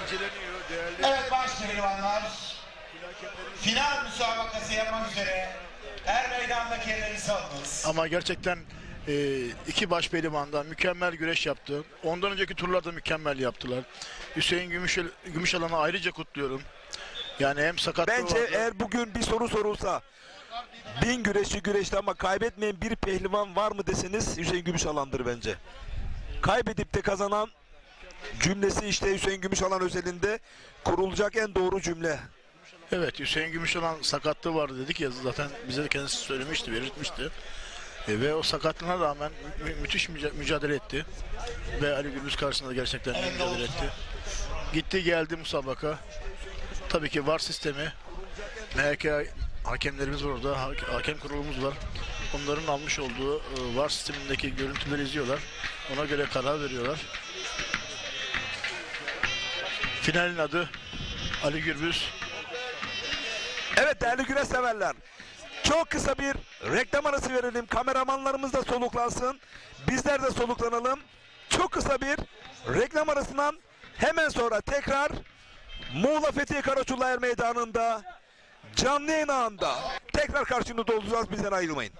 inceleniyor. Değerli... Evet baş pehlivanlar, final müsabakası yapmak üzere her meydandaki yerlerinizi alınız. Ama gerçekten iki baş pehlivandan mükemmel güreş yaptı. Ondan önceki turlarda mükemmel yaptılar. Hüseyin Gümüşalan'ı ayrıca kutluyorum. Yani hem sakatlığı Bence vardı. eğer bugün bir soru sorulsa 1000 güreşçi güreşti ama kaybetmeyen bir pehlivan var mı deseniz Hüseyin Gümüşalan'dır bence. Kaybedip de kazanan cümlesi işte Hüseyin Gümüşalan özelinde kurulacak en doğru cümle. Evet, Hüseyin Gümüşalan sakatlığı vardı dedik ya, zaten bize de kendisi söylemişti, belirtmişti. Ve o sakatlığına rağmen müthiş mücadele etti. Ve Ali Gürbüz karşısında gerçekten iyi mücadele etti. Gitti geldi musabaka. Tabii ki VAR sistemi, MHK hakemlerimiz var orada, hakem kurulumuz var. Onların almış olduğu VAR sistemindeki görüntüleri izliyorlar. Ona göre karar veriyorlar. Finalin adı Ali Gürbüz. Evet değerli güreş severler. Çok kısa bir reklam arası verelim. Kameramanlarımız da soluklansın. Bizler de soluklanalım. Çok kısa bir reklam arasından hemen sonra tekrar Muğla Fethiye Karaçullah Meydanı'nda canlı yayın ağında tekrar karşınızda olacağız. Bizden ayrılmayın.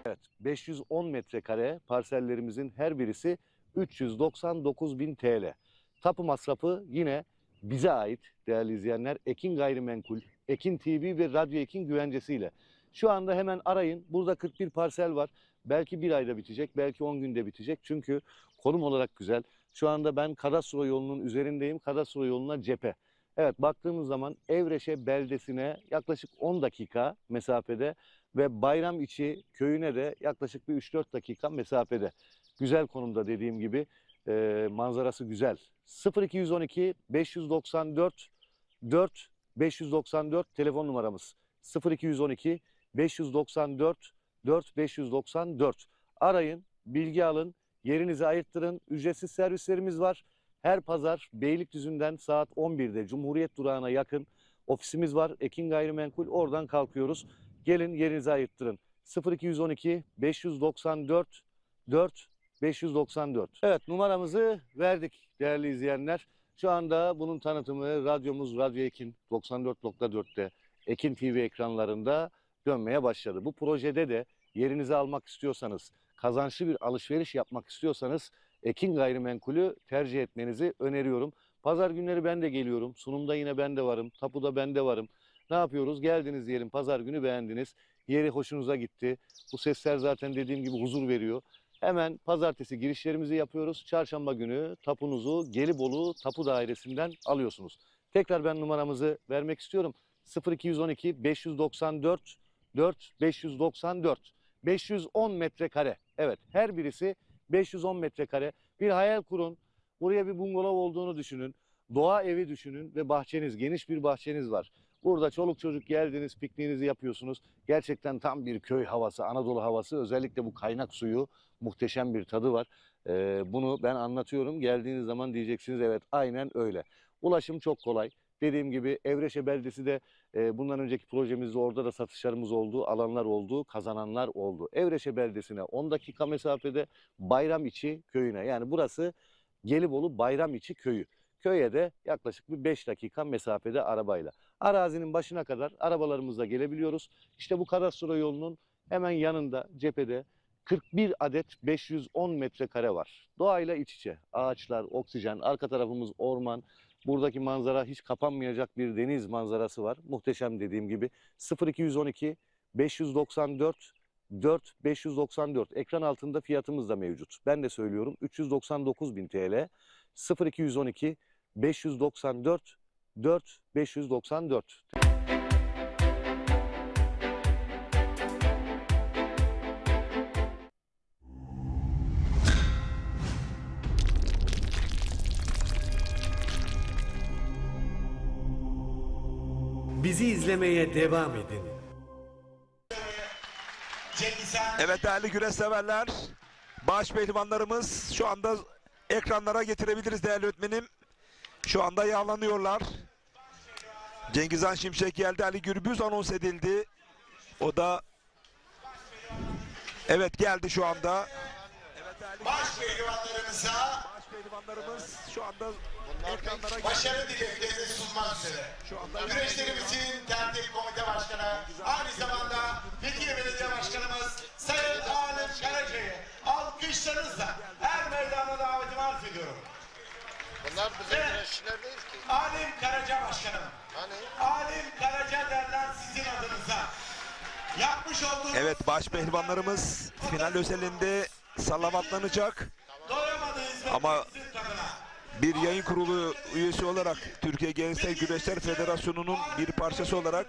Evet, 510 metrekare parsellerimizin her birisi 399.000 TL. Tapu masrafı yine bize ait değerli izleyenler. Ekin Gayrimenkul, Ekin TV ve Radyo Ekin güvencesiyle. Şu anda hemen arayın. Burada 41 parsel var. Belki bir ayda bitecek, belki 10 günde bitecek. Çünkü konum olarak güzel. Şu anda ben kadastro yolunun üzerindeyim. Kadastro yoluna cephe. Evet, baktığımız zaman Evreşe beldesine yaklaşık 10 dakika mesafede ve Bayramiçi köyüne de yaklaşık bir 3-4 dakika mesafede. Güzel konumda dediğim gibi, manzarası güzel. 0212 594 4 594 telefon numaramız. 0212 594 4 594. Arayın, bilgi alın, yerinizi ayırttırın. Ücretsiz servislerimiz var. Her pazar Beylikdüzü'nden saat 11'de Cumhuriyet Durağı'na yakın ofisimiz var. Ekin Gayrimenkul, oradan kalkıyoruz. Gelin, yerinizi ayırttırın. 0212 594 4 594. Evet, numaramızı verdik değerli izleyenler. Şu anda bunun tanıtımı radyomuz Radyo Ekin 94.4'te Ekin TV ekranlarında dönmeye başladı. Bu projede de yerinizi almak istiyorsanız, kazançlı bir alışveriş yapmak istiyorsanız Ekin Gayrimenkul'ü tercih etmenizi öneriyorum. Pazar günleri ben de geliyorum. Sunumda yine ben de varım. Tapuda ben de varım. Ne yapıyoruz? Geldiniz diyelim, pazar günü beğendiniz. Yeri hoşunuza gitti. Bu sesler zaten dediğim gibi huzur veriyor. Hemen pazartesi girişlerimizi yapıyoruz. Çarşamba günü tapunuzu Gelibolu Tapu Dairesi'nden alıyorsunuz. Tekrar ben numaramızı vermek istiyorum. 0212 594 4 594. 510 metrekare. Evet, her birisi 510 metrekare. Bir hayal kurun. Buraya bir bungalov olduğunu düşünün. Doğa evi düşünün ve bahçeniz, geniş bir bahçeniz var. Burada çoluk çocuk geldiniz, pikniğinizi yapıyorsunuz. Gerçekten tam bir köy havası, Anadolu havası. Özellikle bu kaynak suyu muhteşem bir tadı var. Bunu ben anlatıyorum. Geldiğiniz zaman diyeceksiniz evet, aynen öyle. Ulaşım çok kolay. Dediğim gibi Evreşe beldesi de bundan önceki projemizde orada da satışlarımız oldu, alanlar oldu, kazananlar oldu. Evreşe beldesine 10 dakika mesafede Bayramiçi köyüne, yani burası Gelibolu Bayramiçi köyü. Köye de yaklaşık bir 5 dakika mesafede arabayla. Arazinin başına kadar arabalarımızla gelebiliyoruz. İşte bu kadastro yolunun hemen yanında cephede 41 adet 510 metrekare var. Doğayla iç içe. Ağaçlar, oksijen, arka tarafımız orman. Buradaki manzara hiç kapanmayacak bir deniz manzarası var. Muhteşem dediğim gibi. 0212 594 4 594. Ekran altında fiyatımız da mevcut. Ben de söylüyorum, 399.000 TL. 0212 594 4 594. Bizi izlemeye devam edin. Evet değerli güreş severler, baş pehlivanlarımız şu anda ekranlara getirebiliriz değerli öğretmenim. Şu anda yağlanıyorlar. Cengizhan Şimşek geldi, Ali Gürbüz anons edildi. O da evet geldi şu anda. Evet, baş pehlivanlarımıza şu anda başarı dileklerini sunmak üzere. Güreşlerimizin tertip komite başkanı, aynı zamanda Fethiye Belediye Başkanımız Sayın Alem Karaca'yı alkışlarınızla Bunlar bizim güreşçiler değil ki. Alim Karaca Başkanım. Hani? Alim Karaca derler sizin adınıza. Yapmış olduğunuz... Evet, baş pehlivanlarımız final özelinde salavatlanacak. Ama bir yayın kurulu üyesi olarak Türkiye Geleneksel Güreşler Federasyonu'nun bir parçası olarak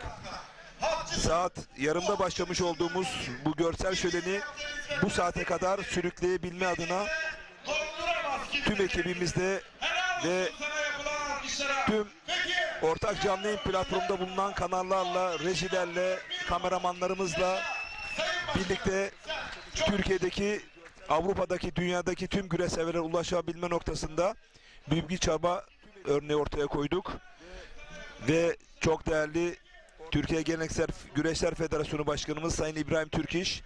saat yarımda başlamış olduğumuz bu görsel şöleni bu saate kadar sürükleyebilme adına tüm ekibimizde ve tüm ortak canlı yayın platformda bulunan kanallarla, rejilerle, kameramanlarımızla birlikte Türkiye'deki, Avrupa'daki, dünyadaki tüm güreş severlere ulaşabilme noktasında büyük bir çaba örneği ortaya koyduk. Ve çok değerli Türkiye Geleneksel Güreşler Federasyonu Başkanımız Sayın İbrahim Türkiş,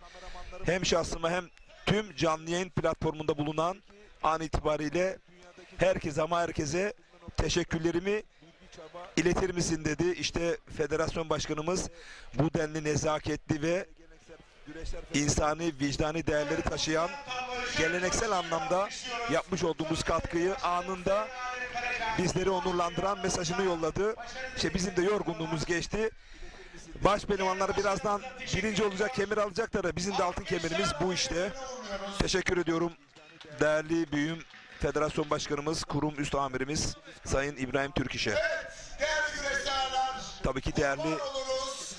hem şahsıma hem tüm canlı yayın platformunda bulunan an itibariyle herkese teşekkürlerimi iletir misin dedi. İşte federasyon başkanımız bu denli nezaketli ve insani, vicdani değerleri taşıyan, geleneksel anlamda yapmış olduğumuz katkıyı anında bizleri onurlandıran mesajını yolladı. İşte bizim de yorgunluğumuz geçti. Baş pehlivanlar birazdan birinci olacak, kemer alacaklar. Bizim de altın kemerimiz bu işte. Teşekkür ediyorum değerli büyüğüm Federasyon Başkanımız, kurum üst amirimiz Sayın İbrahim Türkiş'e. Tabii ki değerli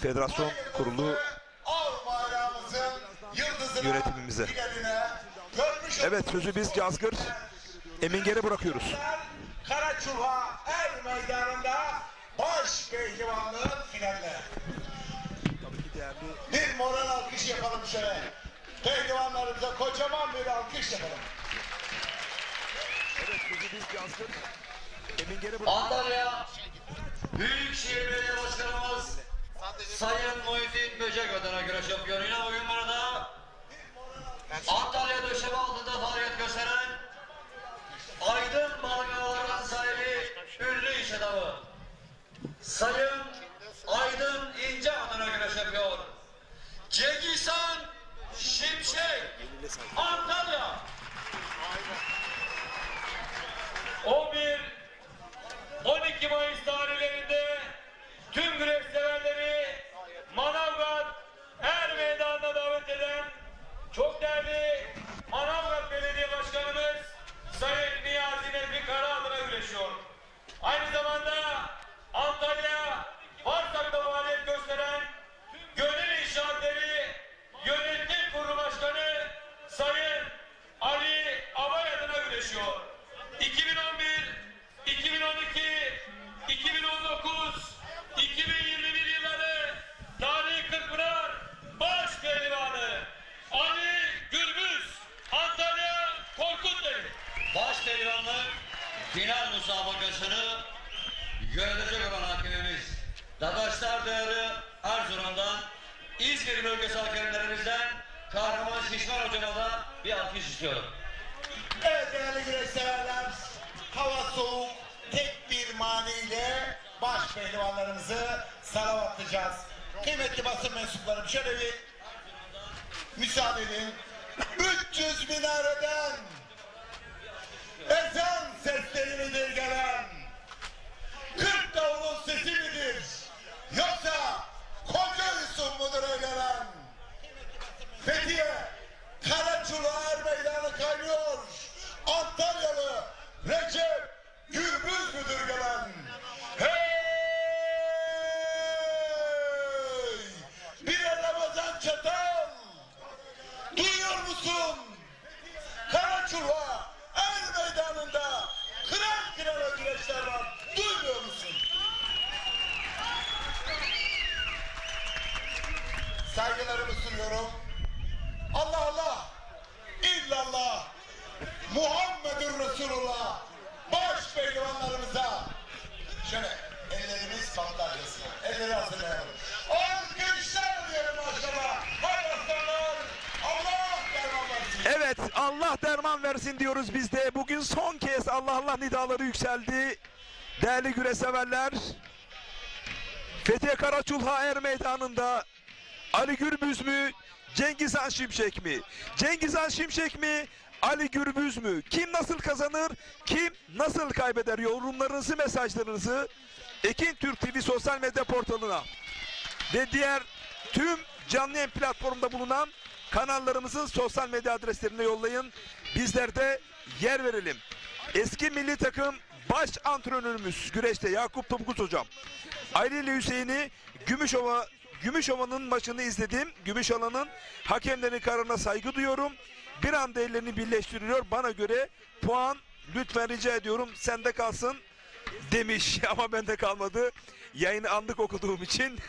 Federasyon Kurulu yönetimimize. Evet, sözü biz Cazgır Eminger'e bırakıyoruz. Karaçulha Er Meydanı'nda baş pehlivanlığın finaline. Bir moral alkış yapalım şöyle. Pehlivanlarımıza kocaman bir alkış yapalım. Evet, sözü biz Cazgır Eminger'e bırakıyoruz. Antalya Büyükşehir Belediye Başkanımız Sayın Muhittin Böcek adına göre şampiyonuyla bugün burada Antalya döşeme altında faaliyet gösteren Aydın Balgamalar'ın sahibi ünlü iş adamı Sayın Aydın İnce adına göre şampiyon Cegizhan Şimşek Antalya 11-12 Mayıs tarihlerinde tüm güreş severleri Manavgat Er Meydanı'na davet eden çok değerli Manavgat Belediye Başkanımız Sayın Niyazi Nefri Kara adına güreşiyor. Aynı zamanda Antalya Varsak'ta faaliyet gösteren Gönül İnşaatları Yönetim Kurulu Başkanı Sayın Ali Abay adına güreşiyor. 2011, 2012, 2019, 2021 yılları Tarihi Kırkpınar baş pehlivanı Ali Gürbüz Antalya Korkutbeli. Baş pehlivanlık final müsabakasını yönetecek olan hakemimiz Dadaşlar Değeri Erzurum'dan, İzmir bölgesi hakemlerimizden Kahraman Şişman hocama da bir alkış istiyorum. Evet değerli güreş severler, hava soğuk, tek bir maniyle baş pehlivanlarımızı salavatlayacağız. Kıymetli basın mensuplarım, şöyle bir müsaade edin. 300 minareden ezan sesleri midir gelen? 40 davulun sesi midir? Yoksa koca Yusuf mudur gelen? Fethiye Karaçulha Er Meydanı kaynıyor. Antalyalı Recep Gürbüz müdür gelen? Hey! Bir Ramazan Çatal! Duyuyor musun? Karaçulha Er Meydanı'nda kıran kırana güreşler var. Duymuyor musun? Saygılarımı sunuyorum. Allah Allah! İllallah! Muhammedur Resulullah! Baş pehlivanlarımıza şöyle ellerimiz sandalyesine, elleri hazırlayalım. Alkışlar diyelim maşallah! Hay aslanlar! Allah derman versin! Evet, Allah derman versin diyoruz biz de. Bugün son kez Allah Allah nidaları yükseldi. Değerli güreş severler, Fethiye Karaçulha Er Meydanı'nda Ali Gürbüz mü? Cengizhan Şimşek mi? Cengizhan Şimşek mi? Ali Gürbüz mü? Kim nasıl kazanır? Kim nasıl kaybeder? Yorumlarınızı, mesajlarınızı Ekin Türk TV sosyal medya portalına ve diğer tüm canlı yayın platformunda bulunan kanallarımızın sosyal medya adreslerine yollayın. Bizler de yer verelim. Eski milli takım baş antrenörümüz güreşte Yakup Topkuz hocam. Ali ile Hüseyin'i Gümüşova'nın maçını izledim. Gümüşova'nın hakemlerin kararına saygı duyuyorum. Bir anda ellerini birleştiriyor. Bana göre puan lütfen rica ediyorum sende kalsın demiş. Ama bende kalmadı. Yayını anlık okuduğum için.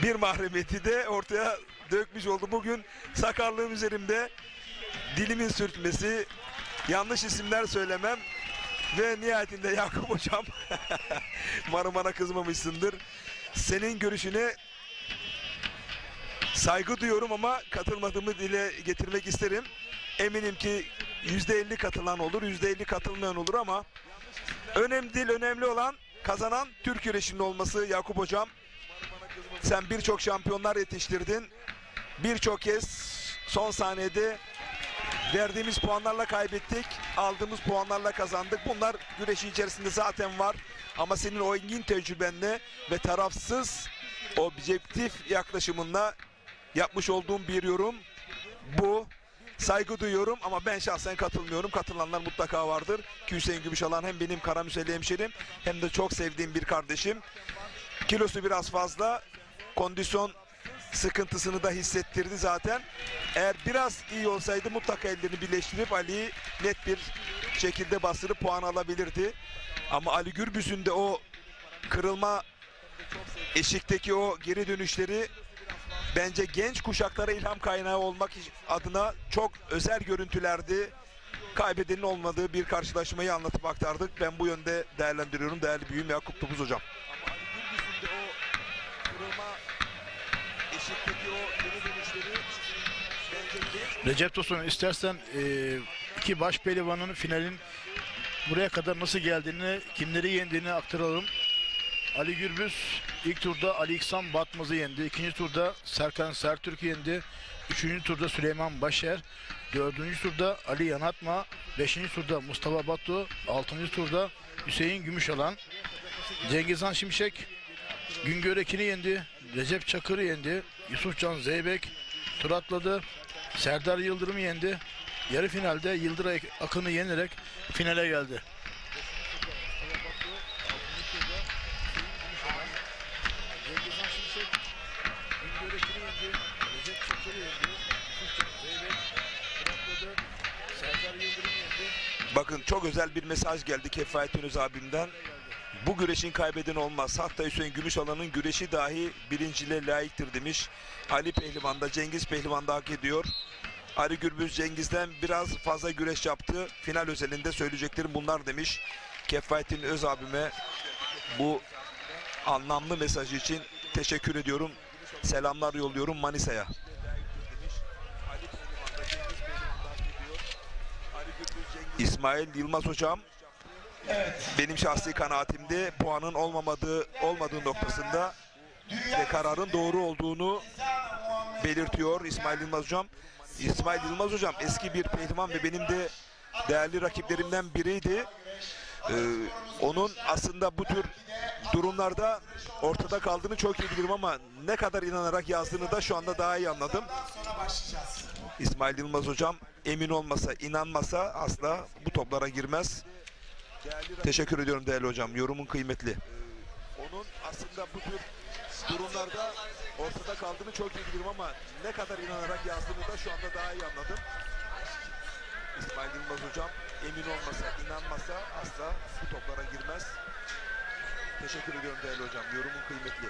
Bir mahremiyeti de ortaya dökmüş oldu. Bugün sakarlığım üzerimde, dilimin sürtmesi, yanlış isimler söylemem ve nihayetinde Yakup hocam umarım bana kızmamışsındır. Senin görüşüne saygı duyuyorum ama katılmadığımı dile getirmek isterim. Eminim ki %50 katılan olur, %50 katılmayan olur ama önemli değil, önemli olan kazanan Türk güreşinin olması Yakup hocam. Sen birçok şampiyonlar yetiştirdin. Birçok kez son saniyede verdiğimiz puanlarla kaybettik. Aldığımız puanlarla kazandık. Bunlar güreşin içerisinde zaten var. Ama senin o engin tecrübenle ve tarafsız, objektif yaklaşımınla yapmış olduğum bir yorum bu. Saygı duyuyorum ama ben şahsen katılmıyorum. Katılanlar mutlaka vardır. Ki Hüseyin Gümüşalan hem benim Karamüseli hemşerim hem de çok sevdiğim bir kardeşim. Kilosu biraz fazla. Kondisyon sıkıntısını da hissettirdi zaten. Eğer biraz iyi olsaydı mutlaka ellerini birleştirip Ali'yi net bir şekilde bastırıp puan alabilirdi. Ama Ali Gürbüz'ün de o kırılma eşikteki o geri dönüşleri bence genç kuşaklara ilham kaynağı olmak adına çok özel görüntülerdi. Kaybedenin olmadığı bir karşılaşmayı anlatıp aktardık. Ben bu yönde değerlendiriyorum değerli büyüğüm Yakup Topuz hocam. Recep Tosun, istersen iki baş pehlivanın finalin buraya kadar nasıl geldiğini, kimleri yendiğini aktaralım. Ali Gürbüz ilk turda Ali İhsan Batmaz'ı yendi. İkinci turda Serkan Sertürk'ü yendi. Üçüncü turda Süleyman Başer. Dördüncü turda Ali Yanatma. Beşinci turda Mustafa Batu. Altıncı turda Hüseyin Gümüşalan. Cengizhan Şimşek Güngör Ekin'i yendi. Recep Çakır'ı yendi. Yusufcan Zeybek tur atladı. Serdar Yıldırım'ı yendi. Yarı finalde Yıldıray Akın'ı yenerek finale geldi. Bakın çok özel bir mesaj geldi Kefaettin Öz abimden. Bu güreşin kaybeden olmaz. Hatta Hüseyin Gümüşalan'ın güreşi dahi birinciliğe layıktır demiş. Ali Pehlivan da Cengiz Pehlivan da hak ediyor. Ali Gürbüz Cengiz'den biraz fazla güreş yaptı. Final özelinde söyleyeceklerim bunlar demiş. Kefaettin Öz abime bu anlamlı mesajı için teşekkür ediyorum. Selamlar yolluyorum Manisa'ya. İsmail Yılmaz hocam, benim şahsi kanaatimde puanın olmadığı noktasında ve kararın doğru olduğunu belirtiyor İsmail Yılmaz hocam. İsmail Yılmaz hocam eski bir pehlivan ve benim de değerli rakiplerimden biriydi. Onun aslında bu tür durumlarda ortada kaldığını çok iyi bilirim ama ne kadar inanarak yazdığını da şu anda daha iyi anladım. İsmail Yılmaz hocam emin olmasa, inanmasa asla bu toplara girmez. Teşekkür ediyorum değerli hocam. Yorumun kıymetli. Onun aslında bu tür durumlarda ortada kaldığını çok iyi bilirim ama ne kadar inanarak yazdığını da şu anda daha iyi anladım. İsmail Yılmaz hocam emin olmasa, inanmasa asla bu toplara girmez. Teşekkür ediyorum değerli hocam. Yorumun kıymetli.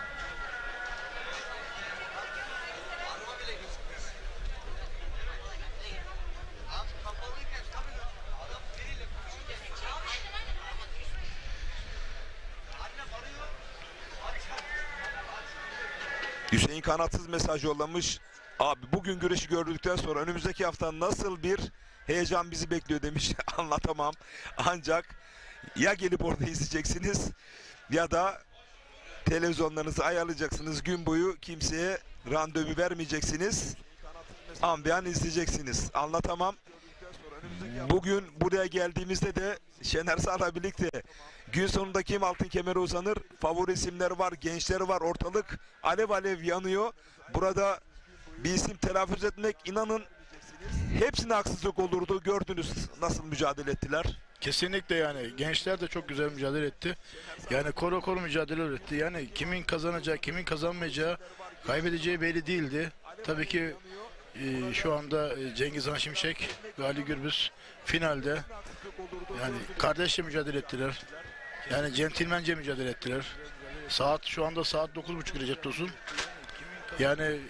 Hüseyin kanatsız mesaj yollamış. Abi bugün güreşi gördükten sonra önümüzdeki hafta nasıl bir heyecan bizi bekliyor demiş. Anlatamam. Ancak ya gelip orada izleyeceksiniz ya da Televizyonlarınızı ayarlayacaksınız. Gün boyu kimseye randevu vermeyeceksiniz. Ambiyan izleyeceksiniz. Anlatamam. Bugün buraya geldiğimizde de Şener Sar'la birlikte gün sonunda kim altın kemere uzanır? Favori isimler var, gençler var. Ortalık alev alev yanıyor. Burada bir isim telaffuz etmek, inanın hepsine haksızlık olurdu. Gördünüz nasıl mücadele ettiler. Kesinlikle yani gençler de çok güzel mücadele etti. Yani koru mücadele üretti. Yani kimin kazanacağı, kimin kazanmayacağı, kaybedeceği belli değildi. Tabii ki şu anda Cengiz Han Şimşek ve Ali Gürbüz finalde yani kardeşçe mücadele ettiler. Yani centilmence mücadele ettiler. Şu anda saat 9.30 Recep Tosun. Yani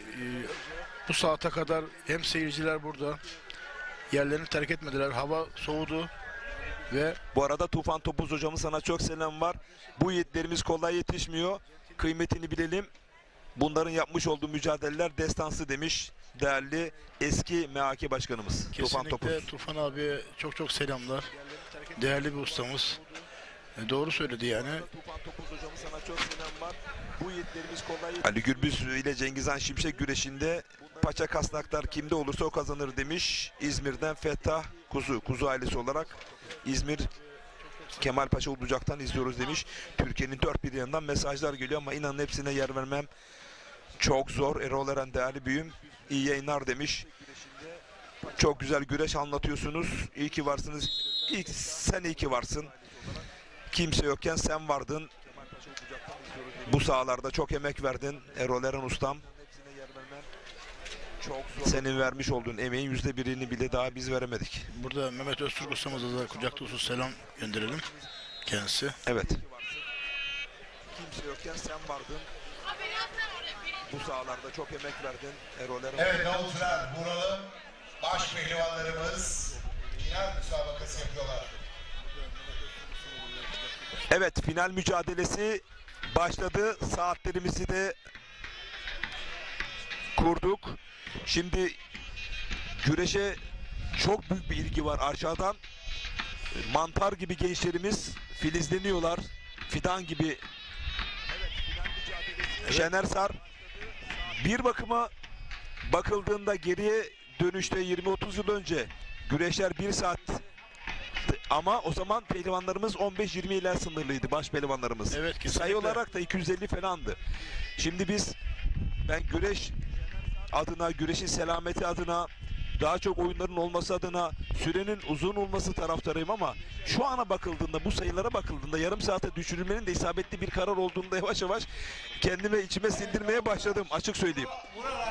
bu saate kadar hem seyirciler burada, yerlerini terk etmediler. Hava soğudu. Ve bu arada Tufan Topuz hocamın sana çok selam var. Bu yiğitlerimiz kolay yetişmiyor. Kıymetini bilelim. Bunların yapmış olduğu mücadeleler destansı demiş değerli eski MHK başkanımız. Kesinlikle Tufan Topuz. Tufan abiye çok selamlar. Değerli bir ustamız. Doğru söyledi yani. Tufan Topuz hocamın sana çok selam var. Bu yiğitlerimiz kolay Ali Gürbüz ile Cengiz Han Şimşek güreşinde paça kasnaklar kimde olursa o kazanır demiş. İzmir'den Fettah Kuzu ailesi olarak İzmir Kemal Paşa Ulucak'tan izliyoruz demiş. Türkiye'nin dört bir yanından mesajlar geliyor ama inanın hepsine yer vermem çok zor. Erol Eren değerli büyüğüm iyi yayınlar demiş. Çok güzel güreş anlatıyorsunuz. İyi ki varsınız. Sen iyi ki varsın. Kimse yokken sen vardın. Bu sahalarda çok emek verdin Erol Eren ustam. Senin vermiş olduğun emeğin %1'ini bile daha biz veremedik. Burada Mehmet Öztürk ustamıza da kucak dolusu selam gönderelim kendisi. Evet. Kimse yokken sen vardın. Bu sahalarda çok emek verdin Erol Eren. Evet Davut Fırat, Buralı baş pehlivanlarımız final müsabakası yapıyorlar. Evet, final mücadelesi başladı. Saatlerimizi de kurduk. Şimdi güreşe çok büyük bir ilgi var aşağıdan. Mantar gibi gençlerimiz filizleniyorlar. Fidan gibi. Şener Sar bir bakıma bakıldığında geriye dönüşte 20-30 yıl önce güreşler 1 saat ama o zaman pehlivanlarımız 15-20 ile sınırlıydı, baş pehlivanlarımız. Evet, kesinlikle. Sayı olarak da 250 falandı. Şimdi ben güreş adına, güreşin selameti adına, daha çok oyunların olması adına, sürenin uzun olması taraftarıyım ama şu ana bakıldığında, bu sayılara bakıldığında yarım saate düşürülmenin de isabetli bir karar olduğunda yavaş yavaş kendime içime sindirmeye başladım, açık söyleyeyim.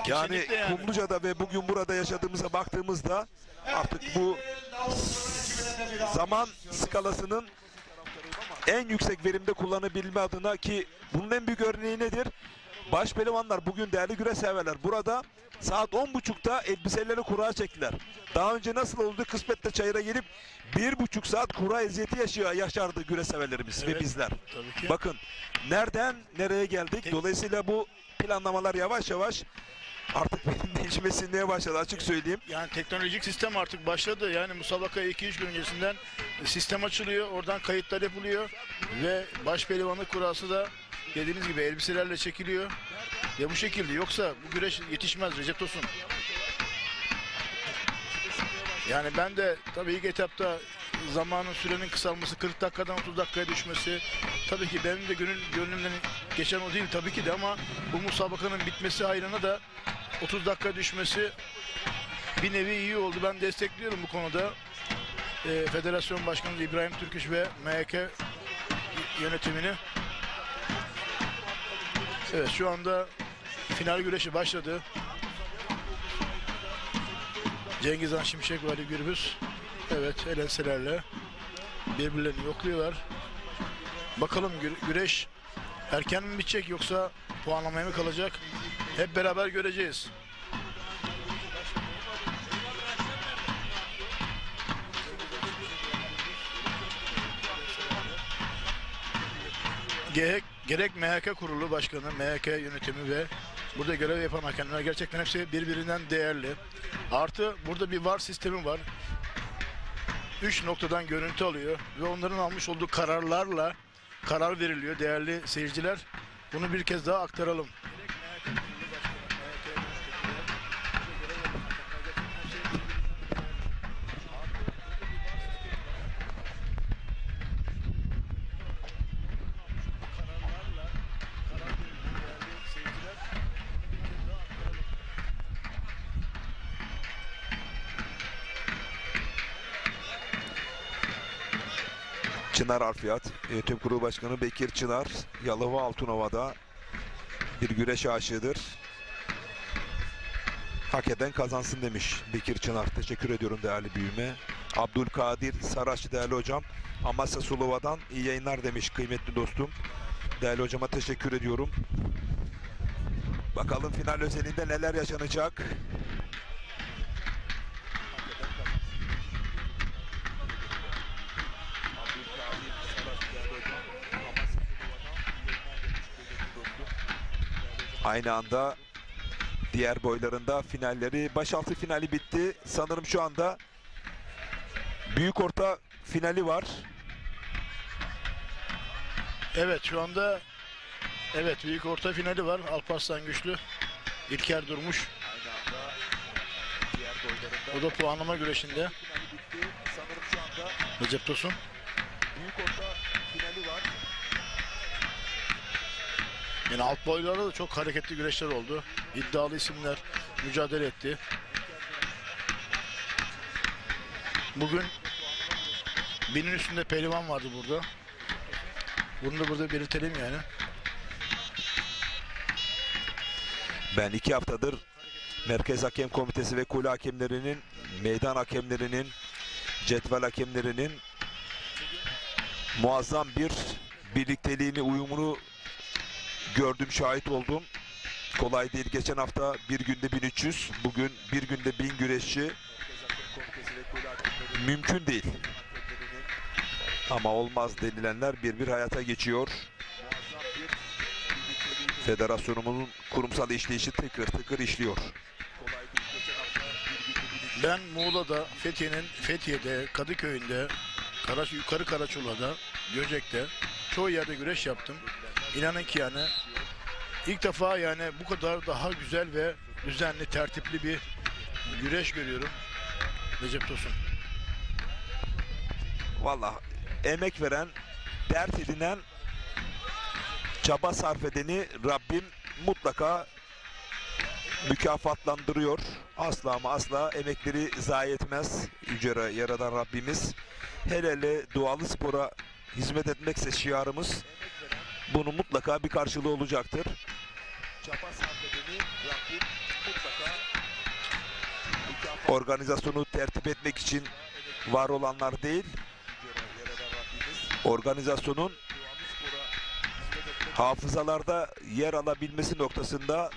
Yani Kumluca'da ve bugün burada yaşadığımıza baktığımızda artık bu zaman skalasının en yüksek verimde kullanabilme adına, ki bunun en büyük örneği nedir? Baş pehlivanlar bugün değerli güreş severler. Burada saat 10.30'da elbiseleri kura çektiler. Daha önce nasıl oldu? Kısmette çayıra gelip 1,5 saat kura eziyeti yaşardı güreş severlerimiz, evet, ve bizler. Bakın nereden nereye geldik. Dolayısıyla bu planlamalar yavaş yavaş artık benim de içime sinmeye başladı, açık söyleyeyim. Yani teknolojik sistem artık başladı. Yani musabakaya 2-3 gün öncesinden sistem açılıyor. Oradan kayıtlar yapılıyor. Ve baş pehlivanlık kurası da dediğiniz gibi elbiselerle çekiliyor. Ve bu şekilde, yoksa bu güreş yetişmez Recep Tosun. Yani ben de tabii ilk etapta zamanın, sürenin kısalması, 40 dakikadan 30 dakikaya düşmesi, tabii ki benim de gönlümden geçen o değil tabii ki de, ama bu musabakanın bitmesi hayrına da 30 dakika düşmesi bir nevi iyi oldu. Ben destekliyorum bu konuda. Federasyon Başkanı İbrahim Türküş ve MHK yönetimini. Evet, şu anda final güreşi başladı. Cengiz Han Şimşek ve Ali Gürbüz, evet, el enselerle birbirlerini yokluyorlar. Bakalım güreş erken mi bitecek yoksa puanlamaya mı kalacak? Hep beraber göreceğiz. Gerek MHK kurulu başkanı, MHK yönetimi ve burada görev yapan hakemler gerçekten hepsi birbirinden değerli. Artı burada bir VAR sistemi var. 3 noktadan görüntü alıyor ve onların almış olduğu kararlarla karar veriliyor değerli seyirciler. Bunu bir kez daha aktaralım. Çınar Harfiyat, Yönetim Kurulu Başkanı Bekir Çınar, Yalova Altınova'da bir güreş aşığıdır. Hak eden kazansın demiş Bekir Çınar. Teşekkür ediyorum değerli büyüğüme. Abdülkadir Saraççı değerli hocam. Amasya Sulova'dan iyi yayınlar demiş kıymetli dostum. Değerli hocama teşekkür ediyorum. Bakalım final özelinde neler yaşanacak. Aynı anda diğer boylarında finalleri, başaltı finali bitti. Sanırım şu anda büyük orta finali var. Evet şu anda büyük orta finali var. Alparslan Güçlü, İlker Durmuş. O da puanlama güreşinde. Sanırım şu anda Recep Tosun. büyük orta finali var. Yani alt boylarda da çok hareketli güreşler oldu. İddialı isimler mücadele etti. Bugün binin üstünde pehlivan vardı burada. Bunu da burada belirtelim yani. Ben 2 haftadır Merkez Hakem Komitesi ve kule hakemlerinin, meydan hakemlerinin, cetvel hakemlerinin muazzam bir birlikteliğini, uyumunu gördüm, şahit oldum. Kolay değil. Geçen hafta bir günde 1300, bugün bir günde 1000 güreşçi. Mümkün değil. Ama olmaz denilenler bir hayata geçiyor. Federasyonumuzun kurumsal işleyişi tıkır tıkır işliyor. Ben Muğla'da, Fethiye'de, Kadıköy'ünde, Yukarı Karaçula'da, Göcek'te çoğu yerde güreş yaptım. İnanın ki yani ilk defa yani bu kadar daha güzel ve düzenli, tertipli bir güreş görüyorum. Recep Tosun. Vallahi emek veren, dert edinen, çaba sarf edeni Rabbim mutlaka mükafatlandırıyor. Asla ama asla emekleri zayi etmez Yüce Yaradan Rabbimiz. Hele hele dualı spora hizmet etmekse şiarımız, bunun mutlaka bir karşılığı olacaktır. Çaba sarf edeni Rabbim mutlaka organizasyonu tertip etmek için var olanlar değil, organizasyonun hafızalarda yer alabilmesi noktasında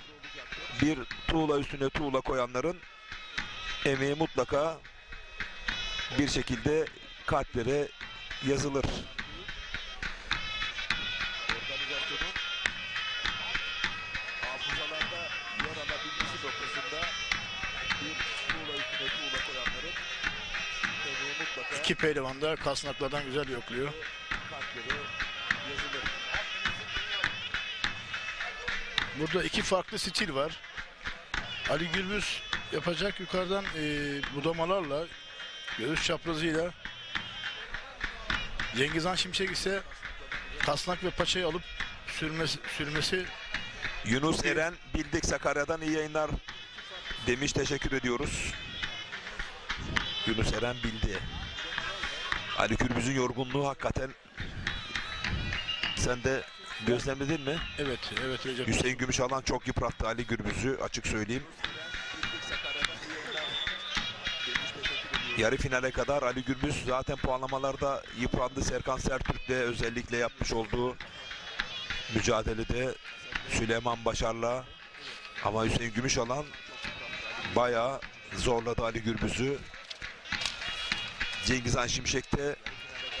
bir tuğla üstüne tuğla koyanların emeği mutlaka bir şekilde kalplere yazılır. Organizasyonun hafızalarda yer alabilmesi noktasında bir tuğla üstüne tuğla koyanların emeği mutlaka İki pehlivan da kasnaklardan güzel yokluyor. kalplere yazılır. Burada iki farklı stil var. Ali Gürbüz yapacak yukarıdan budamalarla, göğüs çaprazıyla. Cengiz Han Şimşek ise kasnak ve paçayı alıp sürmesi. Yunus Eren Bildik Sakarya'dan iyi yayınlar demiş, teşekkür ediyoruz. Yunus Eren bildi. Ali Gürbüz'ün yorgunluğu hakikaten sen de gözlemledin mi? Evet Recep. Hüseyin Gümüşalan çok yıprattı Ali Gürbüz'ü, açık söyleyeyim. Yarı finale kadar Ali Gürbüz zaten puanlamalarda yıprandı. Serkan Sertürk'le özellikle yapmış olduğu mücadelede Süleyman Başar'la, ama Hüseyin Gümüşalan bayağı zorladı Ali Gürbüz'ü. Cengiz Han Şimşek'te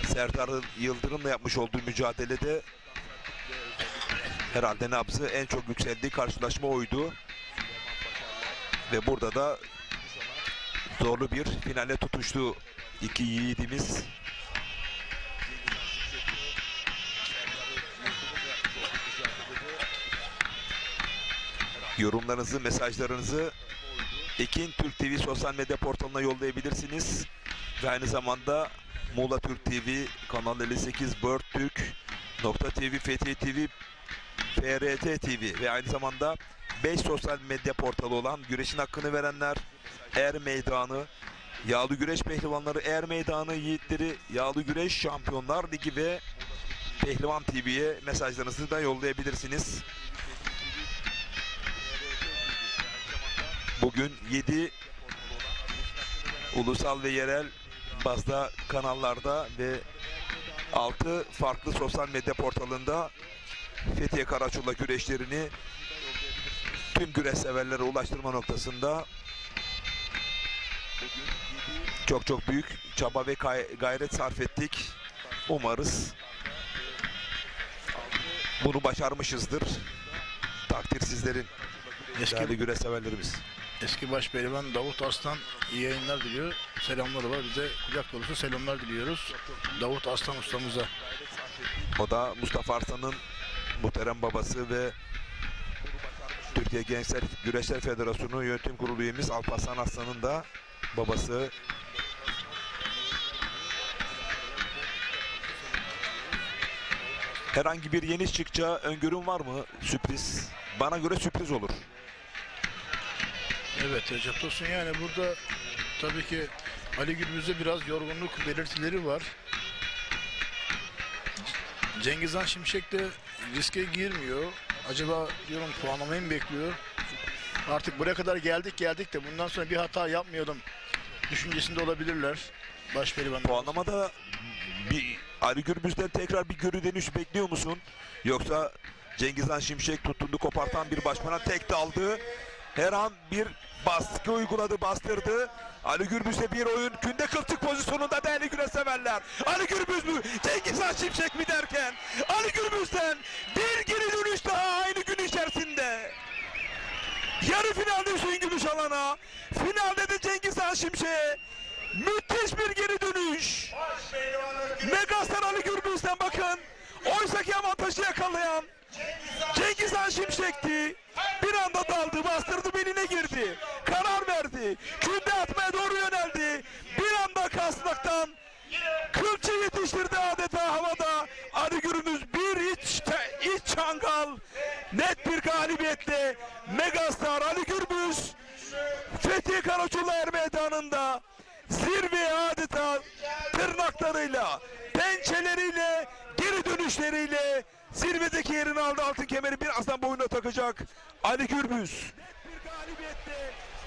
Serdar Yıldırım'la yapmış olduğu mücadelede herhalde nabzı en çok yükseldiği karşılaşma oydu. Ve burada da zorlu bir finale tutuştu iki yiğidimiz. Yorumlarınızı, mesajlarınızı Ekin Türk TV sosyal medya portalına yollayabilirsiniz. Ve aynı zamanda Muğla Türk TV, Kanal 58, Bird Türk, Nokta TV, Fethiye TV, FRT TV ve aynı zamanda 5 sosyal medya portalı olan Güreşin Hakkını Verenler, Er Meydanı, Yağlı Güreş Pehlivanları, Er Meydanı Yiğitleri, Yağlı Güreş Şampiyonlar Ligi ve Pehlivan TV'ye mesajlarınızı da yollayabilirsiniz. Bugün 7 ulusal ve yerel bazda kanallarda ve 6 farklı sosyal medya portalında Fethiye Karaçulla güreşlerini tüm güreş severlere ulaştırma noktasında çok büyük çaba ve gayret sarf ettik. Umarız bunu başarmışızdır. Takdir sizlerin, değerli güreş severlerimiz. Eski başpehlivan Davut Aslan iyi yayınlar diliyor. Selamları var. Bize kucak dolusu selamlar diliyoruz. Davut Aslan ustamıza. O da Mustafa Arslan'ın muhterem babası ve Türkiye Gençler Güreşler Federasyonu Yönetim Kurulu üyemiz Alparslan Arslan'ın da babası. Herhangi bir yeni çıkacağı öngörün var mı? Sürpriz. Bana göre sürpriz olur. Evet Recep Tosun, yani burada tabii ki Ali Gürbüz'de biraz yorgunluk belirtileri var. Cengiz Han Şimşek de riske girmiyor. Acaba diyorum puanlamayı mı bekliyor? Artık buraya kadar geldik de bundan sonra bir hata yapmayalım düşüncesinde olabilirler başpehlivanlar. Puanlamada bir Ali Gürbüz'den tekrar bir geri dönüş bekliyor musun? Yoksa Cengiz Han Şimşek tuttuğunu kopartan bir başmana tek daldı. Her an bir baskı uyguladı, bastırdı. Ali Gürbüz'e bir oyun, künde kılçık pozisyonunda değerli güreş severler. Ali Gürbüz mü, Cengiz Han Şimşek mi derken Ali Gürbüz'den bir geri dönüş daha aynı gün içerisinde. Yarı finalde Hüseyin Gümüşalan'a, finalde de Cengiz Han Şimşek'e müthiş bir geri dönüş. Megastar Ali Gürbüz'den bakın, oysaki avantajı yakalayan Cengiz Han Şimşek'ti. Bir anda daldı, bastırdı, beline girdi. Karar verdi. Künde atmaya doğru yöneldi. Bir anda kasnaktan kılçı yetiştirdi adeta havada. Ali Gürbüz bir iç çangal. Net bir galibiyetle Megastar Ali Gürbüz Fethiye Karaçulla Er Meydanı'nda zirveye adeta tırnaklarıyla, pençeleriyle, geri dönüşleriyle zirvedeki yerini aldı. Altın kemeri birazdan boynuna takacak Ali Gürbüz.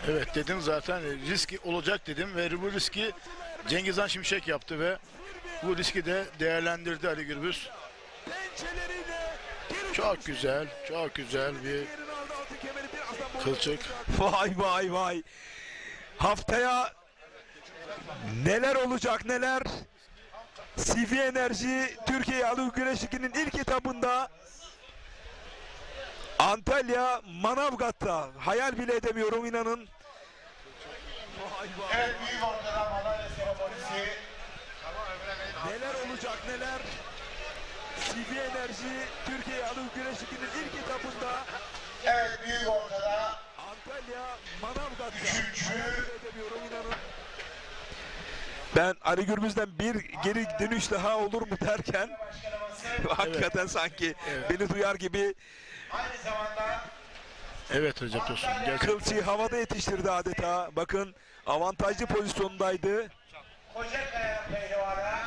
Evet dedim zaten, riski olacak dedim ve bu riski Cengiz Han Şimşek yaptı ve bu riski de değerlendirdi Ali Gürbüz. Çok güzel bir kılçık. Vay. Haftaya neler olacak neler. CV Enerji Türkiye Yalı Güreş Ligi'nin ilk etabında Antalya Manavgat'ta, hayal bile edemiyorum inanın. Evet, büyük ortada Madalya seremonisi. Neler olacak neler. CV Enerji Türkiye Yalı Güreş Ligi'nin ilk etabında. Evet, büyük ortada. Antalya Manavgat'ta, hayal bile edemiyorum inanın. Ben Ali Gürbüz'den bir geri dönüş daha olur mu derken hakikaten sanki beni duyar gibi. Aynı zamanda Evet Recep Tosun. Kılçıyı havada yetiştirdi adeta. Bakın avantajlı pozisyondaydı. Kocakaya pehlivanı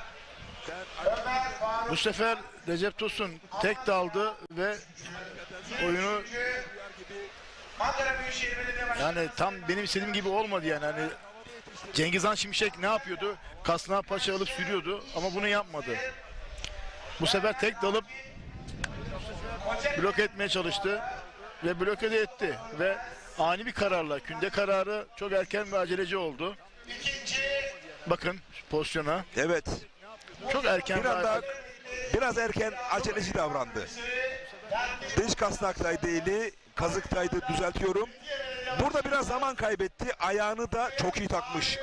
Ömer Faruk. Bu sefer Recep Tosun tek daldı ve oyunu Ankara Büyükşehir Belediye Başkanı. yani tam benim istediğim gibi olmadı yani. Hani Cengiz Han Şimşek ne yapıyordu? Kasnağı paça alıp sürüyordu ama bunu yapmadı. Bu sefer tek dalıp blok etmeye çalıştı ve bloke de etti ve ani bir kararla, künde kararı çok erken ve aceleci oldu. Bakın pozisyona. Evet. Çok erken. Biraz erken aceleci davrandı. Dış kasnaktaydı eli, kazıktaydı, düzeltiyorum. Burada biraz zaman kaybetti. Ayağını da çok iyi takmış.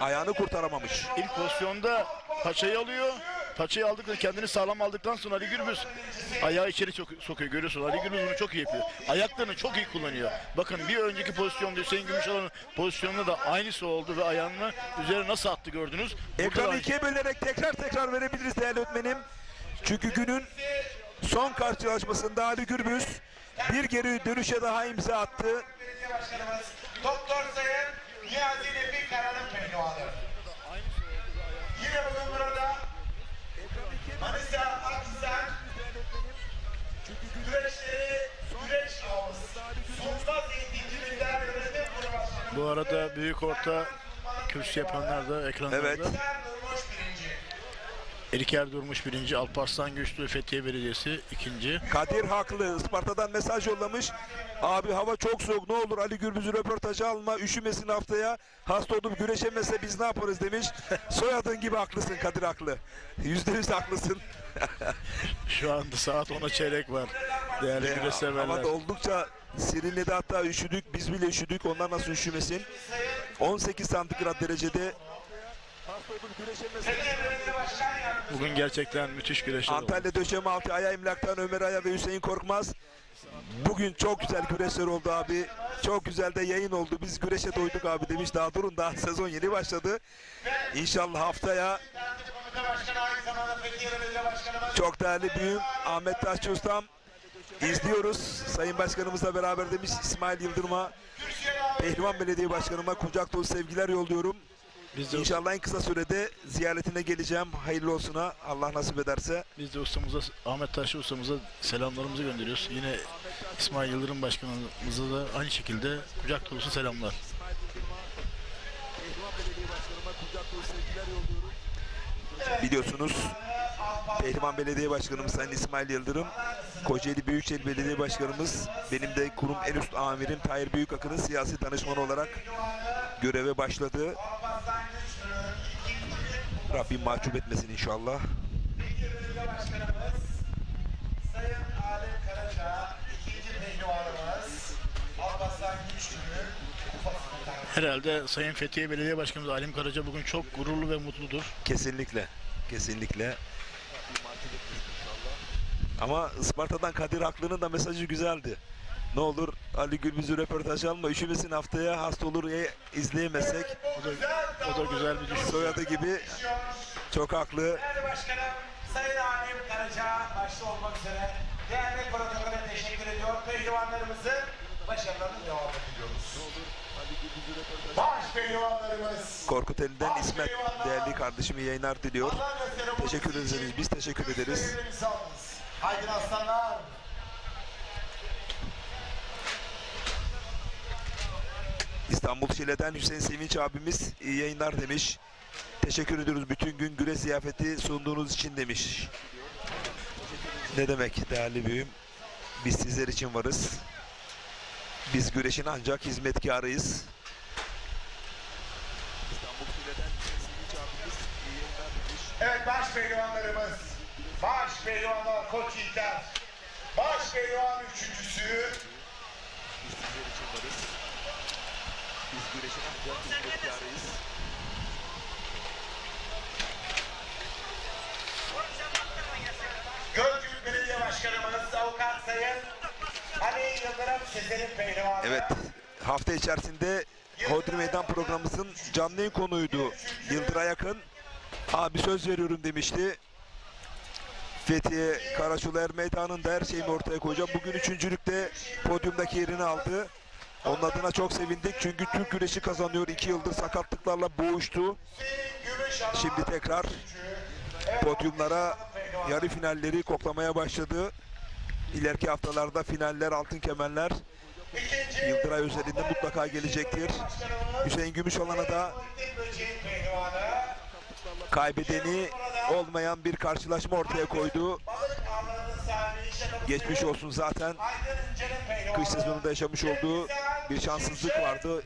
Ayağını kurtaramamış. İlk pozisyonda paçayı alıyor. Paçayı aldıktan, kendini sağlam aldıktan sonra Ali Gürbüz ayağı içeri sokuyor. Görüyorsun. Ali Gürbüz bunu çok iyi yapıyor. Ayaklarını çok iyi kullanıyor. Bakın bir önceki pozisyonda Hüseyin Gümüşalan'ın pozisyonunda da aynısı oldu ve ayağını üzerine nasıl attı gördünüz. Ekranı ikiye bölerek tekrar verebiliriz değerli öğretmenim. Çünkü günün son karşılaşmasında Ali Gürbüz bir geri dönüşe daha imza attı. Doktor Sayın Niyazi Nefi Kara'nın pehlivanı. Yine bugün burada Manisa Akhisar güreş avımız. Sultan eğitimcilikler yönetim kurulu başkanı. Bu arada büyük orta kürsü yapanlar da ekranlarda. Evet. Eriker Durmuş birinci, Alparslan Güçlü Fethiye Belediyesi ikinci. Kadir Haklı Isparta'dan mesaj yollamış. Abi hava çok soğuk, ne olur Ali Gürbüz'ü röportaja alma, üşümesin haftaya. Hasta olup güreşemezse biz ne yaparız demiş. Soyadın gibi haklısın Kadir Haklı. %100 haklısın. Şu anda saat 10'a çeyrek var. Değerli güreş severler. Hava da oldukça serinledi, hatta üşüdük. Biz bile üşüdük. Onlar nasıl üşümesin? 18 santigrat derecede. Bugün gerçekten müthiş güreşler oldu. Antalya Döşeme Altı Aya İmlak'tan Ömer Aya ve Hüseyin Korkmaz. Bugün çok güzel güreşler oldu abi. Çok güzel de yayın oldu. Biz güreşe doyduk abi demiş. Daha durun, daha sezon yeni başladı. İnşallah haftaya çok değerli büyüğüm Ahmet Taşçı Ustam izliyoruz. Sayın Başkanımızla beraber demiş. İsmail Yıldırım'a, Pehlivan Belediye Başkanıma kucak dolu sevgiler yolluyorum. İnşallah en kısa sürede ziyaretine geleceğim. Hayırlı olsuna, Allah nasip ederse. Biz de ustamıza, Ahmet Taşçı ustamıza selamlarımızı gönderiyoruz. Yine İsmail Yıldırım Başkanımıza da aynı şekilde kucak dolusu selamlar. Biliyorsunuz Pehlivan Belediye Başkanımız Sayın İsmail Yıldırım, Kocaeli Büyükşehir Belediye Başkanımız, benim de kurum en üst amirim Tahir Büyükakın'ın siyasi danışmanı olarak göreve başladı. Rabbim mahcup etmesin inşallah. Sayın Alem Karaca, ikinci pehlivanımız Alparslan Güçlü'nün Herhalde Sayın Fethiye Belediye Başkanımız Alim Karaca bugün çok gururlu ve mutludur. Kesinlikle. Kesinlikle. Ama Isparta'dan Kadir Haklı'nın da mesajı güzeldi. Ne olur Ali Gürbüz'ü röportaj alma, üşümesin haftaya, hasta olur izleyemezsek. O da güzel bir düşünce. Soyadı gibi çok haklı. Değerli Başkanım Sayın Alem Karaca başta olmak üzere değerli protokole teşekkür ediyor. Pehlivanlarımızın başarılarını devam ediyoruz. Baş pehlivanlarımız Korkut Eli'den İsmet değerli kardeşimi yayınlar diliyor. Teşekkür ederiz. Biz teşekkür ederiz. Haydi aslanlar. İstanbul Şile'den Hüseyin Sevinç abimiz iyi yayınlar demiş. Teşekkür ediyoruz bütün gün güreş ziyafeti sunduğunuz için demiş. Ne demek değerli büyüğüm. Biz sizler için varız. Biz güreşin ancak hizmetkarıyız. Evet baş pehlivanlarımız. Baş pehlivanlar Koç İlker. Baş pehlivan üçüncüsü. Biz sizler için varız. Biz güreşin ancak hizmetkarıyız. Gölcük Belediye Başkanımız Avukat Sayın Ali Yıldırım Sezer'in pehlivanı. Evet, hafta içerisinde Hodri Meydan programımızın canlı yayın konuydu. Yıldıray Akın abi söz veriyorum demişti. Fethiye Karaçular Meydanı'nda her şeyimi ortaya koyacağım. Bugün üçüncülükte podyumdaki yerini aldı. Onun adına çok sevindik çünkü Türk güreşi kazanıyor. 2 yıldır sakatlıklarla boğuştu. Şimdi tekrar podyumlara, yarı finalleri koklamaya başladı. İleriki haftalarda finaller, altın kemerler Yıldıray özelinde mutlaka gelecektir. Hüseyin Gümüşoğlan'a da kaybedeni olmayan bir karşılaşma ortaya koydu. Geçmiş olsun, zaten kış sezonunda yaşamış olduğu bir şanssızlık vardı.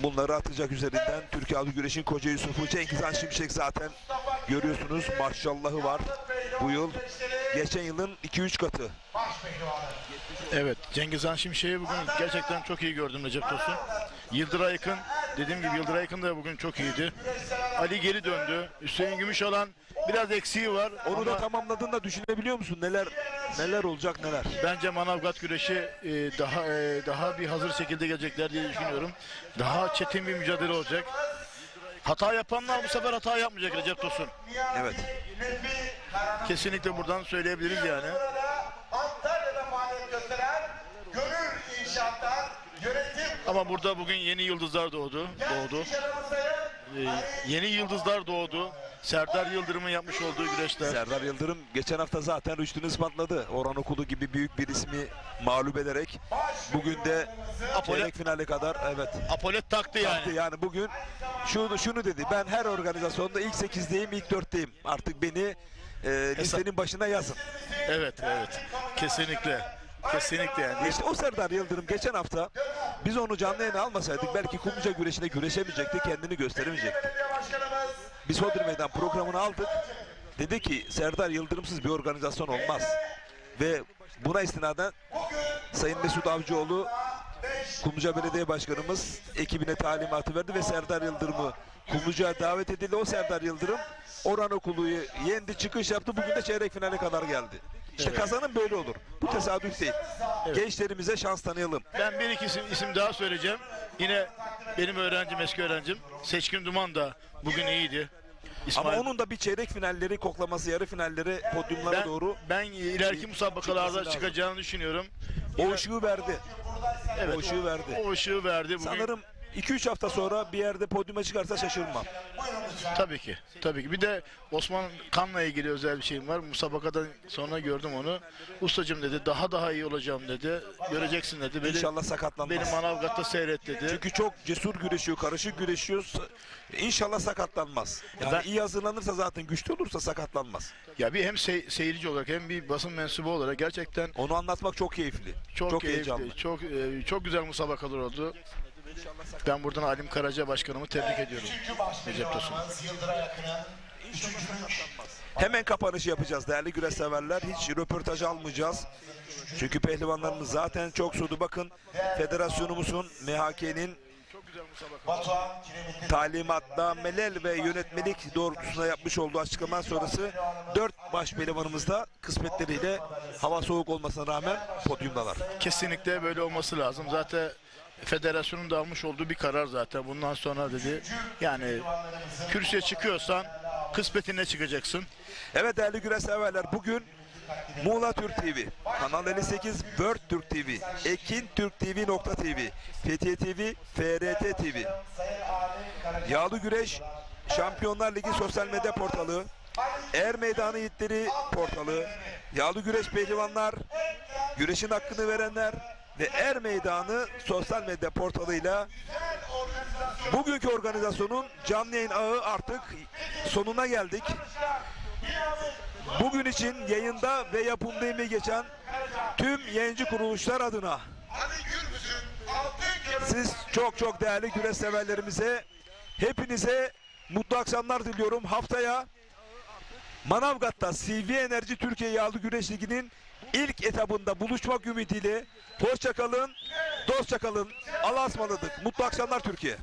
Bunları atacak üzerinden Türkiye Halk Güreş'in Koca Yusuf'u Cengizhan Şimşek zaten görüyorsunuz, maşallahı var bu yıl. Geçen yılın 2-3 katı. Evet, Cengizhan Şimşek'i bugün gerçekten çok iyi gördüm Recep Tosun. Yıldıray Akın, dediğim gibi Yıldıray Akın da bugün çok iyiydi. Ali geri döndü. Hüseyin Gümüşalan biraz eksiği var. Onu da tamamladığında düşünebiliyor musun? Neler olacak neler? Bence Manavgat güreşi daha bir hazır şekilde gelecekler diye düşünüyorum. Daha çetin bir mücadele olacak. Hata yapanlar bu sefer hata yapmayacak Recep Tosun. Evet. Kesinlikle buradan söyleyebiliriz yani. Antalya'da faaliyet gösteren Gönül İnşaatlar Yönetim Ama burada bugün yeni yıldızlar doğdu. Yeni yıldızlar doğdu. Serdar Yıldırım'ın yapmış olduğu güreşler. Serdar Yıldırım geçen hafta zaten rüştünü ispatladı. Orhan Okulu gibi büyük bir ismi mağlup ederek bugün de çeyrek finale kadar apolet taktı yani. Yani bugün şunu dedi. Ben her organizasyonda ilk 8'deyim, ilk 4'teyim. Artık beni listenin başına yazın. Evet. Kesinlikle. Kesinlikle yani. İşte o Serdar Yıldırım geçen hafta biz onu canlı yayına almasaydık belki kumluca güreşine güreşemeyecekti, kendini gösteremeyecekti. Biz Hodri Meydan programını aldık. Dedi ki Serdar Yıldırımsız bir organizasyon olmaz. Ve buna istinaden Sayın Mesut Avcıoğlu Kumluca Belediye Başkanımız ekibine talimatı verdi ve Serdar Yıldırım'ı Kumluca'ya davet edildi. O Serdar Yıldırım Orhan Okulu'yu yendi, çıkış yaptı. Bugün de çeyrek finale kadar geldi. İşte kazanım böyle olur. Bu tesadüf değil. Gençlerimize şans tanıyalım. Ben bir iki isim daha söyleyeceğim. Yine benim öğrencim, eski öğrencim Seçkin Duman da bugün iyiydi. Ama onun da bir çeyrek finalleri koklaması, yarı finalleri podyumlara doğru. Ben ileriki musabakalarda çıkacağını düşünüyorum. O ışığı verdi. Evet, o ışığı verdi. O ışığı verdi. Bugün... Sanırım 2-3 hafta sonra bir yerde podyuma çıkarsa şaşırmam. Tabii ki. Bir de Osman Kan'la ilgili özel bir şeyim var. Musabakadan sonra gördüm onu. Ustacığım dedi, daha iyi olacağım dedi. Göreceksin dedi. İnşallah sakatlanmaz. Beni Manavgat'ta seyret dedi. Çünkü çok cesur güreşiyor, karışık güreşiyor. İnşallah sakatlanmaz. Yani iyi hazırlanırsa zaten, güçlü olursa sakatlanmaz. Ya bir hem seyirci olarak hem bir basın mensubu olarak gerçekten onu anlatmak çok keyifli. Çok keyifli, heyecanlı. Çok güzel musabakalar oldu. Ben buradan Alim Karaca Başkanımı tebrik ediyorum. Recep Tosun. Hemen kapanışı yapacağız değerli güreş severler. Hiç röportaj almayacağız. Çünkü pehlivanlarımız zaten çok sürdü. Bakın federasyonumuzun, MHK'nin talimatnameler ve yönetmelik doğrultusunda yapmış olduğu açıklama sonrası 4 baş pehlivanımız da kısmetleriyle hava soğuk olmasına rağmen podyumdalar. Kesinlikle böyle olması lazım. Zaten federasyonun da almış olduğu bir karar zaten. Bundan sonra dedi yani kürsüye çıkıyorsan kısmetine çıkacaksın. Evet değerli güreş severler, bugün Muğla Türk TV, Kanal 58 World Türk TV, Ekin Türk TV.tv, Fethiye TV, FRT TV, Yağlı Güreş, Şampiyonlar Ligi sosyal medya portalı, Er Meydanı Yiğitleri portalı, Yağlı Güreş Pehlivanlar, güreşin hakkını verenler ve Er Meydanı sosyal medya portalıyla bugünkü organizasyonun canlı yayın ağı artık sonuna geldik. Bugün için yayında ve yapımda emeği geçen tüm yayıncı kuruluşlar adına siz çok değerli güreş severlerimize, hepinize mutlu akşamlar diliyorum. Haftaya Manavgat'ta CV Enerji Türkiye Yağlı Güreş Ligi'nin ilk etabında buluşmak ümidiyle hoşça kalın, dostça kalın. Allah'a ısmarladık. Mutlu akşamlar Türkiye.